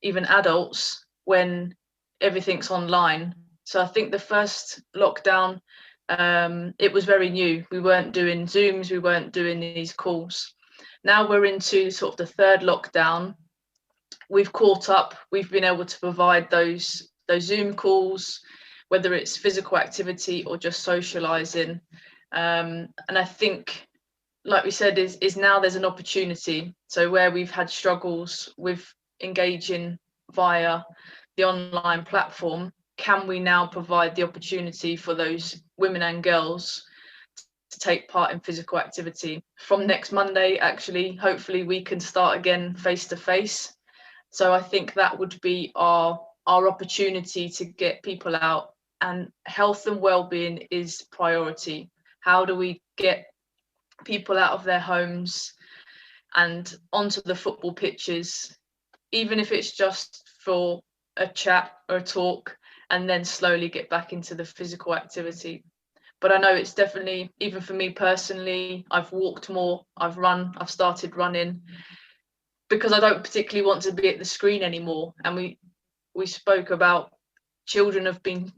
even adults when everything's online? So I think the first lockdown, it was very new. We weren't doing Zooms, we weren't doing these calls. Now we're into sort of the 3rd lockdown. We've caught up, we've been able to provide those Zoom calls, whether it's physical activity or just socializing. And I think, like we said, is now there's an opportunity. So where we've had struggles with engaging via the online platform, can we now provide the opportunity for those women and girls to take part in physical activity? From next Monday, actually, hopefully we can start again face to face. So I think that would be our opportunity to get people out, and health and well-being is priority. How do we get people out of their homes and onto the football pitches, even if it's just for a chat or a talk, and then slowly get back into the physical activity? But I know it's definitely, even for me personally, I've walked more, I've started running, because I don't particularly want to be at the screen anymore. And we spoke about children have been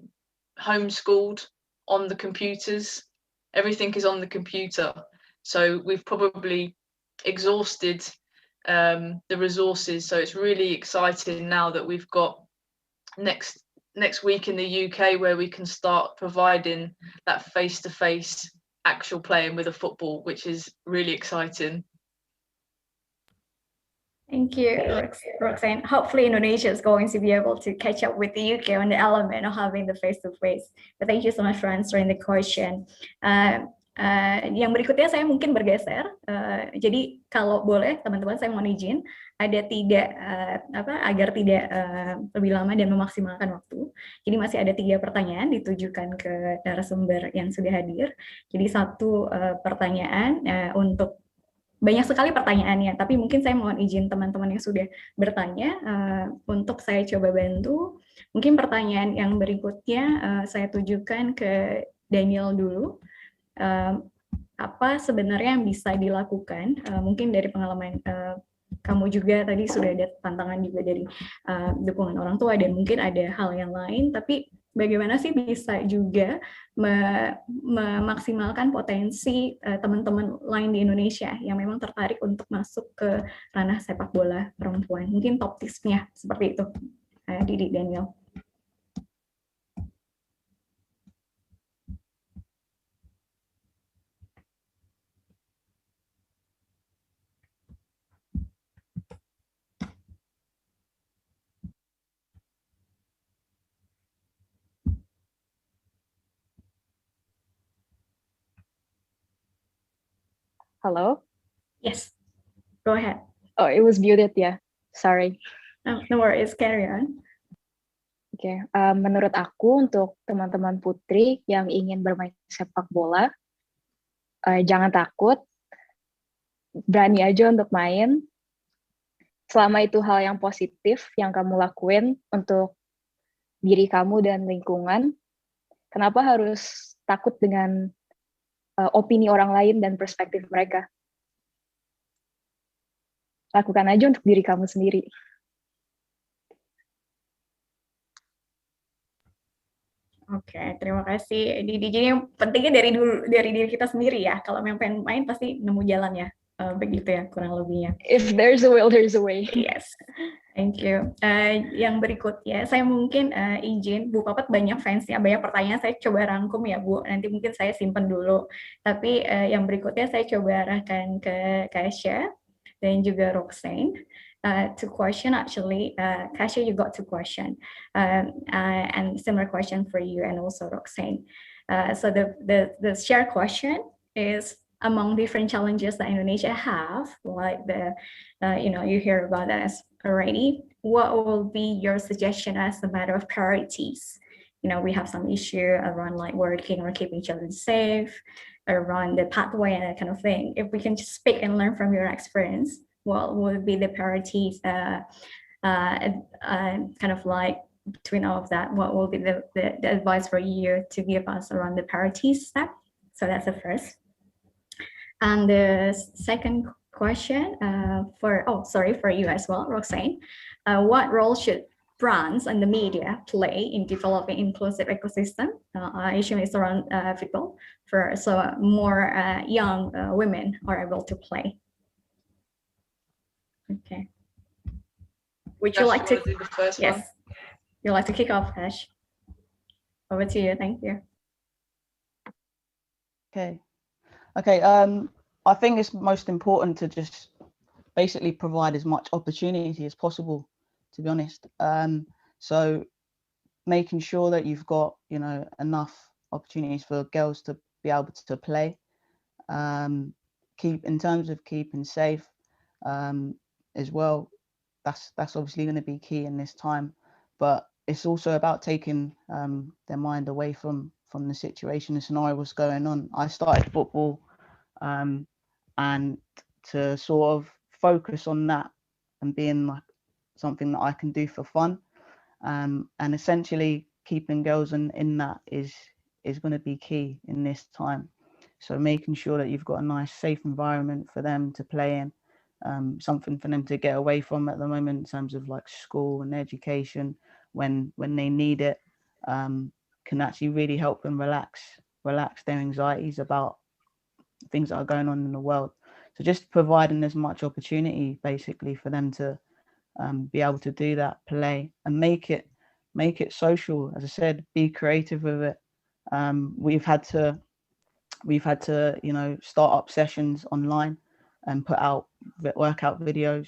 homeschooled on the computers. Everything is on the computer. So we've probably exhausted the resources. So it's really exciting now that we've got next week in the UK where we can start providing that face-to-face actual playing with a football, which is really exciting. Thank you, Roxanne. Hopefully Indonesia is going to be able to catch up with the UK on the element of having the face-to-face. But thank you so much for answering the question. Yang berikutnya saya mungkin bergeser. Jadi kalau boleh teman-teman, saya mohon izin ada agar tidak lebih lama dan memaksimalkan waktu. Jadi masih ada 3 pertanyaan ditujukan ke narasumber yang sudah hadir. Jadi 1 pertanyaan untuk banyak sekali pertanyaannya, tapi mungkin saya mohon izin teman-teman yang sudah bertanya untuk saya coba bantu. Mungkin pertanyaan yang berikutnya saya tujukan ke Daniel dulu. Apa sebenarnya yang bisa dilakukan? Mungkin dari pengalaman kamu juga tadi sudah ada tantangan juga dari dukungan orang tua dan mungkin ada hal yang lain, tapi bagaimana sih bisa juga memaksimalkan potensi teman-teman lain di Indonesia yang memang tertarik untuk masuk ke ranah sepak bola perempuan? Mungkin top tips-nya seperti itu, Didi, Daniel. Hello? Yes, go ahead. Oh, it was muted, yeah. Sorry. No worries, carry on. Oke, menurut aku untuk teman-teman putri yang ingin bermain sepak bola, jangan takut, berani aja untuk main. Selama itu hal yang positif yang kamu lakuin untuk diri kamu dan lingkungan, kenapa harus takut dengan opini orang lain dan perspektif mereka? Lakukan aja untuk diri kamu sendiri. Oke, terima kasih. Jadi yang pentingnya dari diri kita sendiri ya. Kalau yang pengen main pasti nemu jalan ya. Begitu ya kurang lebihnya. If there's a will, there's a way. Yes, thank you. Yang berikutnya, saya mungkin izin, Bu Papat banyak fansnya, banyak pertanyaan, saya coba rangkum ya Bu, nanti mungkin saya simpen dulu. Tapi yang berikutnya saya coba arahkan ke Kasha dan juga Roxanne. Two question actually, Kasha, you got two question, and similar question for you and also Roxanne. So the shared question is, among different challenges that Indonesia have, like you hear about that already, what will be your suggestion as a matter of priorities? We have some issue around like working or keeping children safe, around the pathway and that kind of thing. If we can just speak and learn from your experience, what would be the priorities, kind of like between all of that, what will be the advice for you to give us around the priorities step? So that's the first. And the second question for you as well, Roxanne. What role should brands and the media play in developing inclusive ecosystem? I assume it's around football, so more young women are able to play. Okay. Would you like to do the first yes. one? You'd like to kick off, Ash? Over to you. Thank you. Okay. I think it's most important to just basically provide as much opportunity as possible, to be honest. So making sure that you've got, enough opportunities for girls to be able to play. In terms of keeping safe as well, that's obviously going to be key in this time. But it's also about taking their mind away from the situation, the scenario what's going on. I started football and to sort of focus on that and being like something that I can do for fun, and essentially keeping girls in that is going to be key in this time. So making sure that you've got a nice safe environment for them to play in, something for them to get away from at the moment in terms of like school and education when they need it, can actually really help them relax their anxieties about things that are going on in the world. So just providing as much opportunity basically for them to be able to do that, play, and make it social. As I said, be creative with it. We've had to start up sessions online and put out workout videos,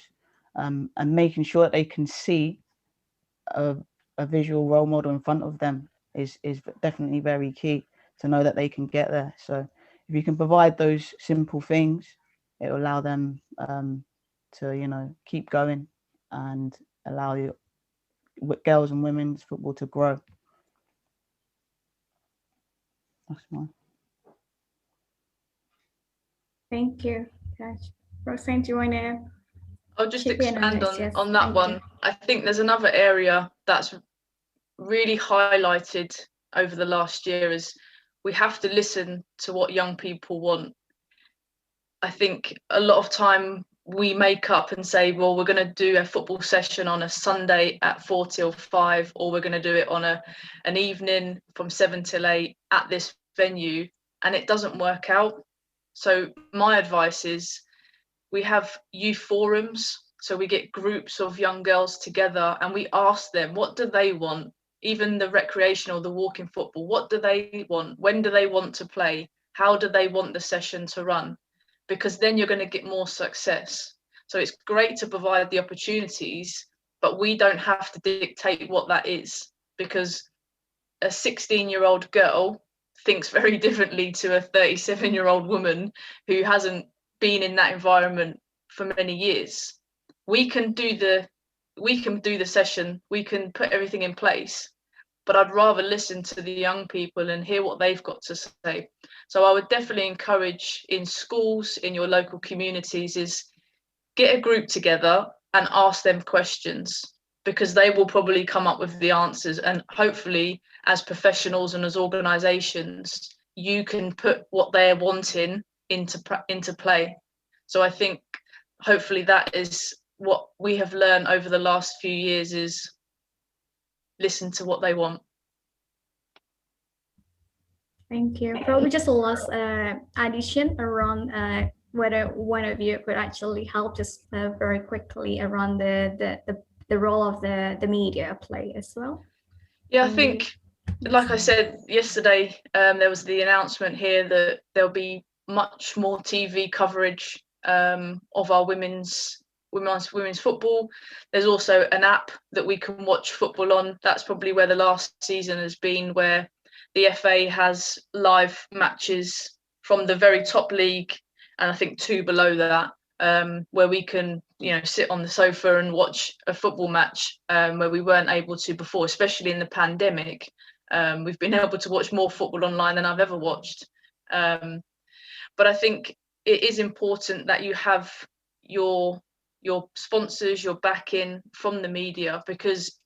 and making sure that they can see a visual role model in front of them is definitely very key to know that they can get there. So if you can provide those simple things, it will allow them to keep going and allow girls and women's football to grow. That's mine. Thank you, Cash. Roxanne, do you want to? I'll just expand on that one. You. I think there's another area that's really highlighted over the last year is we have to listen to what young people want. I think a lot of time we make up and say, well, we're going to do a football session on a Sunday at 4 till 5, or we're going to do it on an evening from 7 till 8 at this venue, and it doesn't work out. So my advice is we have youth forums. So we get groups of young girls together and we ask them, what do they want? Even the recreational, the walking football, what do they want? When do they want to play? How do they want the session to run? Because then you're going to get more success. So it's great to provide the opportunities, but we don't have to dictate what that is, because a 16-year-old girl thinks very differently to a 37-year-old woman who hasn't been in that environment for many years. We can do the session, we can put everything in place, but I'd rather listen to the young people and hear what they've got to say. So I would definitely encourage in schools, in your local communities, is get a group together and ask them questions, because they will probably come up with the answers. And hopefully, as professionals and as organisations, you can put what they're wanting into play. So I think hopefully that is what we have learned over the last few years, is listen to what they want. Thank you. Probably just a last addition around whether one of you could actually help just very quickly around the role of the media play as well. Yeah, I think, like I said yesterday, there was the announcement here that there'll be much more TV coverage of our women's football. There's also an app that we can watch football on. That's probably where the last season has been, where the FA has live matches from the very top league, and I think 2 below that, where we can, sit on the sofa and watch a football match, where we weren't able to before, especially in the pandemic. We've been able to watch more football online than I've ever watched. But I think it is important that you have your sponsors, your backing from the media, because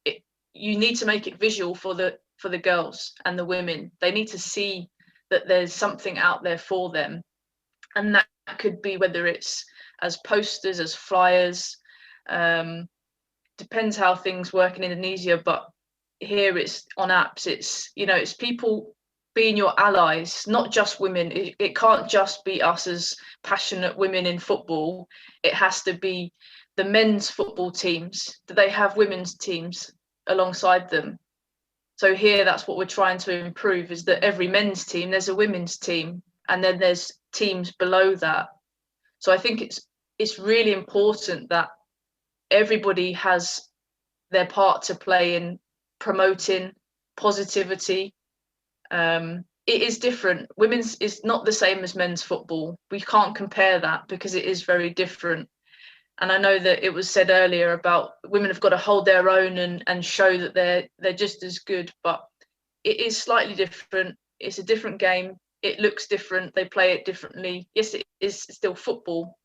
you need to make it visual for the girls and the women. They need to see that there's something out there for them, and that could be whether it's as posters, as flyers, depends how things work in Indonesia, but here it's on apps. It's people being your allies, not just women. It can't just be us as passionate women in football. It has to be the men's football teams. Do they have women's teams alongside them? So here, that's what we're trying to improve, is that every men's team, there's a women's team, and then there's teams below that. So I think it's really important that everybody has their part to play in promoting positivity. It is different. Women's is not the same as men's football. We can't compare that because it is very different. And I know that it was said earlier about women have got to hold their own and show that they're just as good, but it is slightly different. It's a different game. It looks different. They play it differently. Yes, it is still football,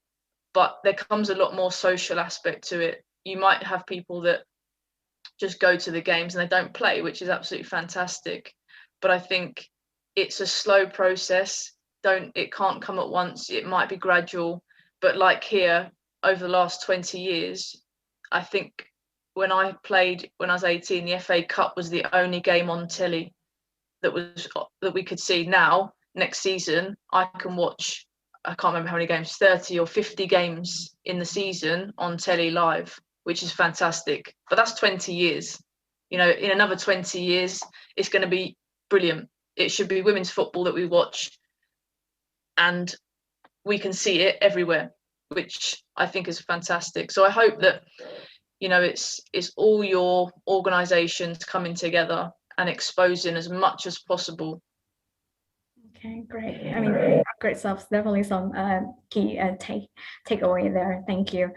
but there comes a lot more social aspect to it. You might have people that just go to the games and they don't play, which is absolutely fantastic. But I think it's a slow process. It can't come at once. It might be gradual. But like here, over the last 20 years, I think when I was 18, the FA Cup was the only game on telly that we could see. Now, next season, I can watch, I can't remember how many games, 30 or 50 games in the season on telly live, which is fantastic. But that's 20 years. In another 20 years, it's going to be brilliant. It should be women's football that we watch, and we can see it everywhere, which I think is fantastic. So I hope that, it's all your organisations coming together and exposing as much as possible. Okay, great. I mean, great stuff. Definitely some key takeaway there. Thank you.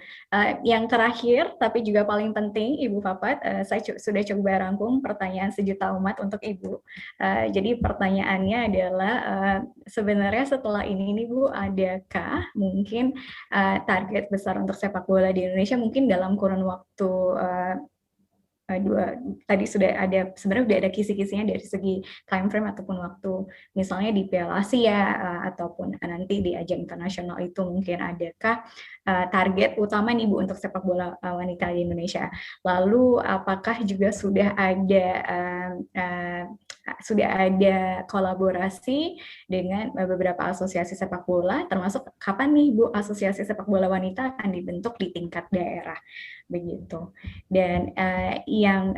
Yang terakhir, tapi juga paling penting, Ibu Fapat, saya sudah coba rangkum pertanyaan sejuta umat untuk Ibu. Jadi pertanyaannya adalah, sebenarnya setelah ini nih Bu, adakah mungkin target besar untuk sepak bola di Indonesia mungkin dalam kurun waktu tadi sebenarnya sudah ada kisi-kisinya dari segi time frame ataupun waktu, misalnya di Piala Asia ataupun nanti di ajang internasional itu mungkin adakah target utama nih Bu untuk sepak bola wanita di Indonesia. Lalu apakah juga sudah ada kolaborasi dengan beberapa asosiasi sepak bola, termasuk kapan nih Bu asosiasi sepak bola wanita akan dibentuk di tingkat daerah, begitu. Dan yang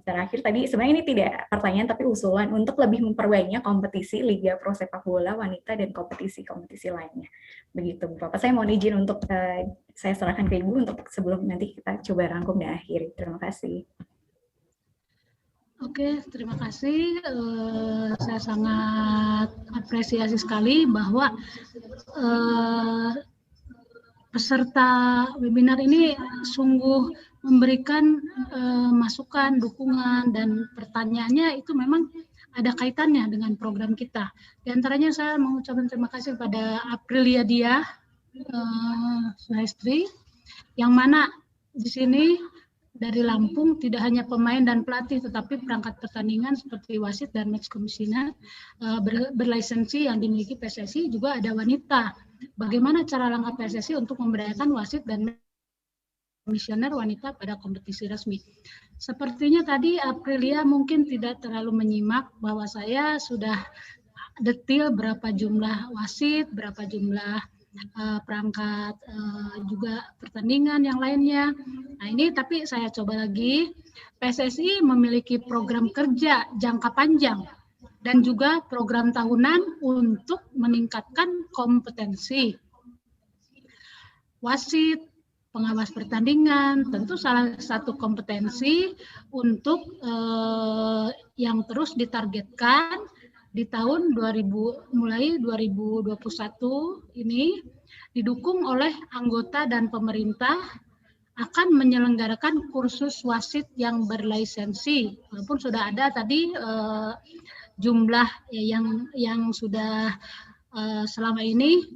terakhir tadi, sebenarnya ini tidak pertanyaan tapi usulan untuk lebih memperbanyak kompetisi Liga Pro Sepak Bola Wanita dan kompetisi-kompetisi lainnya, begitu Bu Bapak. Saya mohon izin untuk saya serahkan ke Ibu untuk sebelum nanti kita coba rangkum dan akhiri. Terima kasih. Oke, terima kasih. Saya sangat apresiasi sekali bahwa peserta webinar ini sungguh memberikan masukan, dukungan, dan pertanyaannya itu memang ada kaitannya dengan program kita. Di antaranya saya mengucapkan terima kasih kepada Aprilia Dia Suhestri, yang mana di sini dari Lampung tidak hanya pemain dan pelatih, tetapi perangkat pertandingan seperti wasit dan match commissioner berlisensi yang dimiliki PSSI, juga ada wanita. Bagaimana cara langkah PSSI untuk memberdayakan wasit dan komisioner wanita pada kompetisi resmi. Sepertinya tadi Aprilia mungkin tidak terlalu menyimak bahwa saya sudah detail berapa jumlah wasit, berapa jumlah perangkat juga pertandingan yang lainnya. Nah ini tapi saya coba lagi, PSSI memiliki program kerja jangka panjang dan juga program tahunan untuk meningkatkan kompetensi wasit, pengawas pertandingan. Tentu salah satu kompetensi untuk yang terus ditargetkan di tahun mulai 2021 ini, didukung oleh anggota dan pemerintah, akan menyelenggarakan kursus wasit yang berlisensi. Walaupun sudah ada tadi jumlah yang sudah selama ini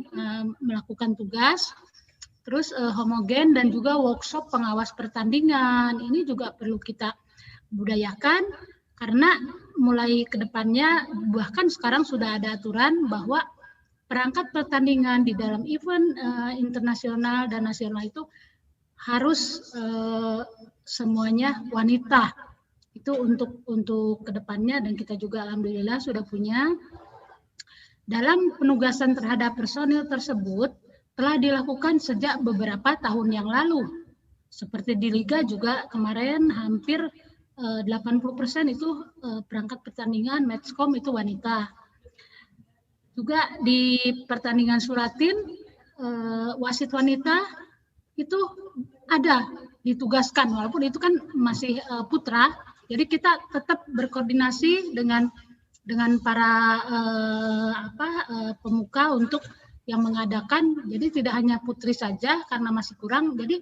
melakukan tugas, terus homogen dan juga workshop pengawas pertandingan. Ini juga perlu kita budayakan, karena mulai ke depannya bahkan sekarang sudah ada aturan bahwa perangkat pertandingan di dalam event internasional dan nasional itu harus semuanya wanita. Itu untuk ke depannya, dan kita juga alhamdulillah sudah punya. Dalam penugasan terhadap personil tersebut telah dilakukan sejak beberapa tahun yang lalu. Seperti di Liga juga kemarin hampir 80% itu perangkat pertandingan matchcom itu wanita. Juga di pertandingan Soeratin wasit wanita itu ada ditugaskan, walaupun itu kan masih putra. Jadi kita tetap berkoordinasi dengan para pemuka untuk yang mengadakan. Jadi tidak hanya putri saja karena masih kurang, jadi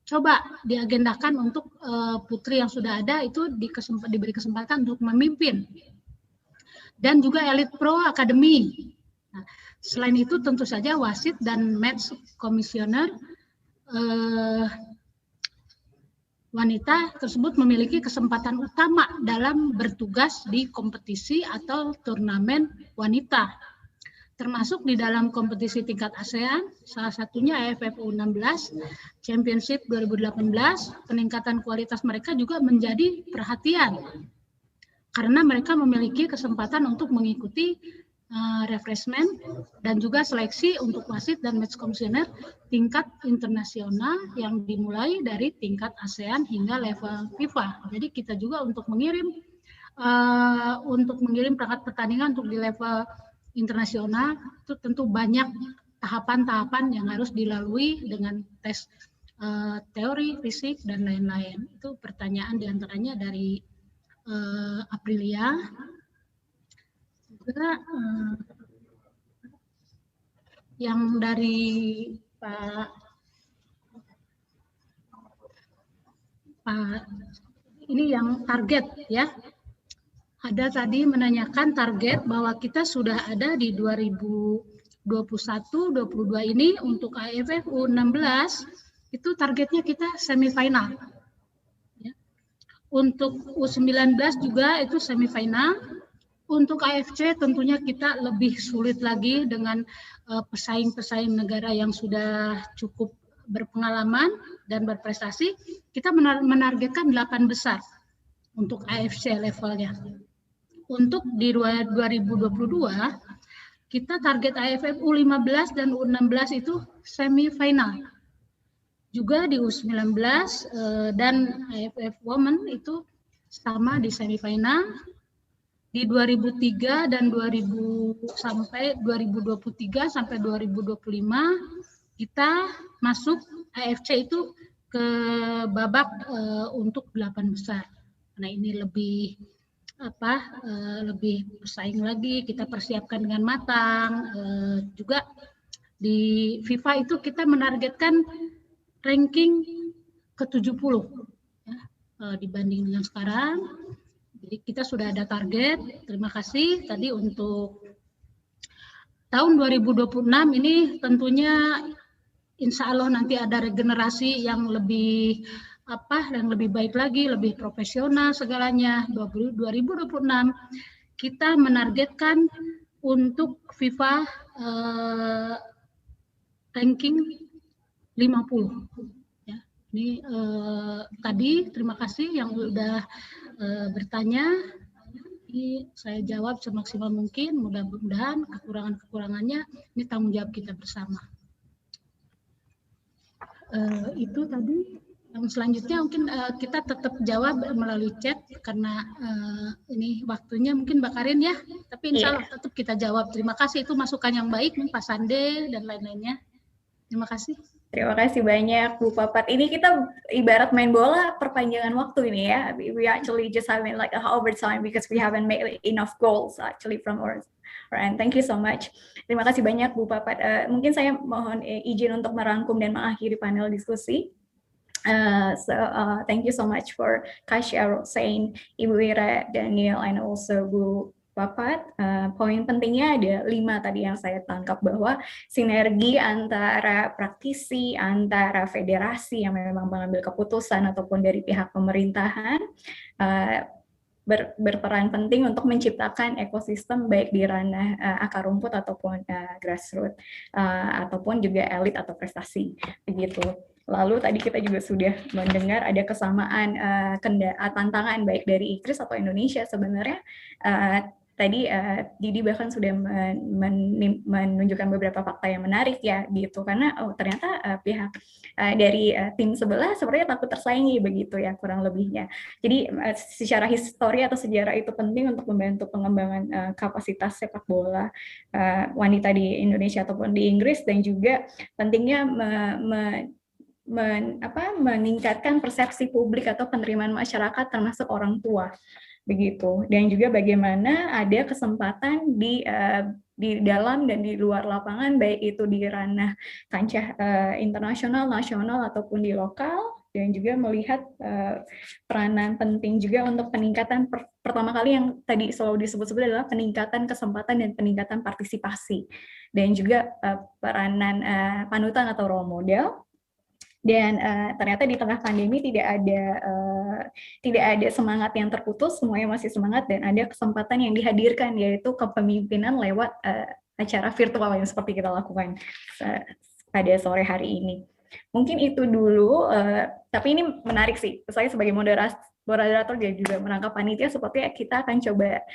coba diagendakan untuk putri yang sudah ada itu diberi kesempatan untuk memimpin. Dan juga Elite Pro Academy. Nah, selain itu tentu saja wasit dan match komisioner wanita tersebut memiliki kesempatan utama dalam bertugas di kompetisi atau turnamen wanita, termasuk di dalam kompetisi tingkat ASEAN, salah satunya AFF U16 Championship 2018. Peningkatan kualitas mereka juga menjadi perhatian, karena mereka memiliki kesempatan untuk mengikuti refreshment dan juga seleksi untuk wasit dan match commissioner tingkat internasional yang dimulai dari tingkat ASEAN hingga level FIFA. Jadi kita juga untuk mengirim perangkat pertandingan untuk di level internasional itu tentu banyak tahapan-tahapan yang harus dilalui dengan tes teori, fisik, dan lain-lain. Itu pertanyaan diantaranya dari Aprilia. Juga yang dari Pak ini yang target ya. Ada tadi menanyakan target bahwa kita sudah ada di 2021-22 ini untuk AFF U16 itu targetnya kita semifinal. Ya. Untuk U19 juga itu semifinal. Untuk AFC tentunya kita lebih sulit lagi dengan pesaing-pesaing negara yang sudah cukup berpengalaman dan berprestasi. Kita menargetkan 8 besar untuk AFC levelnya. Untuk di 2022, kita target AFF U15 dan U16 itu semifinal. Juga di U19 dan AFF Women itu sama di semifinal. Di 2003 dan 2023 sampai 2025 kita masuk AFC itu ke babak untuk 8 besar. Nah ini lebih bersaing lagi, kita persiapkan dengan matang. Juga di FIFA itu kita menargetkan ranking ke-70 dibanding dengan sekarang. Jadi kita sudah ada target. Terima kasih tadi untuk tahun 2026 ini tentunya insya Allah nanti ada regenerasi yang lebih yang lebih baik lagi, lebih profesional segalanya. 2026 kita menargetkan untuk FIFA ranking 50. Ya, ini tadi terima kasih yang sudah bertanya. Ini saya jawab semaksimal mungkin. Mudah-mudahan kekurangan-kekurangannya ini tanggung jawab kita bersama. Itu tadi. Yang selanjutnya mungkin kita tetap jawab melalui chat karena ini waktunya mungkin Mbak Karin ya. Tapi insya Allah tetap kita jawab. Terima kasih, itu masukan yang baik Pak Sande dan lain-lainnya. Terima kasih. Terima kasih banyak Bu Papat. Ini kita ibarat main bola perpanjangan waktu ini ya. We actually just having like a overtime because we haven't made enough goals actually from our end. Thank you so much. Terima kasih banyak Bu Papat. Mungkin saya mohon izin untuk merangkum dan mengakhiri panel diskusi. Thank you so much for Kasya, Roxane, Ibu Ira, Daniel, and also Bu Papat. Poin pentingnya ada 5 tadi yang saya tangkap, bahwa sinergi antara praktisi, antara federasi yang memang mengambil keputusan ataupun dari pihak pemerintahan berperan penting untuk menciptakan ekosistem baik di ranah akar rumput ataupun grassroots ataupun juga elit atau prestasi begitu. Lalu tadi kita juga sudah mendengar ada kesamaan tantangan baik dari Inggris atau Indonesia sebenarnya. Tadi Didi bahkan sudah menunjukkan beberapa fakta yang menarik ya gitu, karena ternyata pihak dari tim sebelah sebenarnya takut tersaingi begitu ya kurang lebihnya. Jadi secara histori atau sejarah itu penting untuk membantu pengembangan kapasitas sepak bola wanita di Indonesia ataupun di Inggris, dan juga pentingnya meningkatkan persepsi publik atau penerimaan masyarakat termasuk orang tua begitu, dan juga bagaimana ada kesempatan di dalam dan di luar lapangan, baik itu di ranah kancah internasional, nasional ataupun di lokal, dan juga melihat peranan penting juga untuk peningkatan pertama kali yang tadi selalu disebut-sebut adalah peningkatan kesempatan dan peningkatan partisipasi, dan juga peranan panutan atau role model. Dan ternyata di tengah pandemi tidak ada semangat yang terputus, semuanya masih semangat, dan ada kesempatan yang dihadirkan, yaitu kepemimpinan lewat acara virtual yang seperti kita lakukan pada sore hari ini. Mungkin itu dulu, tapi ini menarik sih, saya sebagai moderator dan juga merangkap panitia, sepertinya kita akan coba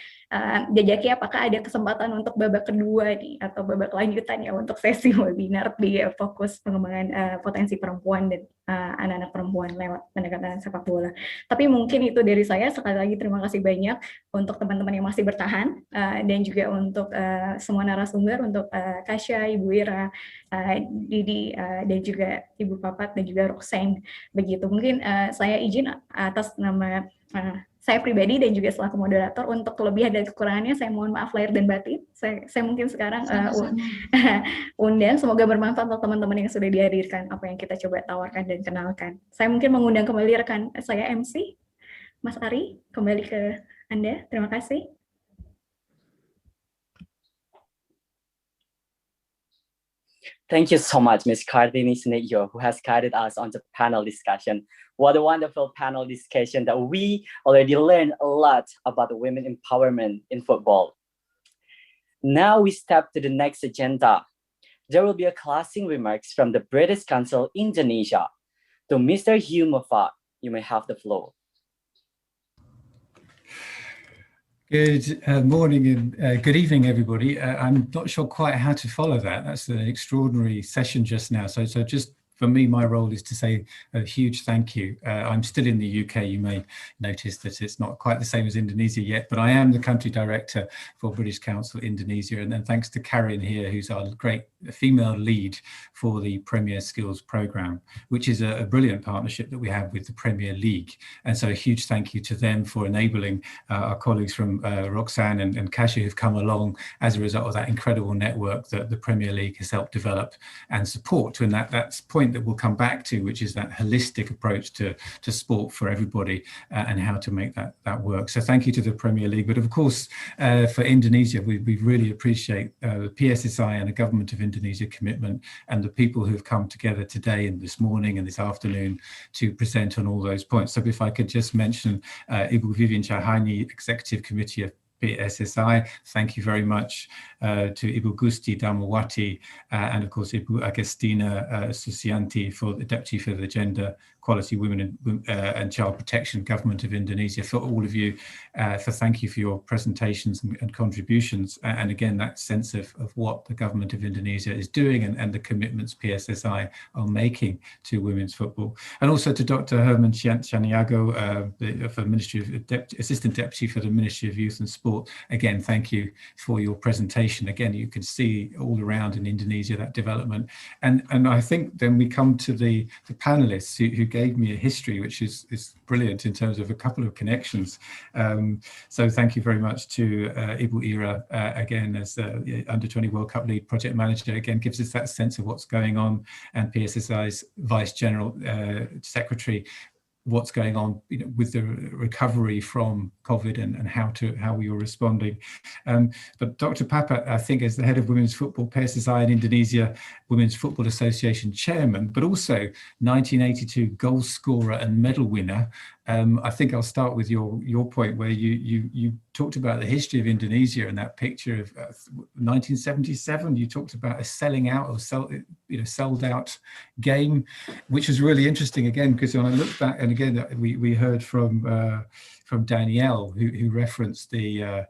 jajaki apakah ada kesempatan untuk babak kedua nih, atau babak lanjutan ya untuk sesi webinar di fokus pengembangan potensi perempuan dan anak-anak perempuan lewat pendekatan sepak bola. Tapi mungkin itu dari saya. Sekali lagi terima kasih banyak untuk teman-teman yang masih bertahan, dan juga untuk semua narasumber, untuk Kasya, Ibu Ira, Didi, dan juga Ibu Papat, dan juga Roxane. Begitu, mungkin saya izin atas nama saya pribadi dan juga selaku moderator, untuk kelebihan dan kekurangannya saya mohon maaf lahir dan batin. Saya mungkin sekarang undang, semoga bermanfaat untuk teman-teman yang sudah dihadirkan apa yang kita coba tawarkan dan kenalkan. Saya mungkin mengundang kembali rekan saya MC, Mas Ari, kembali ke Anda. Terima kasih. Thank you so much, Ms. Kartini Sinetyo, who has guided us on the panel discussion. What a wonderful panel discussion that we already learned a lot about the women empowerment in football. Now we step to the next agenda. There will be a closing remarks from the British Council Indonesia. To Mr. Hugh Moffat, you may have the floor. Good morning and good evening, everybody. I'm not sure quite how to follow that. That's an extraordinary session just now. So just for me, my role is to say a huge thank you. I'm still in the UK. You may notice that it's not quite the same as Indonesia yet, but I am the country director for British Council Indonesia. And then thanks to Karin here, who's our great female lead for the Premier Skills Programme, which is a brilliant partnership that we have with the Premier League. And so a huge thank you to them for enabling our colleagues from Roxanne and Kasia who've come along as a result of that incredible network that the Premier League has helped develop and support. And that's point point that we'll come back to, which is that holistic approach to sport for everybody and how to make that work. So thank you to the Premier League. But of course, for Indonesia, we really appreciate the PSSI and the government of Indonesia commitment and the people who have come together today and this morning and this afternoon to present on all those points. So if I could just mention Ibu Vivian Chahani, Executive Committee of PSSI, thank you very much to Ibu Gusti Damawati and of course Ibu Agustina Susianti, for the Deputy for the Gender, Equality, Women and Child Protection, Government of Indonesia, for all of you, thank you for your presentations and contributions, and again that sense of what the Government of Indonesia is doing and the commitments PSSI are making to women's football. And also to Dr. Herman Chaniago, for Ministry of Assistant Deputy for the Ministry of Youth and Sport. Again, thank you for your presentation. Again, you can see all around in Indonesia that development. And I think then we come to the panelists who gave me a history, which is brilliant in terms of a couple of connections. So thank you very much to Ibu Ira, again, as Under 20 World Cup Lead Project Manager, again, gives us that sense of what's going on, and PSSI's Vice General Secretary, what's going on, you know, with the recovery from COVID and how we were responding. But Dr. Papat, I think, as the head of women's football, PSSI in Indonesia, Women's Football Association chairman, but also 1982 goal scorer and medal winner. I think I'll start with your point where you talked about the history of Indonesia and that picture of 1977. You talked about a selling out or sold out game, which was really interesting again, because when I look back, and again we heard from Danielle, who referenced the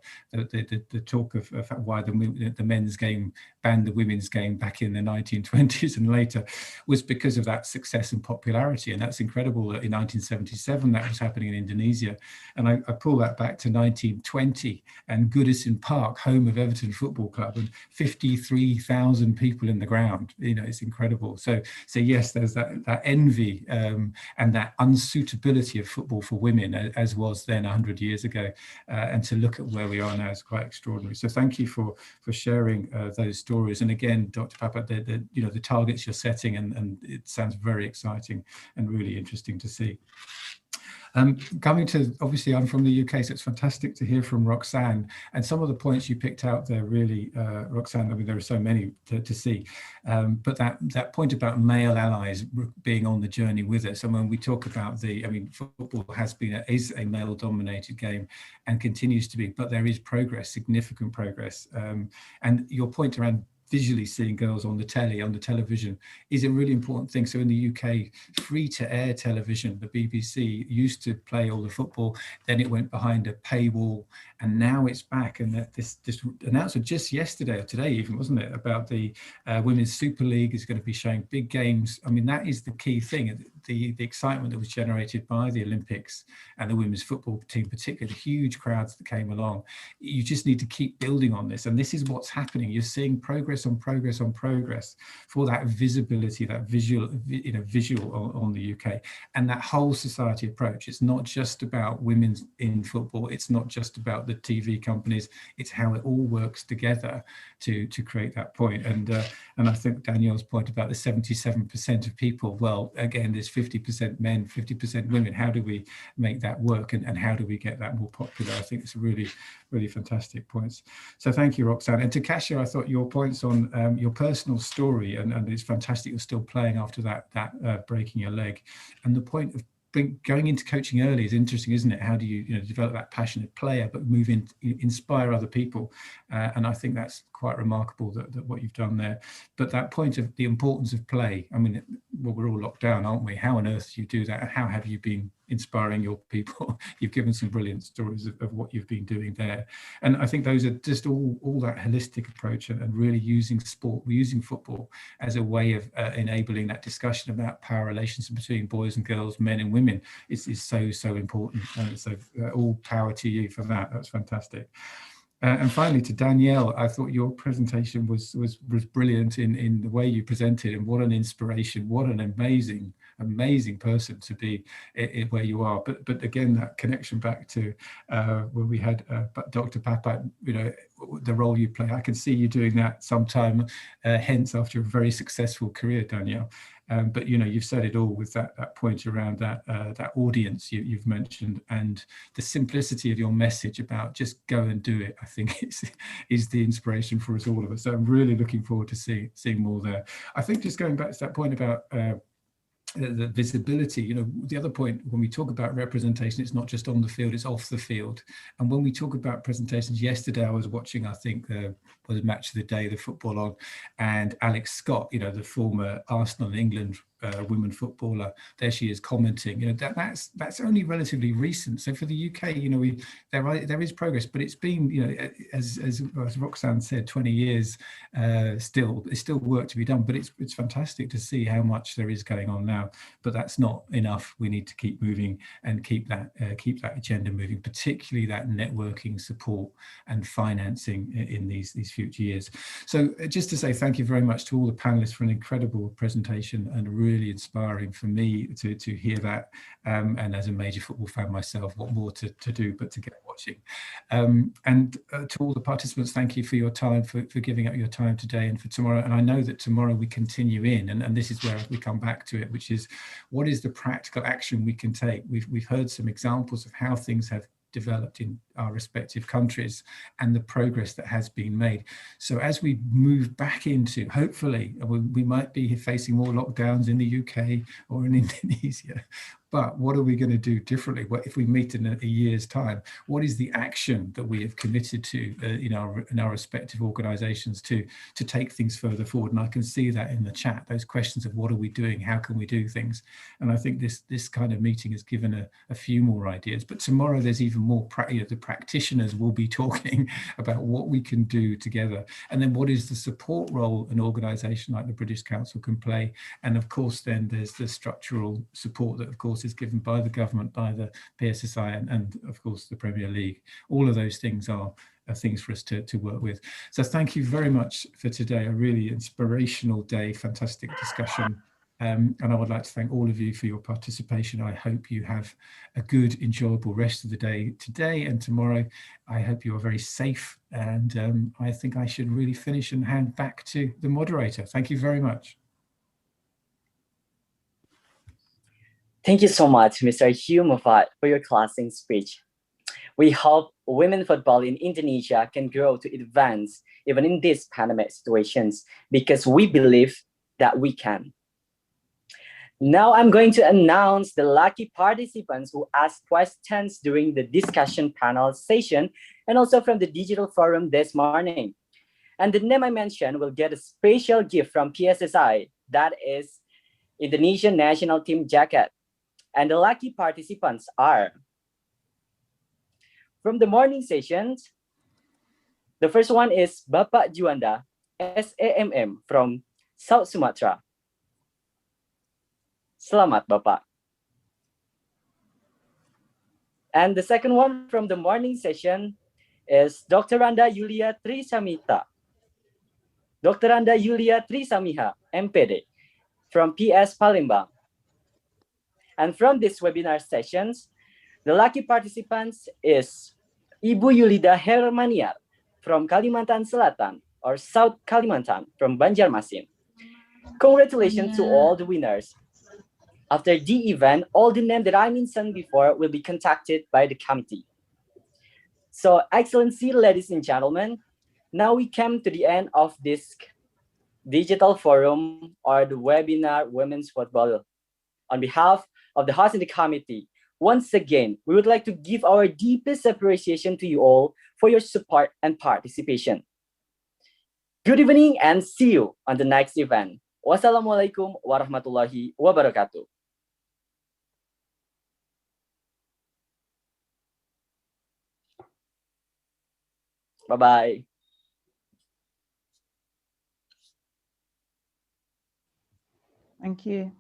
talk of why the men's game banned the women's game back in the 1920s and later, was because of that success and popularity. And that's incredible that in 1977 that was happening in Indonesia. And I pull that back to 1920 and Goodison Park, home of Everton Football Club, and 53,000 people in the ground. You know, it's incredible. So yes, there's that envy and that unsuitability of football for women, as was then 100 years ago, and to look at where we are now is quite extraordinary. So thank you for sharing those stories. And again, Dr. Papat, the targets you're setting, and it sounds very exciting and really interesting to see. Coming to, obviously I'm from the UK, so it's fantastic to hear from Roxanne, and some of the points you picked out there really, Roxanne, I mean, there are so many to see, but that point about male allies being on the journey with us, and when we talk about football is a male dominated game and continues to be, but there is progress, significant progress, and your point around visually seeing girls on the television is a really important thing. So in the UK, free-to-air television, the BBC used to play all the football, then it went behind a paywall, and now it's back. And this announcement just yesterday, or today even, wasn't it, about the Women's Super League is going to be showing big games. I mean, that is the key thing. The excitement that was generated by the Olympics and the women's football team, particularly the huge crowds that came along. You just need to keep building on this, and this is what's happening. You're seeing progress on progress on progress for that visibility, that visual on the UK, and that whole society approach. It's not just about women in football. It's not just about the TV companies. It's how it all works together to create that point. And I think Danielle's point about the 77% of people. Well, again, there's 50% men, 50% women. How do we make that work, and how do we get that more popular? I think it's really, really fantastic points. So thank you, Roxanne. And to Kasia, I thought your points on your personal story, and it's fantastic you're still playing after that breaking your leg, and the point of going into coaching early is interesting, isn't it? How do you develop that passionate player, but move in, inspire other people, and I think that's quite remarkable that what you've done there. But that point of the importance of play, I mean, well, we're all locked down, aren't we? How on earth do you do that, and how have you been inspiring your people? You've given some brilliant stories of what you've been doing there, and I think those are just all that holistic approach, and really using football as a way of enabling that discussion about power relations between boys and girls, men and women is so important. So all power to you for that. That's fantastic. And finally, to Danielle, I thought your presentation was brilliant in the way you presented, and what an inspiration, what an amazing person to be where you are. But again, that connection back to where we had Dr. Papat, the role you play. I can see you doing that sometime hence after a very successful career, Danielle. But you've said it all with that point around that audience you've mentioned, and the simplicity of your message about just go and do it. I think is the inspiration for us all of us. So I'm really looking forward to seeing more there. I think just going back to that point about the visibility, the other point when we talk about representation, it's not just on the field, it's off the field. And when we talk about presentations, yesterday I was watching, I think was Match of the Day, the football on, and Alex Scott, the former Arsenal and England women footballer, there she is commenting. That's only relatively recent. So for the UK, there is progress, but it's been, as Roxanne said, 20 years. There's still work to be done, but it's fantastic to see how much there is going on now. But that's not enough. We need to keep moving and keep that agenda moving, particularly that networking support and financing in these future years. So just to say thank you very much to all the panelists for an incredible presentation, and really inspiring for me to hear that, and as a major football fan myself, what more to do but to get watching. And to all the participants, thank you for your time, for giving up your time today and for tomorrow. And I know that tomorrow we continue and this is where we come back to it, which is what is the practical action we can take. We've heard some examples of how things have developed in our respective countries and the progress that has been made. So as we move back into, hopefully, we might be facing more lockdowns in the UK or in Indonesia, but what are we going to do differently? If we meet in a year's time, what is the action that we have committed to in our respective organisations to take things further forward? And I can see that in the chat, those questions of what are we doing, how can we do things? And I think this kind of meeting has given a few more ideas. But tomorrow there's even more, the practitioners will be talking about what we can do together. And then what is the support role an organisation like the British Council can play? And of course, then there's the structural support that, of course, is given by the government, by the PSSI, and of course the Premier League. All of those things are things for us to work with. So thank you very much for today. A really inspirational day, fantastic discussion. And I would like to thank all of you for your participation. I hope you have a good, enjoyable rest of the day today and tomorrow. I hope you are very safe. And I think I should really finish and hand back to the moderator. Thank you very much. Thank you so much, Mr. Hugh Mufat, for your closing speech. We hope women football in Indonesia can grow to advance even in these pandemic situations, because we believe that we can. Now I'm going to announce the lucky participants who asked questions during the discussion panel session and also from the digital forum this morning. And the name I mentioned will get a special gift from PSSI, that is Indonesian National Team Jacket. And the lucky participants are, from the morning sessions, the first one is Bapak Juanda, SAMM from South Sumatra. Selamat, Bapak. And the second one from the morning session is Dr. Randa Yulia Trisamita. Dr. Randa Yulia Trisamiha, MPD, from PS Palembang. And from this webinar sessions, the lucky participants is Ibu Yulida Hermaniar from Kalimantan Selatan, or South Kalimantan from Banjarmasin. Congratulations to all the winners. After the event, all the names that I mentioned before will be contacted by the committee. So, Excellency, ladies and gentlemen, now we came to the end of this digital forum, or the webinar Women's Football. On behalf of the host and the committee, once again, we would like to give our deepest appreciation to you all for your support and participation. Good evening and see you on the next event. Wassalamualaikum warahmatullahi wabarakatuh. Bye-bye. Thank you.